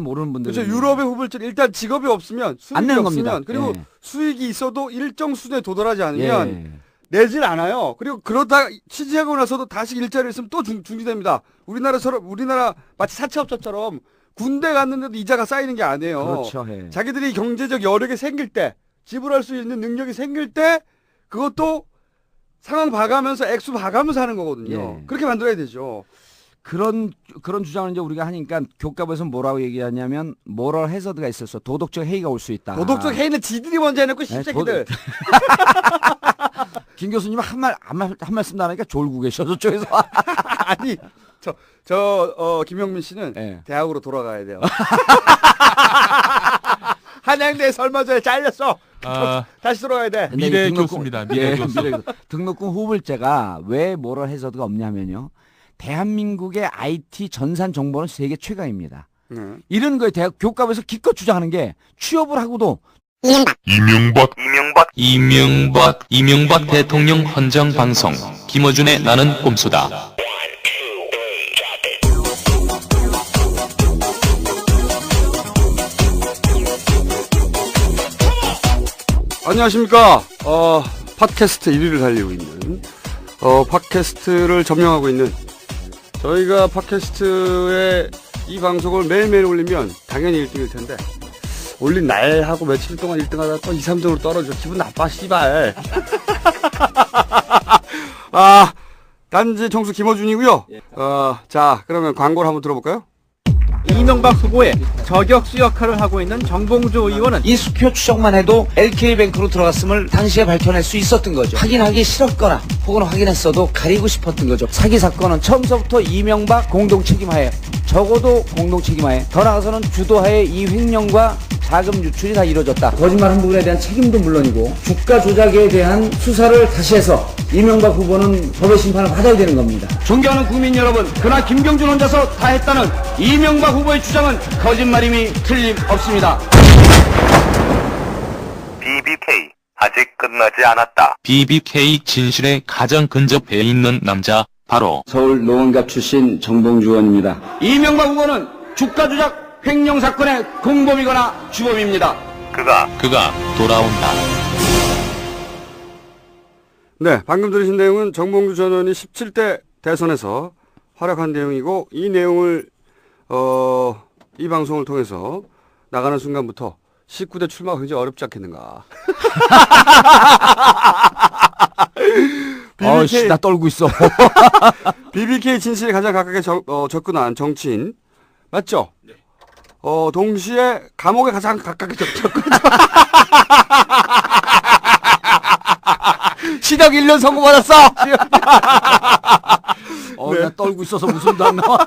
모르는 분들. 그렇죠. 유럽의 후불제는 일단 직업이 없으면 수익이 안 내는 없으면 겁니다. 그리고 수익이 있어도 일정 수준에 도달하지 않으면 내질 않아요. 그리고 그러다 취직하고 나서도 다시 일자리를 있으면 또 중지됩니다. 우리나라 마치 사채업자처럼 군대 갔는데도 이자가 쌓이는 게 아니에요. 그렇죠. 자기들이 경제적 여력이 생길 때 지불할 수 있는 능력이 생길 때 그것도 상황 봐가면서 액수 봐가면서 하는 거거든요. 그렇게 만들어야 되죠. 그런 주장을 이제 우리가 하니까 교과부에서 뭐라고 얘기하냐면 모럴 해저드가 있어서 도덕적 해이가 올 수 있다. 도덕적 해이는 지들이 먼저 해놓고 씹새끼들. 김 교수님 한 말씀도 안 하니까 졸고 계셔 저쪽에서. 아니 김영민 씨는 대학으로 돌아가야 돼요. 한양대에서 얼마 전에 잘렸어. 다시 돌아가야 돼. 미래 교수입니다. 미래 교수. 등록금 후불제가 왜 모럴 해저드가 없냐면요. 대한민국의 IT 전산 정보는 세계 최강입니다. 이런 거에 대학 교과부에서 기껏 주장하는 게 취업을 하고도 이명박 대통령 헌정 방송 김어준의 나는 꼼수다. 안녕하십니까. 팟캐스트 1위를 달리고 있는 팟캐스트를 점령하고 있는 저희가 팟캐스트에 이 방송을 매일매일 올리면 당연히 1등일 텐데 올린 날하고 며칠 동안 1등 하다가 또 2, 3등으로 떨어져. 기분 나빠 씨발. 단지 청수 김어준이고요. 자 그러면 광고를 한번 들어볼까요? 이명박 후보의 저격수 역할을 하고 있는 정봉주 의원은 이 수표 추적만 해도 LK뱅크로 들어갔음을 당시에 밝혀낼 수 있었던 거죠. 확인하기 싫었거나 혹은 확인했어도 가리고 싶었던 거죠. 사기 사건은 처음서부터 이명박 공동 책임하에 적어도 공동 책임하에 더 나아가서는 주도하에 이 횡령과 자금 유출이 다 이루어졌다. 거짓말한 부분에 대한 책임도 물론이고 주가 조작에 대한 수사를 다시 해서 이명박 후보는 법의 심판을 받아야 되는 겁니다. 존경하는 국민 여러분, 그러나 김경준 혼자서 다 했다는 이명박 후보의 주장은 거짓말임이 틀림없습니다. BBK 아직 끝나지 않았다. BBK 진실에 가장 근접해 있는 남자 바로 서울 노원갑 출신 정봉주 의원입니다. 이명박 후보는 주가 조작 횡령 사건의 공범이거나 주범입니다. 그가 돌아온다. 네, 방금 들으신 내용은 정봉주 전 의원이 17대 대선에서 활약한 내용이고 이 내용을 이 방송을 통해서 나가는 순간부터 19대 출마가 굉장히 어렵지 않겠는가. 나 떨고 있어. BBK 진실에 가장 가깝게 접근한 정치인 맞죠? 동시에 감옥에 가장 가깝게 접촉했죠. 시력 1년 선고받았어! 네. 나 떨고 있어서 웃음도 안 나와.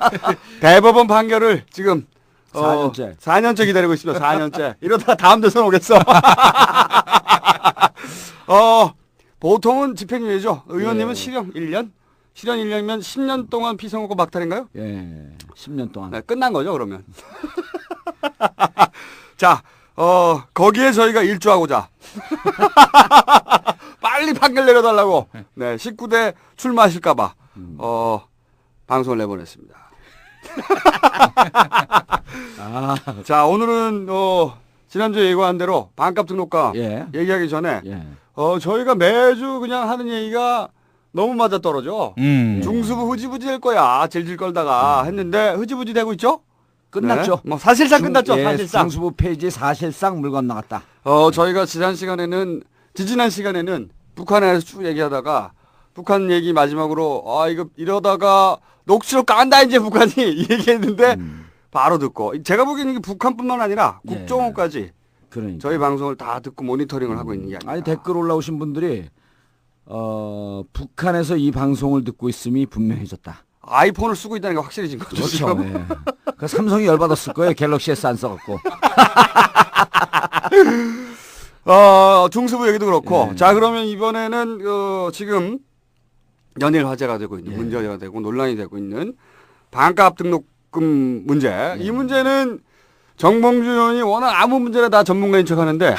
대법원 판결을 지금 4년째. 4년째 기다리고 있습니다. 4년째. 이러다가 다음 대선 오겠어. 보통은 집행유예죠. 의원님은 실형 1년? 실형 1년이면 10년 동안 피선거고 막탈인가요? 예, 10년 동안. 네, 끝난 거죠, 그러면. 자, 거기에 저희가 일조하고자. 빨리 판결 내려달라고. 네, 19대 출마하실까봐, 방송을 내보냈습니다. 자, 오늘은, 지난주에 예고한 대로 반값 등록과 얘기하기 전에, 저희가 매주 그냥 하는 얘기가 너무 맞아떨어져. 중수부 흐지부지 될 거야. 질질 끌다가 했는데 흐지부지 되고 있죠? 끝났죠. 네? 뭐 사실상 끝났죠. 사실상. 중수부 페이지 사실상 물 건너갔다. 저희가 지난 시간에는 북한에 대해서 쭉 얘기하다가 북한 얘기 마지막으로 이거 이러다가 녹취록 깐다 이제 북한이 이 얘기했는데 바로 듣고 제가 보기에는 이게 북한뿐만 아니라 국정원까지 그러니까. 저희 방송을 다 듣고 모니터링을 하고 있는 게 아니라. 아니 댓글 올라오신 분들이 북한에서 이 방송을 듣고 있음이 분명해졌다. 아이폰을 쓰고 있다는 게 확실해진 거죠. 그렇죠. 네. 그 삼성이 열받았을 거예요. 갤럭시 S 안 써갖고. 중수부 얘기도 그렇고. 자, 그러면 이번에는 지금 연일 화제가 되고 있는 문제가 되고 논란이 되고 있는 반값 등록금 문제. 이 문제는 정봉주 의원이 워낙 아무 문제나 다 전문가인 척하는데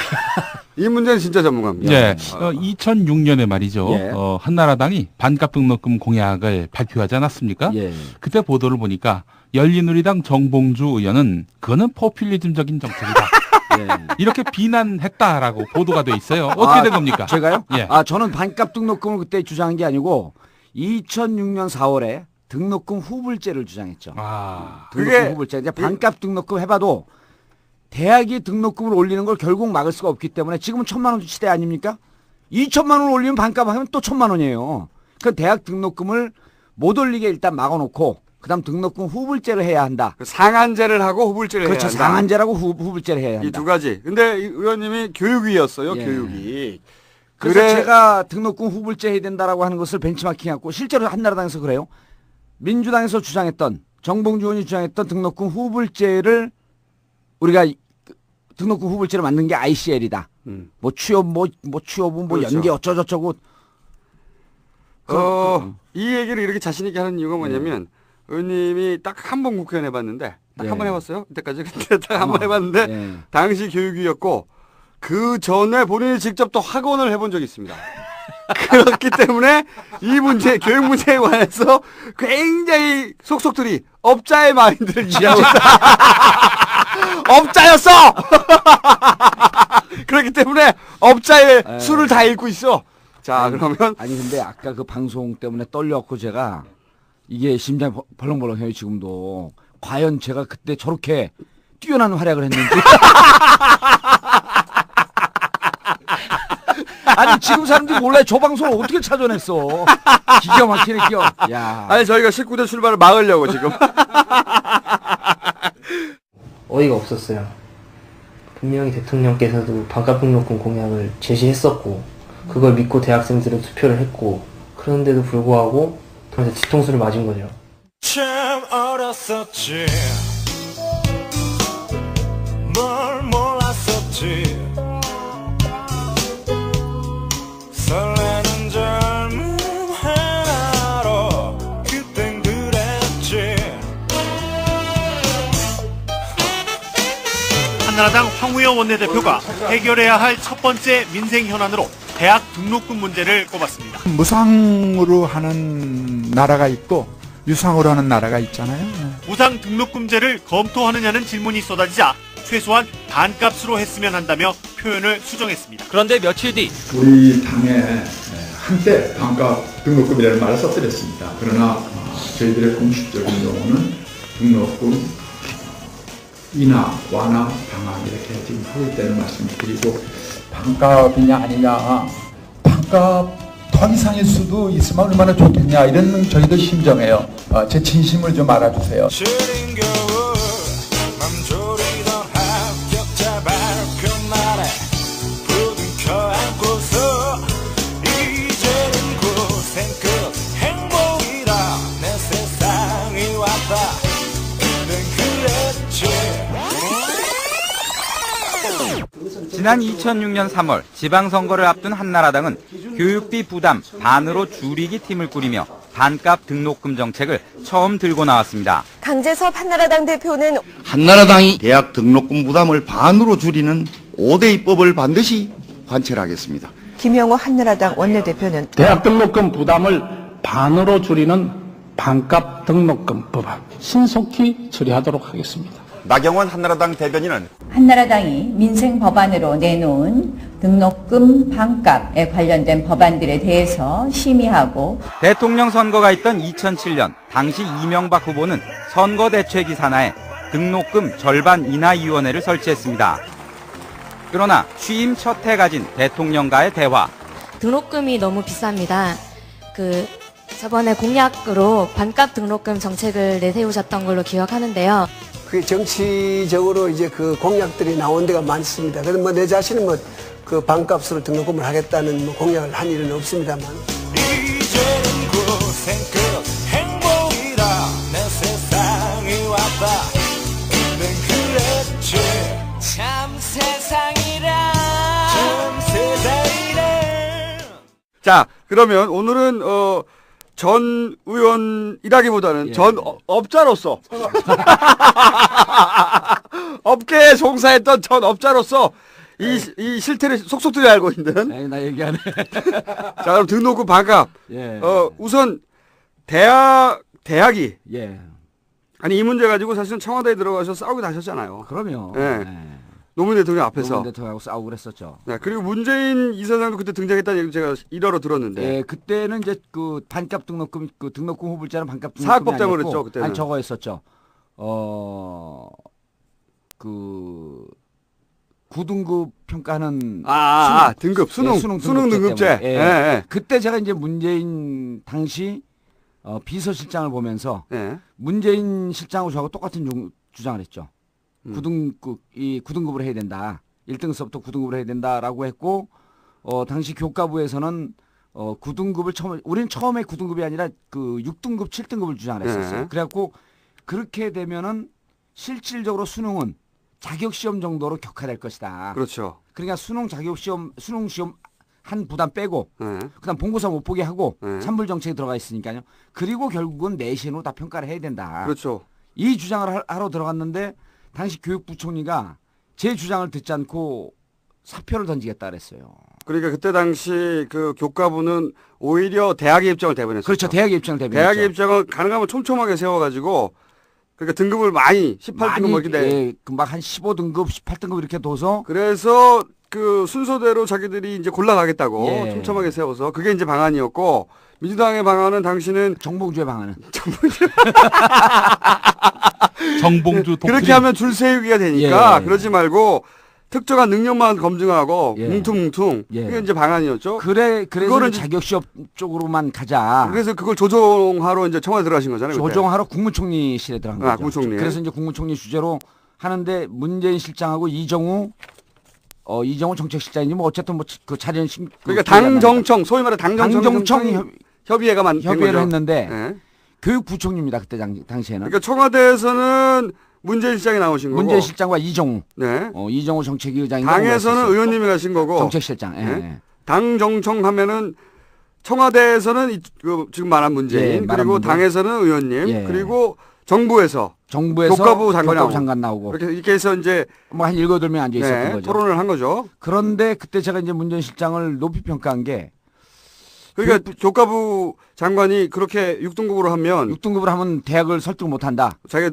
이 문제는 진짜 전문가입니다. 네, 2006년에 말이죠. 한나라당이 반값 등록금 공약을 발표하지 않았습니까? 그때 보도를 보니까 열린우리당 정봉주 의원은 그거는 포퓰리즘적인 정책이다. 이렇게 비난했다라고 보도가 돼 있어요. 어떻게 된 겁니까? 제가요? 저는 반값 등록금을 그때 주장한 게 아니고 2006년 4월에 등록금 후불제를 주장했죠. 등록금 후불제. 이제 반값 등록금 해봐도 대학이 등록금을 올리는 걸 결국 막을 수가 없기 때문에 지금은 1,000만 원 시대 아닙니까? 2,000만 원 올리면 반값 하면 또 1,000만 원이에요. 그 대학 등록금을 못 올리게 일단 막아놓고 그다음 등록금 후불제를 해야 한다. 상한제를 하고 후불제를 그렇죠. 해야 한다. 상한제라고 후불제를 해야 한다. 이 두 가지. 근데 의원님이 교육위였어요. 교육위. 그래서 제가 등록금 후불제 해야 된다라고 하는 것을 벤치마킹하고 실제로 한나라당에서 그래요. 민주당에서 주장했던 정봉주 의원이 주장했던 등록금 후불제를 우리가 등록금 후불제를 만든 게 ICL이다. 뭐 취업은 그렇죠. 연계 어쩌고저쩌고. 이 얘기를 이렇게 자신 있게 하는 이유가 뭐냐면 의원님이 딱 한 번 국회의원 해봤는데 딱 한 번 해봤어요. 그때까지 근데 딱 한 번 해봤는데 당시 교육위였고 그 전에 본인이 직접 또 학원을 해본 적이 있습니다. 그렇기 때문에 이 문제, 교육 문제에 관해서 굉장히 속속들이 업자의 마인드를 이해하고 있다. 업자였어! 그렇기 때문에 업자의 수를 다 읽고 있어. 자, 그러면. 아니, 근데 아까 그 방송 때문에 떨려갖고 제가 이게 심장이 벌렁벌렁해요, 지금도. 과연 제가 그때 저렇게 뛰어난 활약을 했는지. 아니 지금 사람들이 몰라요. 저 방송을 어떻게 찾아냈어. 기가 막히네. 야. 아니 저희가 19대 출발을 막으려고 지금. 어이가 없었어요. 분명히 대통령께서도 반값 등록금 공약을 제시했었고 그걸 믿고 대학생들은 투표를 했고 그런데도 불구하고 그래서 뒤통수를 맞은 거죠. 참 어렸었지 뭘 몰랐었지 설레는 젊음 하나로 그땐 그랬지. 한나라당 황우여 원내대표가 해결해야 할 첫 번째 민생 현안으로 대학 등록금 문제를 꼽았습니다. 무상으로 하는 나라가 있고 유상으로 하는 나라가 있잖아요. 무상 등록금제를 검토하느냐는 질문이 쏟아지자 최소한 반값으로 했으면 한다며 표현을 수정했습니다. 그런데 며칠 뒤 우리 당에 한때 반값 등록금이라는 말을 써드렸습니다. 그러나 저희들의 공식적인 용어는 등록금 인하, 완화, 방학 이렇게 지금 하고 있다는 말씀을 드리고 반값이냐 아니냐 반값 더 이상일 수도 있으면 얼마나 좋겠냐 이런 저희도 심정해요. 제 진심을 좀 알아주세요. 시린 겨울 맘 졸인 지난 2006년 3월 지방선거를 앞둔 한나라당은 교육비 부담 반으로 줄이기 팀을 꾸리며 반값 등록금 정책을 처음 들고 나왔습니다. 강재섭 한나라당 대표는 한나라당이 대학 등록금 부담을 반으로 줄이는 5대 입법을 반드시 관철하겠습니다. 김영호 한나라당 원내대표는 대학 등록금 부담을 반으로 줄이는 반값 등록금 법안 신속히 처리하도록 하겠습니다. 나경원 한나라당 대변인은 한나라당이 민생 법안으로 내놓은 등록금 반값에 관련된 법안들에 대해서 심의하고 대통령 선거가 있던 2007년 당시 이명박 후보는 선거대책위 산하에 등록금 절반 인하 위원회를 설치했습니다. 그러나 취임 첫 해 가진 대통령과의 대화. 등록금이 너무 비쌉니다. 저번에 공약으로 반값 등록금 정책을 내세우셨던 걸로 기억하는데요. 그 정치적으로 이제 그 공약들이 나온 데가 많습니다. 그래서 뭐 내 자신은 뭐 그 반값으로 등록금을 하겠다는 뭐 공약을 한 일은 없습니다만. 이제는 고생 끝 행복이라 내 세상이 왔다 늘 그랬지 참 세상이라 참 세상이라. 자, 그러면 오늘은 전 의원이라기보다는 전 업자로서 업계에 종사했던 전 업자로서 이 실태를 속속들이 알고 있는. 나 얘기하네. 자, 그럼 등록금 반값. 우선 대학이. 아니 이 문제 가지고 사실은 청와대에 들어가서 싸우기도 하셨잖아요. 그럼요. 노무현 대통령 앞에서. 노무현 대통령하고 싸우고 그랬었죠. 네, 그리고 문재인 이사장도 그때 등장했다는 얘기 제가 일화로 들었는데. 네, 그때는 이제 그 반값 등록금, 그 등록금 후불자는 반값 등록금이 사학법 때문에 그랬죠, 그때는. 아니 저거 했었죠. 구등급 평가하는 등급 수능 등급제. 그때 제가 이제 문재인 당시 비서실장을 보면서 문재인 실장하고 저하고 똑같은 주장을 했죠. 9등급을 해야 된다. 1등서부터 9등급을 해야 된다라고 했고, 당시 교과부에서는 9등급을 우리는 처음에 9등급이 아니라 그 6등급, 7등급을 주장을 했었어요. 그래갖고 그렇게 되면은 실질적으로 수능은 자격시험 정도로 격화될 것이다. 그렇죠. 그러니까 수능 시험 한 부담 빼고, 그다음 본고사 못 보게 하고, 산불 정책에 들어가 있으니까요. 그리고 결국은 내신으로 다 평가를 해야 된다. 그렇죠. 이 주장을 하러 들어갔는데, 당시 교육부총리가 제 주장을 듣지 않고 사표를 던지겠다 그랬어요. 그러니까 그때 당시 그 교과부는 오히려 대학의 입장을 대변했어요. 그렇죠. 대학의 입장을 대변했죠. 대학의 입장을 가능하면 촘촘하게 세워가지고 그러니까 등급을 많이 18등급 뭐 이렇게 막 한 15등급, 18등급 이렇게 둬서 그래서 그 순서대로 자기들이 이제 골라가겠다고 촘촘하게 세워서 그게 이제 방안이었고 민주당의 방안은 당시는 정봉주의 방안은 정봉주 독트린. 그렇게 하면 줄 세우기가 되니까 그러지 말고 특정한 능력만 검증하고 뭉퉁뭉퉁 그게 이제 방안이었죠. 그래서 자격시험 쪽으로만 가자. 그래서 그걸 조정하러 이제 청와대 들어가신 거잖아요. 조정하러 국무총리실에 들어간 거죠. 국무총리. 그래서 이제 국무총리 주재로 하는데 문재인 실장하고 이정우 정책실장이니 뭐 어쨌든 뭐 그 자리는 그러니까 당정청 소위 말해 당정청 협의회를 했는데 교육부총리입니다. 그때 당시에는. 그러니까 청와대에서는 문재인 실장이 나오신 거고. 문재인 실장과 이정우. 네. 이정우 정책위의장이. 당에서는 의원님이 가신 거고. 정책실장. 당정청 하면은 청와대에서는 지금 말한 문재인 그리고 당에서는 의원님 그리고 정부에서 교과부 장관 나오고. 이렇게 해서 이제 뭐 한 7-8명 앉아 있었던 거죠. 토론을 한 거죠. 그런데 그때 제가 이제 문재인 실장을 높이 평가한 게 그러니까 교과부 장관이 그렇게 6등급으로 하면 대학을 설득 못 한다. 자기가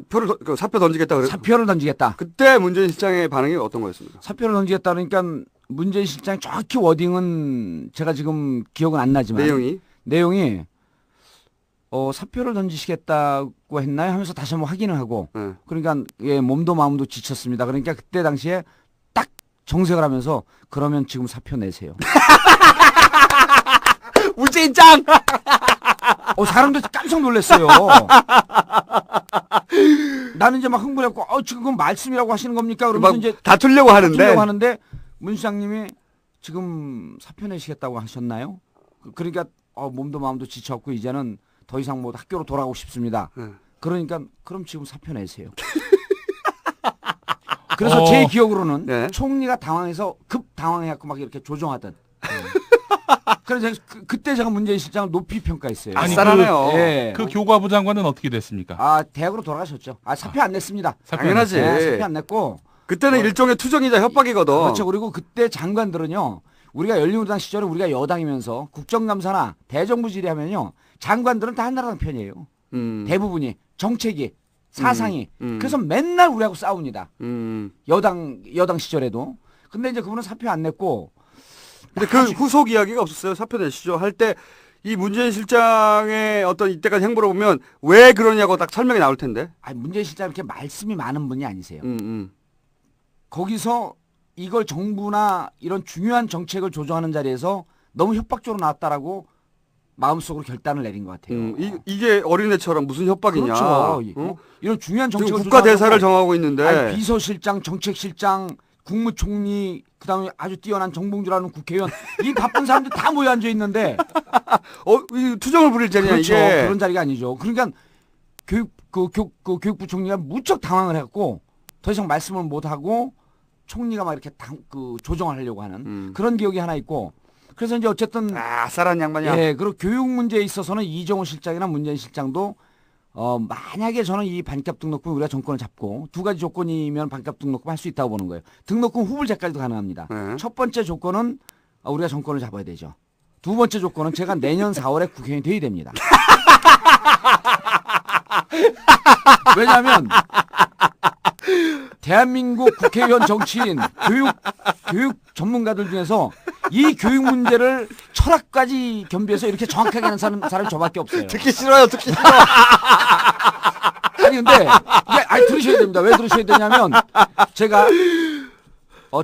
사표 던지겠다 그랬어요. 사표를 던지겠다. 그때 문재인 실장의 반응이 어떤 거였습니까? 사표를 던지겠다 그러니까 문재인 실장 정확히 워딩은 제가 지금 기억은 안 나지만 내용이 사표를 던지시겠다고 했나요? 하면서 다시 한번 확인을 하고 그러니까 몸도 마음도 지쳤습니다. 그러니까 그때 당시에 딱 정색을 하면서 그러면 지금 사표 내세요. 문재인 짱! 사람들 깜짝 놀랐어요. 나는 이제 막 흥분했고, 지금 그건 말씀이라고 하시는 겁니까? 그러면서 이제 다투려고 하는데 문 시장님이 지금 사표 내시겠다고 하셨나요? 그러니까 몸도 마음도 지쳤고 이제는 더 이상 뭐 학교로 돌아가고 싶습니다. 그러니까 그럼 지금 사표 내세요. 그래서 제 기억으로는 총리가 당황해서 급 당황해갖고 막 이렇게 조정하던. 그래서 그때 제가 문재인 실장을 높이 평가했어요. 아니, 그 교과부 장관은 어떻게 됐습니까? 아, 대학으로 돌아가셨죠. 아, 사표 안 냈습니다. 당연하지. 사표 안 냈고. 그때는 일종의 투정이자 협박이거든. 그렇죠. 그리고 그때 장관들은요. 우리가 열린우리당 시절에 우리가 여당이면서 국정감사나 대정부 질의하면요. 장관들은 다 한나라당 편이에요. 대부분이. 정책이. 사상이. 그래서 맨날 우리하고 싸웁니다. 여당 시절에도. 근데 이제 그분은 사표 안 냈고. 근데 그 후속 이야기가 없었어요. 사표 내시죠. 할 때 이 문재인 실장의 어떤 이때까지 행보를 보면 왜 그러냐고 딱 설명이 나올 텐데. 아니, 문재인 실장 이렇게 말씀이 많은 분이 아니세요. 거기서 이걸 정부나 이런 중요한 정책을 조정하는 자리에서 너무 협박적으로 나왔다라고 마음속으로 결단을 내린 것 같아요. 이게 어린애처럼 무슨 협박이냐. 그렇죠. 이런 중요한 정책을 국가 대사를 정하고 있는데. 아니, 비서실장, 정책실장, 국무총리, 그다음에 아주 뛰어난 정봉주라는 국회의원, 이 바쁜 사람들 다 모여 앉아 있는데, 투정을 부릴 자리냐 그렇죠. 이게. 그런 자리가 아니죠. 그러니까 교육부 총리가 무척 당황을 했고 더 이상 말씀을 못 하고 총리가 막 이렇게 조정을 하려고 하는 그런 기억이 하나 있고. 그래서 이제 어쨌든 아싸란 양반이야. 예, 그리고 교육 문제에 있어서는 이정호 실장이나 문재인 실장도 만약에 저는 이 반값 등록금 우리가 정권을 잡고 두 가지 조건이면 반값 등록금 할 수 있다고 보는 거예요. 등록금 후불제까지도 가능합니다. 첫 번째 조건은 우리가 정권을 잡아야 되죠. 두 번째 조건은 제가 내년 4월에 국회의원이 돼야 됩니다. 왜냐하면 대한민국 국회의원 정치인 교육 전문가들 중에서 이 교육 문제를 철학까지 겸비해서 이렇게 정확하게 하는 사람이 저밖에 없어요. 듣기 싫어요. 듣기 싫어. 아니 근데 이게 들으셔야 됩니다. 왜 들으셔야 되냐면 제가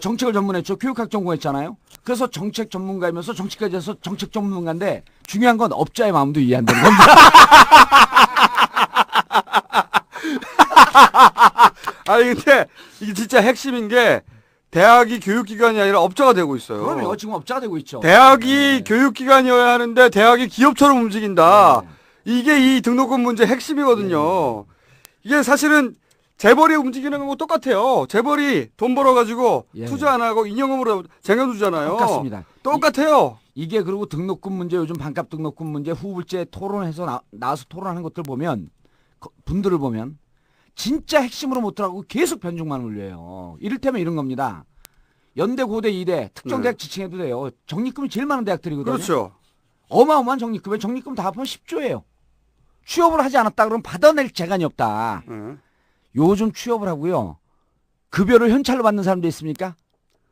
정책을 전문했죠. 교육학 전공했잖아요. 그래서 정책 전문가이면서 정치까지 해서 정책 전문가인데 중요한 건 업자의 마음도 이해 안 되는 겁니다. 아니 근데 이게 진짜 핵심인 게 대학이 교육기관이 아니라 업자가 되고 있어요. 그럼요. 지금 업자가 되고 있죠. 대학이 교육기관이어야 하는데 대학이 기업처럼 움직인다. 이게 이 등록금 문제 핵심이거든요. 이게 사실은 재벌이 움직이는 거하고 똑같아요. 재벌이 돈 벌어가지고 투자 안 하고 인형음으로 쟁여두잖아요. 똑같습니다. 똑같아요. 이게 그리고 등록금 문제, 요즘 반값 등록금 문제, 후불제 토론해서 나와서 토론하는 것들 보면, 분들을 보면 진짜 핵심으로 못 들어가고 계속 변종만 올려요. 이를테면 이런 겁니다. 연대, 고대, 이대, 특정 대학 지칭해도 돼요. 적립금이 제일 많은 대학들이거든요. 그렇죠. 어마어마한 적립금에 적립금 다 합하면 10조예요. 취업을 하지 않았다 그러면 받아낼 재간이 없다. 요즘 취업을 하고요. 급여를 현찰로 받는 사람도 있습니까?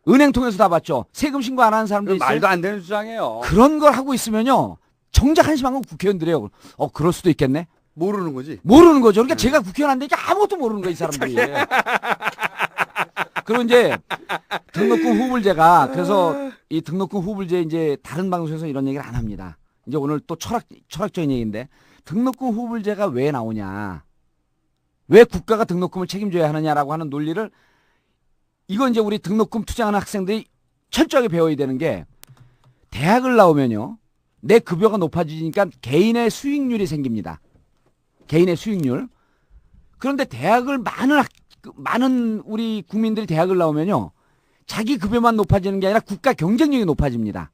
은행 통해서 다 받죠. 세금 신고 안 하는 사람도 있어요. 말도 안 되는 주장이에요. 그런 걸 하고 있으면요. 정작 한심한 건 국회의원들이에요. 그럴 수도 있겠네. 모르는 거지. 모르는 거죠. 그러니까 제가 국회의원 안 되니까 아무것도 모르는 거예요, 이 사람들이. 그리고 이제 등록금 후불제가 그래서 이 등록금 후불제 이제 다른 방송에서 이런 얘기를 안 합니다. 이제 오늘 또 철학적인 얘기인데 등록금 후불제가 왜 나오냐? 왜 국가가 등록금을 책임져야 하느냐라고 하는 논리를 이건 이제 우리 등록금 투자하는 학생들이 철저하게 배워야 되는 게 대학을 나오면요. 내 급여가 높아지니까 개인의 수익률이 생깁니다. 개인의 수익률. 그런데 대학을 많은 우리 국민들이 대학을 나오면요. 자기 급여만 높아지는 게 아니라 국가 경쟁력이 높아집니다.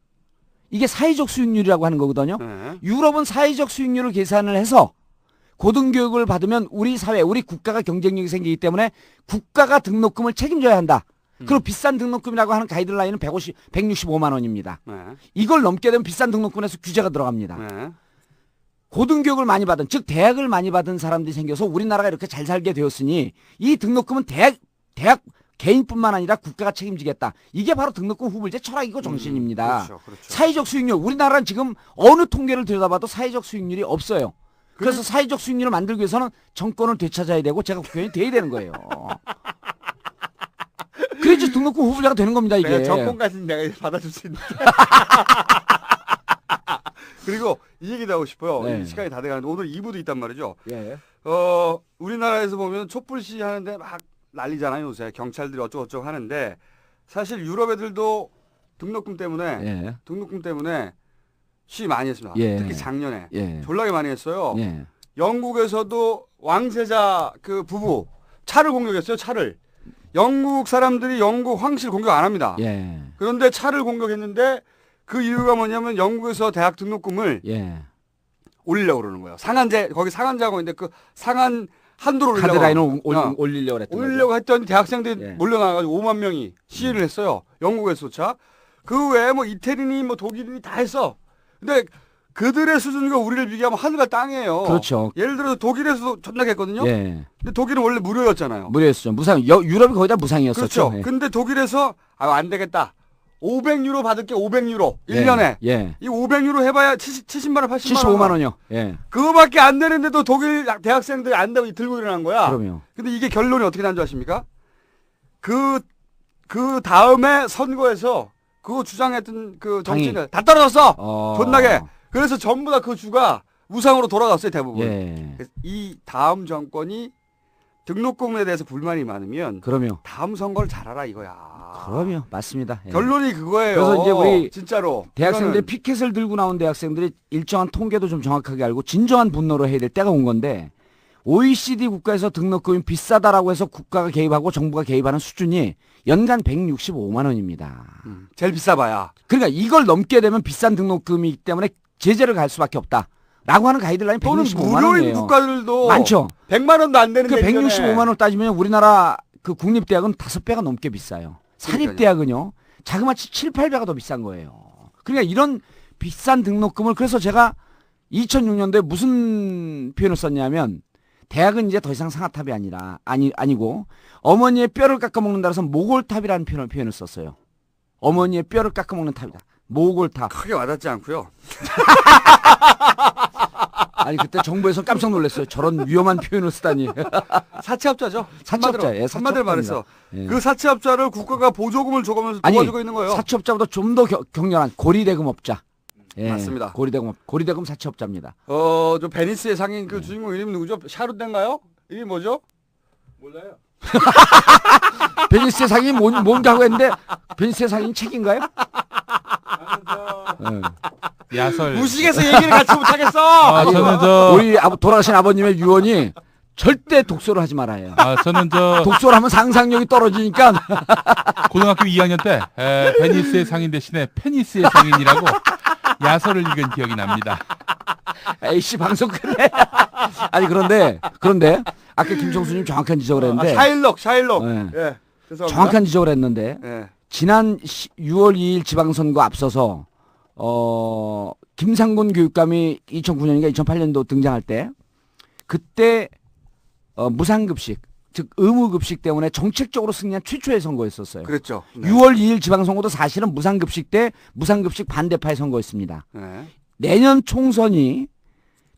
이게 사회적 수익률이라고 하는 거거든요. 유럽은 사회적 수익률을 계산을 해서 고등교육을 받으면 우리 사회, 우리 국가가 경쟁력이 생기기 때문에 국가가 등록금을 책임져야 한다. 그리고 비싼 등록금이라고 하는 가이드라인은 165만 원입니다. 이걸 넘게 되면 비싼 등록금에서 규제가 들어갑니다. 고등교육을 많이 받은, 즉 대학을 많이 받은 사람들이 생겨서 우리나라가 이렇게 잘 살게 되었으니 이 등록금은 대학 개인뿐만 아니라 국가가 책임지겠다. 이게 바로 등록금 후불제 철학이고 정신입니다. 그렇죠. 사회적 수익률, 우리나라는 지금 어느 통계를 들여다봐도 사회적 수익률이 없어요. 그래서 사회적 수익률을 만들기 위해서는 정권을 되찾아야 되고 제가 국회의원이 돼야 되는 거예요. 그래야지 등록금 후불제가 되는 겁니다, 이게. 내가 정권까지 내가 받아줄 수 있는데. 그리고 이 얘기도 하고 싶어요. 네. 시간이 다 돼가는데 오늘 2부도 있단 말이죠. 예. 우리나라에서 보면 촛불 시위하는데 막 난리잖아요. 요새 경찰들이 어쩌고저쩌고 하는데 사실 유럽 애들도 등록금 때문에 시위 많이 했습니다. 예. 특히 작년에 예. 졸라게 많이 했어요. 예. 영국에서도 왕세자 그 부부 차를 공격했어요. 차를. 영국 사람들이 영국 황실 공격 안 합니다. 예. 그런데 차를 공격했는데 그 이유가 뭐냐면 영국에서 대학 등록금을 예. 올리려고 그러는 거예요. 상한제, 거기 상한제하고 있는데 그 상한 한도를 올리려고. 카드라인을 올리려고 했던 올리려고 했더니 대학생들이 예. 몰려나가지고 5만 명이 시위를 했어요. 영국에서조차. 그 외에 뭐 이태리니 뭐 독일이니 다 했어. 근데 그들의 수준과 우리를 비교하면 하늘과 땅이에요. 그렇죠. 예를 들어서 독일에서도 전락했거든요. 예. 근데 독일은 원래 무료였잖아요. 무료였죠. 무상. 유럽이 거의 다 무상이었었죠. 그렇죠. 예. 근데 독일에서 안 되겠다. 500유로 받을게 500유로 1년에. 예. 이 500유로 해봐야 70만 원, 80만 원. 75만 원이요. 예. 그거밖에 안 되는데도 독일 대학생들이 안 되고 들고 일어난 거야. 그럼요. 근데 이게 결론이 어떻게 난 줄 아십니까? 그 다음에 선거에서 그거 주장했던 그 정치인들 다 떨어졌어. 존나게. 그래서 전부 다 그 주가 우상으로 돌아갔어요, 대부분. 예. 이 다음 정권이 등록금에 대해서 불만이 많으면 그럼요. 다음 선거를 잘하라 이거야. 그럼요. 맞습니다. 예. 결론이 그거예요. 그래서 이제 우리 진짜로 대학생들이 이거는 피켓을 들고 나온 대학생들이 일정한 통계도 좀 정확하게 알고 진정한 분노를 해야 될 때가 온 건데 OECD 국가에서 등록금이 비싸다라고 해서 국가가 개입하고 정부가 개입하는 수준이 연간 165만 원입니다. 제일 비싸봐야. 그러니까 이걸 넘게 되면 비싼 등록금이기 때문에 제재를 갈 수밖에 없다. 라고 하는 가이드라인 또는 165만 무료인 원이에요. 국가들도 많죠. 100만 원도 안 되는 그 게 165만 원 따지면 우리나라 그 국립대학은 5배가 넘게 비싸요. 사립대학은요. 자그마치 7, 8배가 더 비싼 거예요. 그러니까 이런 비싼 등록금을 그래서 제가 2006년도에 무슨 표현을 썼냐면 대학은 이제 더 이상 상아탑이 아니고 어머니의 뼈를 깎아먹는다 해서 모골탑이라는 표현을 썼어요. 어머니의 뼈를 깎아먹는 탑이다. 모골탑. 크게 와닿지 않고요. 아니 그때 정부에서 깜짝 놀랐어요. 저런 위험한 표현을 쓰다니. 사채업자죠. 사채업자. 예, 한마디로 말해서 예. 그 사채업자를 국가가 보조금을 줘가면서 도와주고 있는 거예요. 사채업자보다 좀 더 격렬한 고리대금업자. 예, 맞습니다. 고리대금 사채업자입니다. 저 베니스의 상인 그 주인공 이름이 누구죠? 샤르덴가요? 이름이 뭐죠? 몰라요. 베니스의 상인이 뭔가 하고 했는데 베니스의 상인이 책인가요? 야설. 무식해서 얘기를 같이 못하겠어. 저는 우리 돌아가신 아버님의 유언이 절대 독서를 하지 말아요. 저는 독서를 하면 상상력이 떨어지니까. 고등학교 2학년 때 베니스의 상인 대신에 페니스의 상인이라고 야설을 읽은 기억이 납니다. 에이씨 방송 끝내. 아니 그런데 아까 김청수님 정확한 지적을 했는데 샤일록. 네. 예. 죄송합니다. 정확한 지적을 했는데 예. 지난 6월 2일 지방선거 앞서서 김상곤 교육감이 2009년인가 2008년도 등장할 때 그때 무상급식 즉 의무급식 때문에 정책적으로 승리한 최초의 선거였었어요. 그랬죠. 네. 6월 2일 지방선거도 사실은 무상급식 때 무상급식 반대파의 선거였습니다. 네. 내년 총선이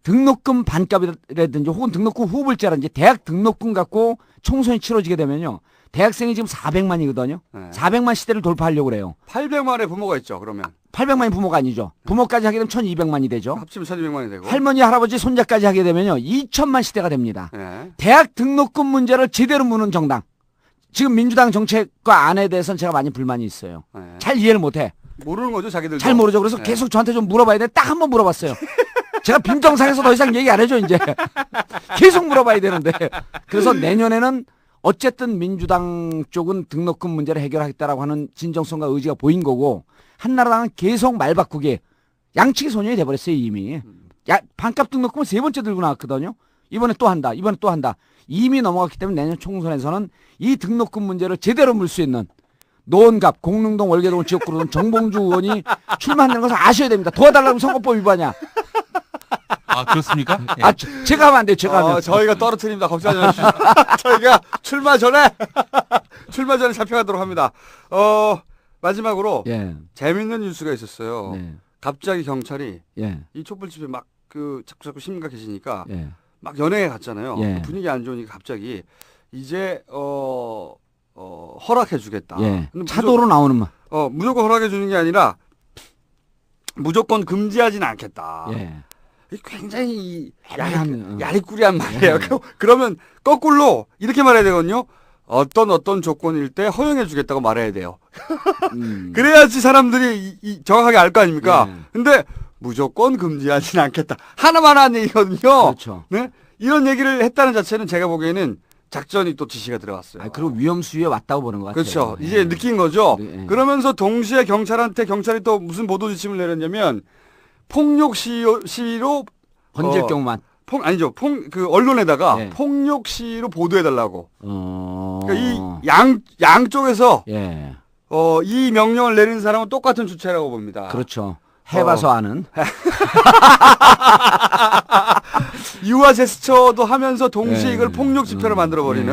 등록금 반값이라든지 혹은 등록금 후불제라든지 대학 등록금 갖고 총선이 치러지게 되면요. 대학생이 지금 400만이거든요. 네. 400만 시대를 돌파하려고 그래요. 800만의 부모가 있죠. 그러면 800만이 부모가 아니죠. 부모까지 하게 되면 1200만이 되죠. 합치면 1200만이 되고 할머니, 할아버지, 손자까지 하게 되면요. 2000만 시대가 됩니다. 네. 대학 등록금 문제를 제대로 무는 정당. 지금 민주당 정책과 안에 대해서는 제가 많이 불만이 있어요. 네. 잘 이해를 못해. 모르는 거죠, 자기들도. 잘 모르죠. 그래서 네. 계속 저한테 좀 물어봐야 돼. 딱 한 번 물어봤어요. 제가 빈정상에서 더 이상 얘기 안 해줘 이제. 계속 물어봐야 되는데. 그래서 내년에는 어쨌든 민주당 쪽은 등록금 문제를 해결하겠다라고 하는 진정성과 의지가 보인 거고 한나라당은 계속 말 바꾸기 양치기 소년이 돼버렸어요 이미. 반값 등록금은 3번째 들고 나왔거든요. 이번에 또 한다. 이미 넘어갔기 때문에 내년 총선에서는 이 등록금 문제를 제대로 물 수 있는 노원갑, 공릉동, 월계동 지역구로는 정봉주 의원이 출마한다는 것을 아셔야 됩니다. 도와달라고 선거법 위반이야. 아 그렇습니까? 아 제가 하면 안 돼요. 제가 하면. 저희가 떨어뜨립니다. 걱정하지 마십시오. 저희가 출마 전에 잡혀가도록 합니다. 마지막으로 예. 재밌는 뉴스가 있었어요. 네. 갑자기 경찰이 예. 이 촛불집에 막 자꾸 심각해지니까 예. 막 연예에 갔잖아요. 예. 분위기 안 좋으니까 갑자기 이제 허락해주겠다. 예. 차도로 나오는 말. 무조건 허락해주는 게 아니라 무조건 금지하지는 않겠다. 예. 굉장히 야리한, 야리꾸리한 말이에요. 그러면 거꾸로 이렇게 말해야 되거든요. 어떤 조건일 때 허용해주겠다고 말해야 돼요. 그래야지 사람들이 정확하게 알 거 아닙니까? 예. 근데 무조건 금지하지는 않겠다. 하나만 한 얘기거든요. 그렇죠. 네? 이런 얘기를 했다는 자체는 제가 보기에는 작전이 또 지시가 들어갔어요. 그리고 위험 수위에 왔다고 보는 것 같아요. 그렇죠. 이제 느낀 거죠. 그러면서 동시에 경찰이 또 무슨 보도 지침을 내렸냐면 폭력 시위로 번질 경우만. 그 언론에다가 폭력 시위로 보도해달라고. 그러니까 이 양쪽에서 이 명령을 내린 사람은 똑같은 주체라고 봅니다. 그렇죠. 해봐서 아는. 유화 제스처도 하면서 동시에 이걸 폭력 집회로 만들어버리는.